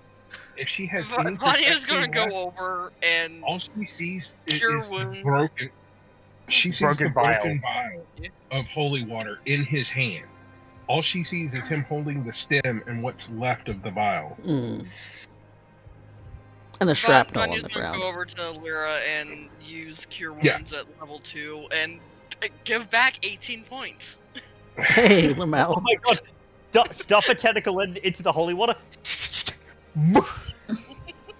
If she has Vanya's gonna go over and all she sees is wounds. broken. She sees Broken the broken vial of holy water in his hand. All she sees is him holding the stem and what's left of the vial. And the shrapnel on Vanya's the gonna ground. go over to Lyra and use Cure Wounds at level 2 and give back 18 points. Hey, Oh Lamel. my god! Stuff a tentacle into the holy water.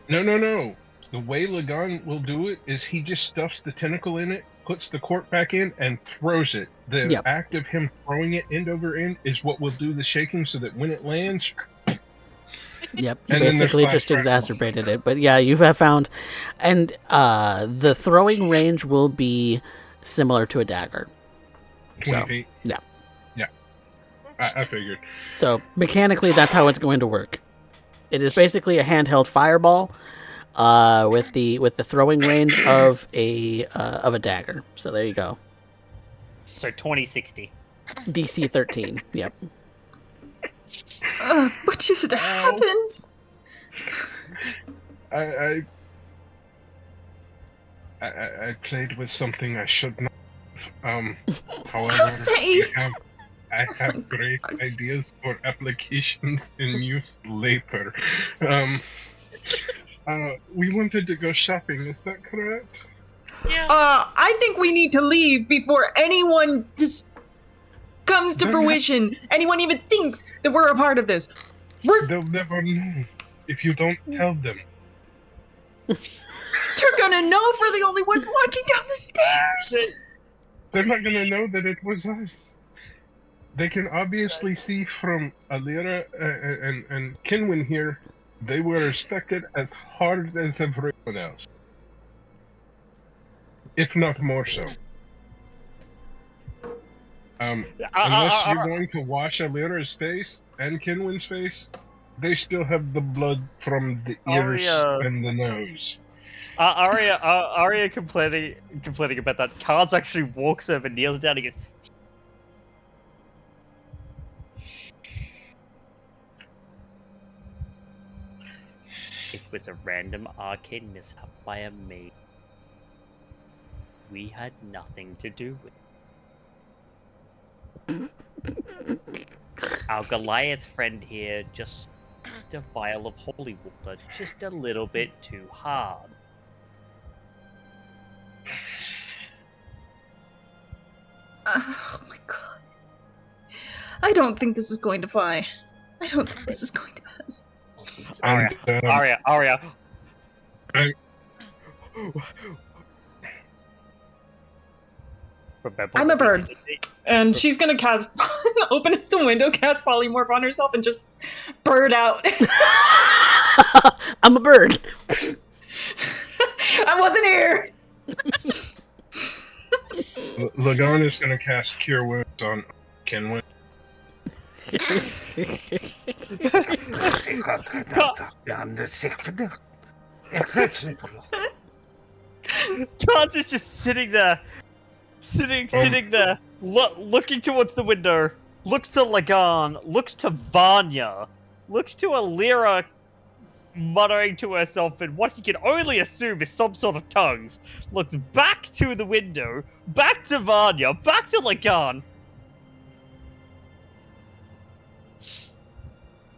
No. The way Lagan will do it is he just stuffs the tentacle in it, puts the cork back in, and throws it. The act of him throwing it end over end is what will do the shaking so that when it lands... Yep, you basically just exacerbated it. But yeah, you have found... And the throwing range will be similar to a dagger. 20 feet? Yeah. Yeah. I figured. So mechanically, that's how it's going to work. It is basically a handheld fireball with the throwing range of a dagger. So there you go. So 2060. DC 13. Yep. What just happened? I played with something I should not. However, I have great ideas for applications in use later. We wanted to go shopping. Is that correct? Yeah. I think we need to leave before anyone just comes to fruition. Anyone even thinks that we're a part of this. They'll never know if you don't tell them. They're gonna know if we're the only ones walking down the stairs. They're not gonna know that it was us. They can obviously see from Alira and Kinwin here, they were respected as hard as everyone else. If not more so. Unless you're going to wash Alira's face and Kinwin's face, they still have the blood from the ears and the nose. Arya complaining about that. Kaz actually walks over, kneels down, and goes, "It was a random arcane mishap by a maid. We had nothing to do with it. Our Goliath friend here just a vial of holy water just a little bit too hard." Oh my god. I don't think this is going to fly. I don't think this is going to pass. Arya. I'm a bird. And she's gonna open up the window, cast polymorph on herself, and just bird out. I'm a bird. I wasn't here. Lagan is going to cast Cure Wounds on Kinwin. Kaz is just sitting there, looking towards the window, looks to Lagan, looks to Vanya, looks to Alira, muttering to herself in what he can only assume is some sort of tongues, looks back to the window, back to Vanya, back to Lagan.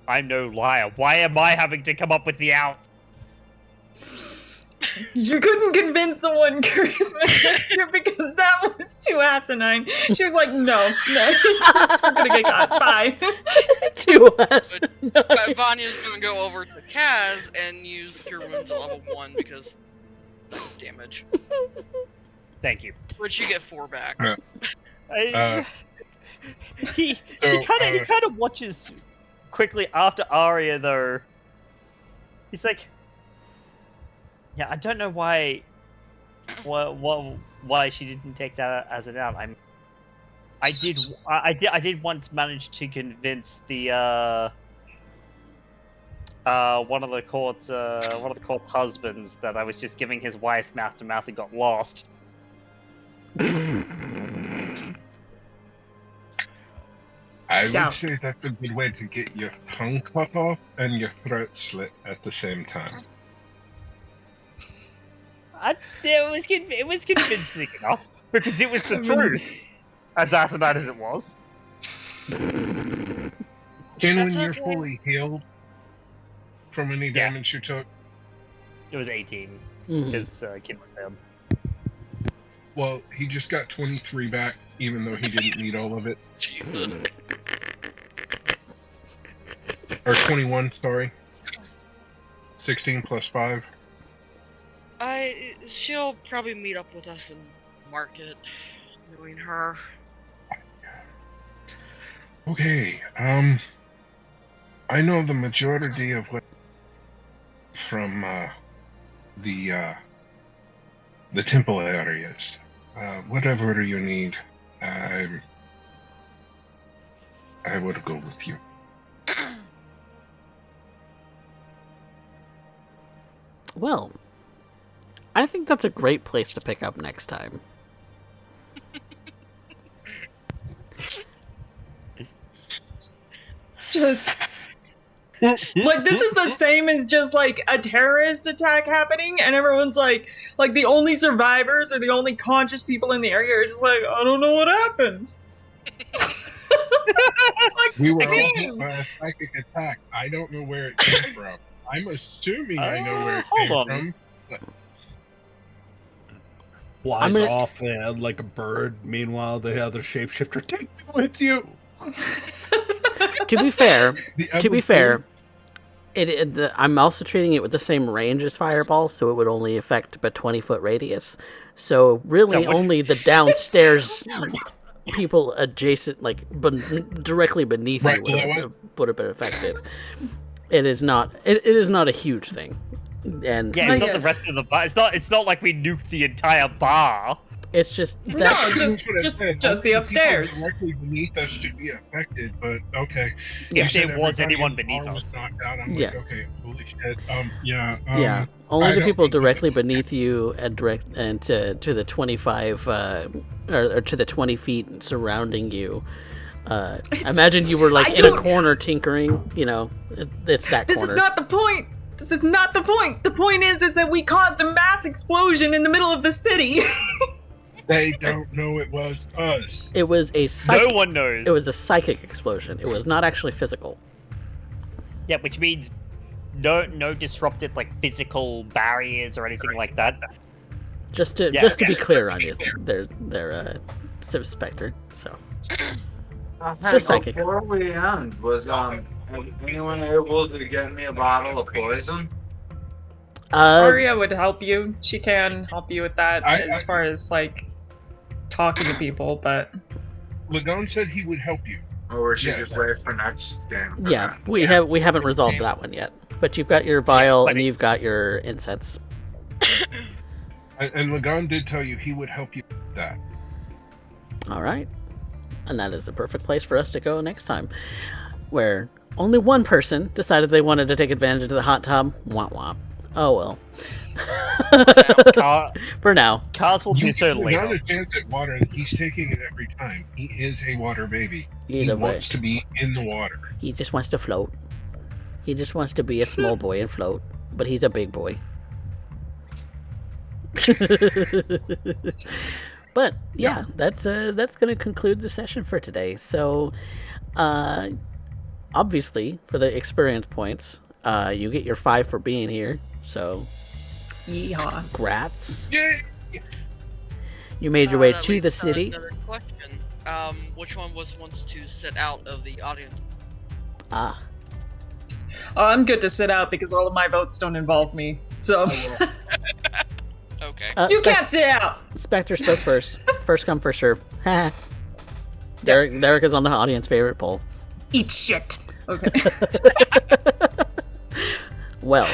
I'm no liar. Why am I having to come up with the out? You couldn't convince the one charisma character because that was too asinine. She was like, no, I'm gonna get caught. Bye. To us. But Vanya's gonna go over to Kaz and use Cure Wounds at level 1 because damage. Thank you. Which you get 4 back. He kind of watches quickly after Arya though. He's like, yeah, I don't know why she didn't take that as an out. I did once manage to convince the one of the court's husbands that I was just giving his wife mouth to mouth and got lost. I would say that's a good way to get your tongue cut off and your throat slit at the same time. It was convincing enough because it was the truth, as asinine as it was. And when you're fully healed from any damage you took, it was 18 because Kid was down. Well, he just got 23 back, even though he didn't need all of it. Jesus. Or 21, sorry. 16 plus 5. She'll probably meet up with us in market, knowing her. Okay, I know the majority of what from the temple areas. Whatever you need, I would go with you. Well, I think that's a great place to pick up next time. Just like this is the same as just like a terrorist attack happening, and everyone's like the only survivors or the only conscious people in the area are just like, I don't know what happened. Like, we were all hit by a psychic attack. I don't know where it came from. I'm assuming I know where it came from. But... Flies off like a bird. Meanwhile, the other shapeshifter, take me with you. To be fair, I'm also treating it with the same range as Fireball, so it would only affect a 20-foot radius. So really, only the downstairs people adjacent, directly beneath you would have been affected. It is not a huge thing, and it's not the rest of the bar. It's not like we nuked the entire bar. It's just that. No, just the upstairs. Directly beneath us to be affected, but okay. If there was anyone beneath us, I'm like, okay, holy shit. Only the people directly beneath you and to the 25 or to the 20 feet surrounding you. Imagine you were in a corner tinkering. It's that. This corner. is not the point. This is not the point. The point is that we caused a mass explosion in the middle of the city. They don't know it was us. It was a psychic. No one knows. It was a psychic explosion. It was not actually physical. Yeah, which means no disrupted physical barriers or anything like that. Just to be clear on you, they're Civ Spectre. So just psychic. Before we end, was anyone able to get me a bottle of poison? Arya would help you. She can help you with that as far as talking to people, but Lagon said he would help you. Or we should just wait for next game. We haven't resolved that one yet. But you've got your vial and you've got your incense. And Lagon did tell you he would help you with that. All right, and that is a perfect place for us to go next time, where only one person decided they wanted to take advantage of the hot tub. Womp womp. Oh well. For now. Cars will do so later. Not a chance at water. He's taking it every time. He is a water baby. Either he wants to be in the water. He just wants to float. He just wants to be a small boy and float, but he's a big boy. But yeah, that's going to conclude the session for today. So, obviously, for the experience points, you get your 5 for being here. So, Yeehaw. Grats. Yay! You made your way That to the leads city. Another question. Which one wants to sit out of the audience? Ah, Oh, I'm good to sit out because all of my votes don't involve me. So Okay. you can't sit out. Spectre spoke first. First come, first serve. Derek is on the audience favorite poll. Eat shit. Okay. Well,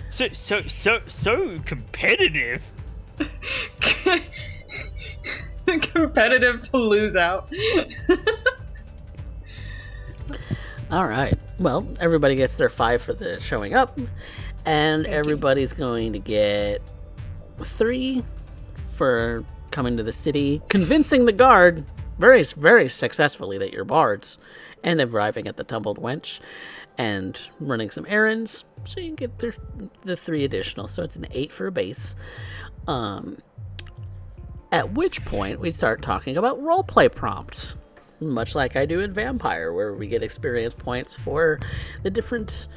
So competitive. Competitive to lose out. all right. Well, everybody gets their 5 for the showing up, and everybody's going to get 3 for coming to the city, convincing the guard very, very successfully that you're bards, and arriving at the Tumbled Wench, and running some errands. So you get the 3 additional. So it's an 8 for a base. At which point we start talking about roleplay prompts, much like I do in Vampire, where we get experience points for the different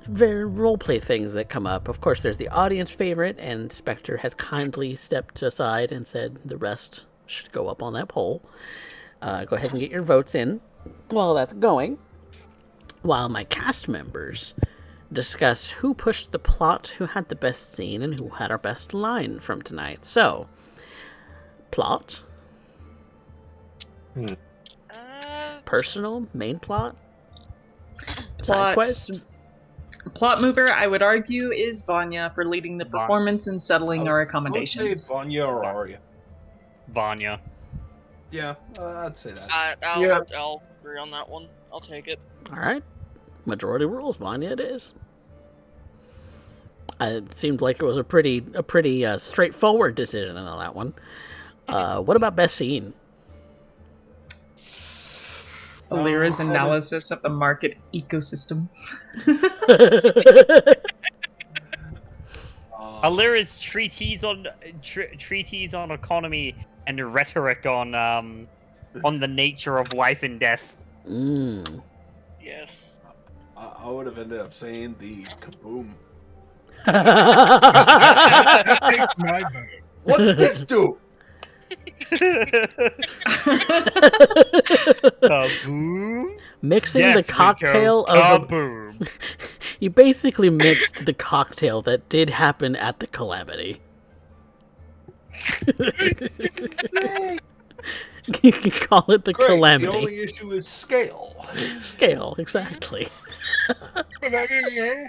roleplay things that come up. Of course, there's the audience favorite, and Spectre has kindly stepped aside and said the rest should go up on that poll. Go ahead and get your votes in while that's going, while my cast members discuss who pushed the plot, who had the best scene, and who had our best line from tonight. So, plot, personal, main plot, side quest. Plot mover, I would argue, is Vanya for leading the performance and settling our accommodations. Vanya or Arya? Vanya. Yeah, I'd say that. I'll agree on that one. I'll take it. All right, majority rules. Vanya it is. It seemed like it was a pretty straightforward decision on that one. What about best scene? Alira's analysis of the market ecosystem. Alira's treatise on economy and rhetoric on the nature of life and death. Yes. I would have ended up saying the kaboom. Take my vote. What's this do? Kaboom? Mixing Yes, the cocktail we go of kaboom. you basically mixed the cocktail that did happen at the calamity. You can call it the Great, calamity. the only issue is scale. Scale, exactly. But I didn't know.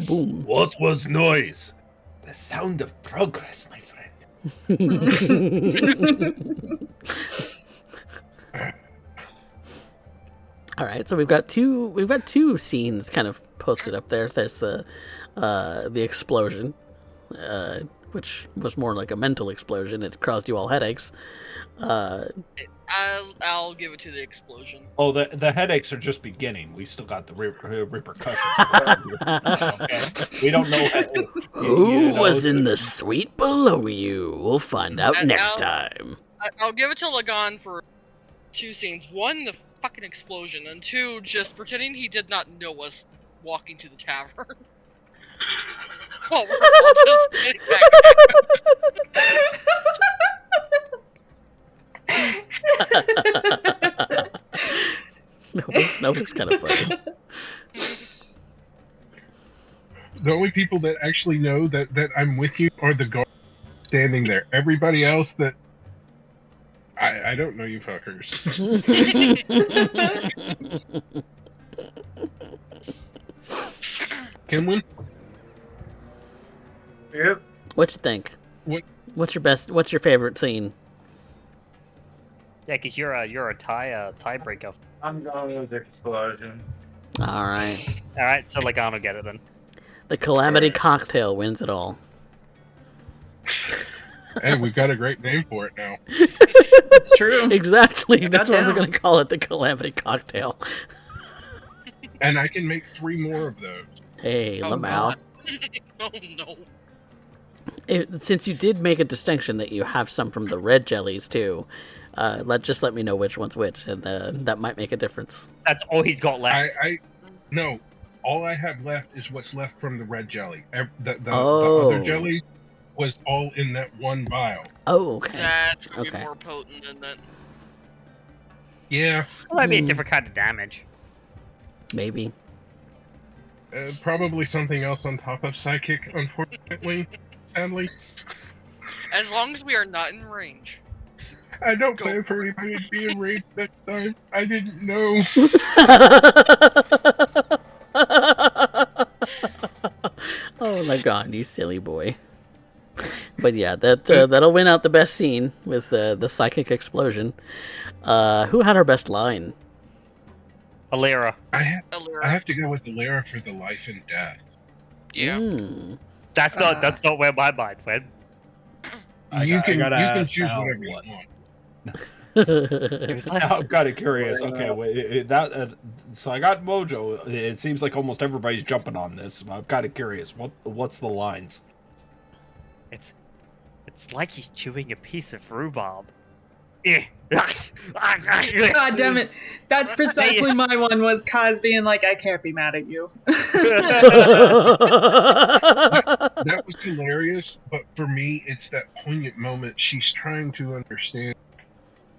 Boom. What was noise? The sound of progress, my friend. All right, so we've got two scenes kind of posted up there. There's the explosion, which was more like a mental explosion. It caused you all headaches. I'll give it to the explosion. Oh, the headaches are just beginning. We still got the repercussions. Okay? We don't know Who was in the suite below you? We'll find out next time. I'll give it to Lagan for 2 scenes. 1, the fucking explosion, and 2, just pretending he did not know us walking to the tavern. Well, we're all just standing back. That was kind of funny. The only people that actually know that I'm with you are the guards standing there. Everybody else that I don't know you fuckers. Kenwin? Yep. What you think? What's your favorite scene? Yeah, because you're a tiebreaker. I'm going with explosion. All right. All right, so Lagan will get it then. The calamity cocktail wins it all. Hey, we've got a great name for it now. It's true. Exactly. That's what we're Goddamn. going to call it, the Calamity Cocktail. And I can make 3 more of those. Hey, Oh, Lamau. Oh no. Since you did make a distinction that you have some from the red jellies too, let me know which one's which, and that might make a difference. That's all he's got left. No, all I have left is what's left from the red jelly. The Oh. other jelly was all in that one vial. Oh, okay. That's gonna be Okay. more potent than that. Yeah, Well, that'd be a different kind of damage. Maybe. probably something else on top of psychic, unfortunately, sadly. As long as we are not in range. I don't Go plan for anybody to be enraged next time. I didn't know. Oh my god, you silly boy. But yeah, that'll win out the best scene with the psychic explosion. Who had our best line? Alira. I Allura. have to go with the Lyra for the life and death. Yeah. Mm. That's not where my mind went. You can ask choose now whatever you what? want. It was like, I'm kind of curious. Okay, wait, so I got Mojo. It seems like almost everybody's jumping on this. I'm kind of curious. What's the lines? it's like he's chewing a piece of rhubarb. God God damn it. That's precisely my one, was Kaz being like, I can't be mad at you. That was hilarious, but for me, it's that poignant moment. She's trying to understand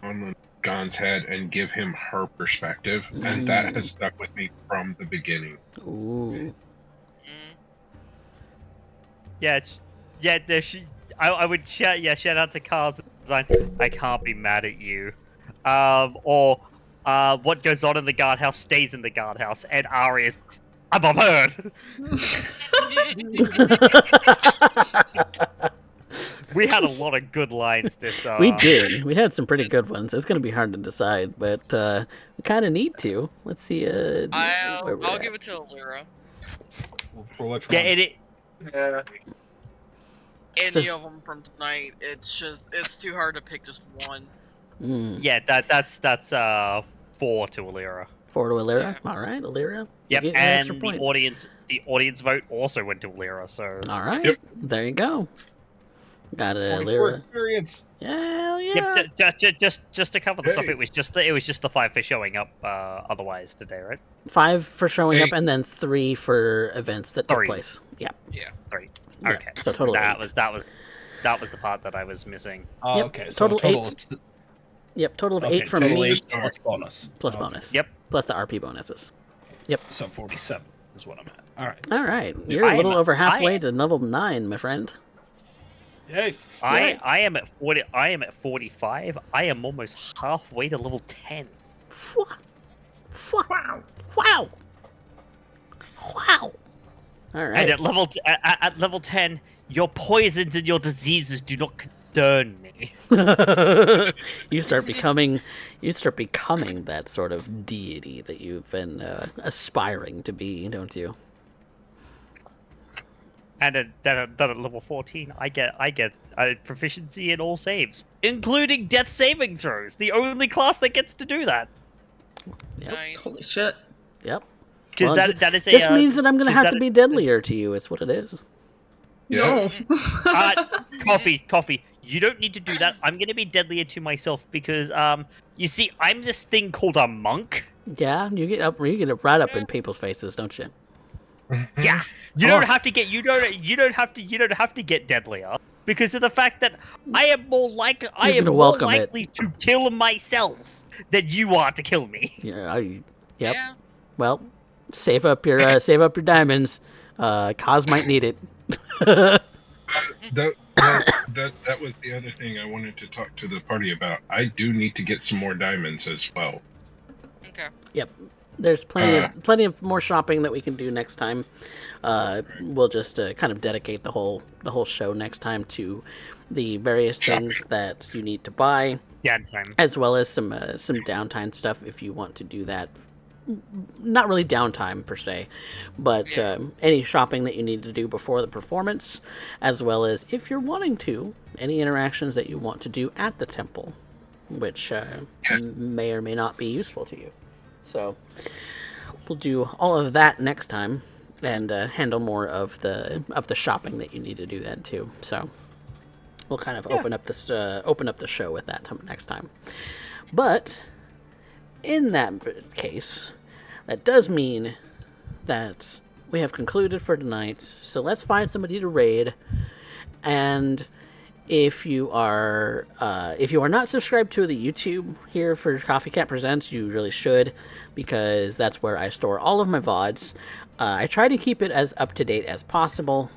on Gon's head and give him her perspective, and that has stuck with me from the beginning. Ooh. I would shout out to Carl's design. I can't be mad at you. Or what goes on in the guardhouse stays in the guardhouse, and Arya's I'm absurd. We had a lot of good lines this. We did. We had some pretty good ones. It's gonna be hard to decide, but we kind of need to. Let's see. I'll give it to Allura. For which Yeah, one? Yeah. Any of them from tonight. It's too hard to pick just one. Yeah, that's 4 to Alira. 4 to Illyria. Yeah. All right, Illyria. Yep, You get an and extra point. the audience vote also went to Alira. So All right, Yep. there you go. Got it, 44 Illyria. experience. Hell yeah. Yep, just to cover the stuff. Hey. It was just the 5 for showing up. Otherwise today, right? 5 for showing up, Hey. and then 3 for events that took 3. place. Yeah. 3. Yeah, Okay. so total that 8. was the part that I was missing. Oh, Yep, okay, so total is Yep, total of okay, 8 from total me, 8 plus bonus. plus Okay, bonus. Yep. Plus the RP bonuses. So 47 is what I'm at. All right. All right, you're I a little am- over halfway I- to level 9, my friend. Yay. Right. I am at 40. I am at 45. I am almost halfway to level 10. Wow. Wow. Wow. All right. And at level 10, your poisons and your diseases do not concern me. you start becoming that sort of deity that you've been aspiring to be, don't you? And then at level 14, I get proficiency in all saves, including death saving throws. The only class that gets to do that. Yep. Nice. Holy shit. Yep. Because Well, that is a. This means that I'm going to 'cause have to be deadlier to you. It's what it is. No. Coffee. You don't need to do that. I'm gonna be deadlier to myself because you see, I'm this thing called a monk. Yeah, you get it right up in people's faces, don't you? Yeah. You don't have to get get deadlier because of the fact that I am more gonna welcome it. likely to kill myself than you are to kill me. Yeah. Yep. Yeah. Well, save up your diamonds. Kaz might need it. That was the other thing I wanted to talk to the party about. I do need to get some more diamonds as well. Okay. Yep. There's plenty of more shopping that we can do next time. We'll just kind of dedicate the whole show next time to the various things that you need to buy, Downtime. as well as some downtime stuff if you want to do that not really downtime per se, but any shopping that you need to do before the performance, as well as if you're wanting to, any interactions that you want to do at the temple, which may or may not be useful to you. So we'll do all of that next time, and handle more of the shopping that you need to do then too. So we'll kind of open up the show with that next time. But in that case, that does mean that we have concluded for tonight. So let's find somebody to raid. And if you are not subscribed to the YouTube here for Coffee Cat Presents, you really should, because that's where I store all of my VODs. I try to keep it as up to date as possible.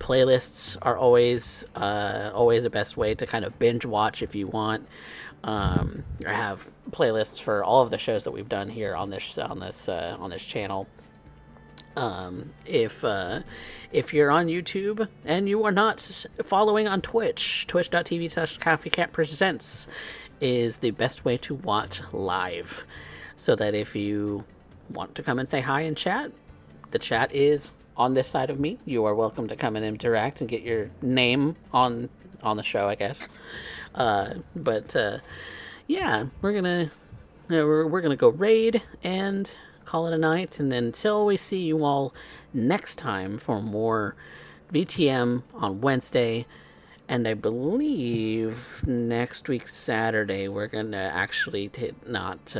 Playlists are always the best way to kind of binge watch if you want. I have playlists for all of the shows that we've done here on this channel. If you're on YouTube and you are not following on twitch.tv/CoffeeCatPresents is the best way to watch live. So that if you want to come and say hi and chat, the chat is on this side of me. You are welcome to come and interact and get your name on the show, I guess. Yeah, we're gonna go raid and call it a night, and until we see you all next time for more VTM on Wednesday, and I believe next week Saturday we're gonna actually not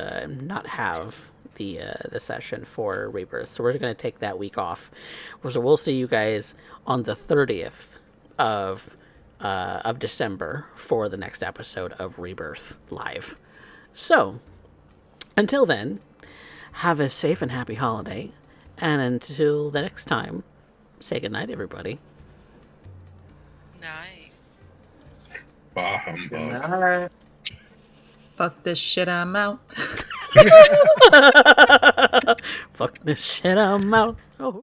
have the session for Rebirth, so we're gonna take that week off. So we'll see you guys on the 30th of December for the next episode of Rebirth live. So until then, have a safe and happy holiday, and until the next time, say goodnight, everybody. Night. Bah humbug. Alright. Fuck this shit, I'm out. Fuck this shit, I'm out. Oh.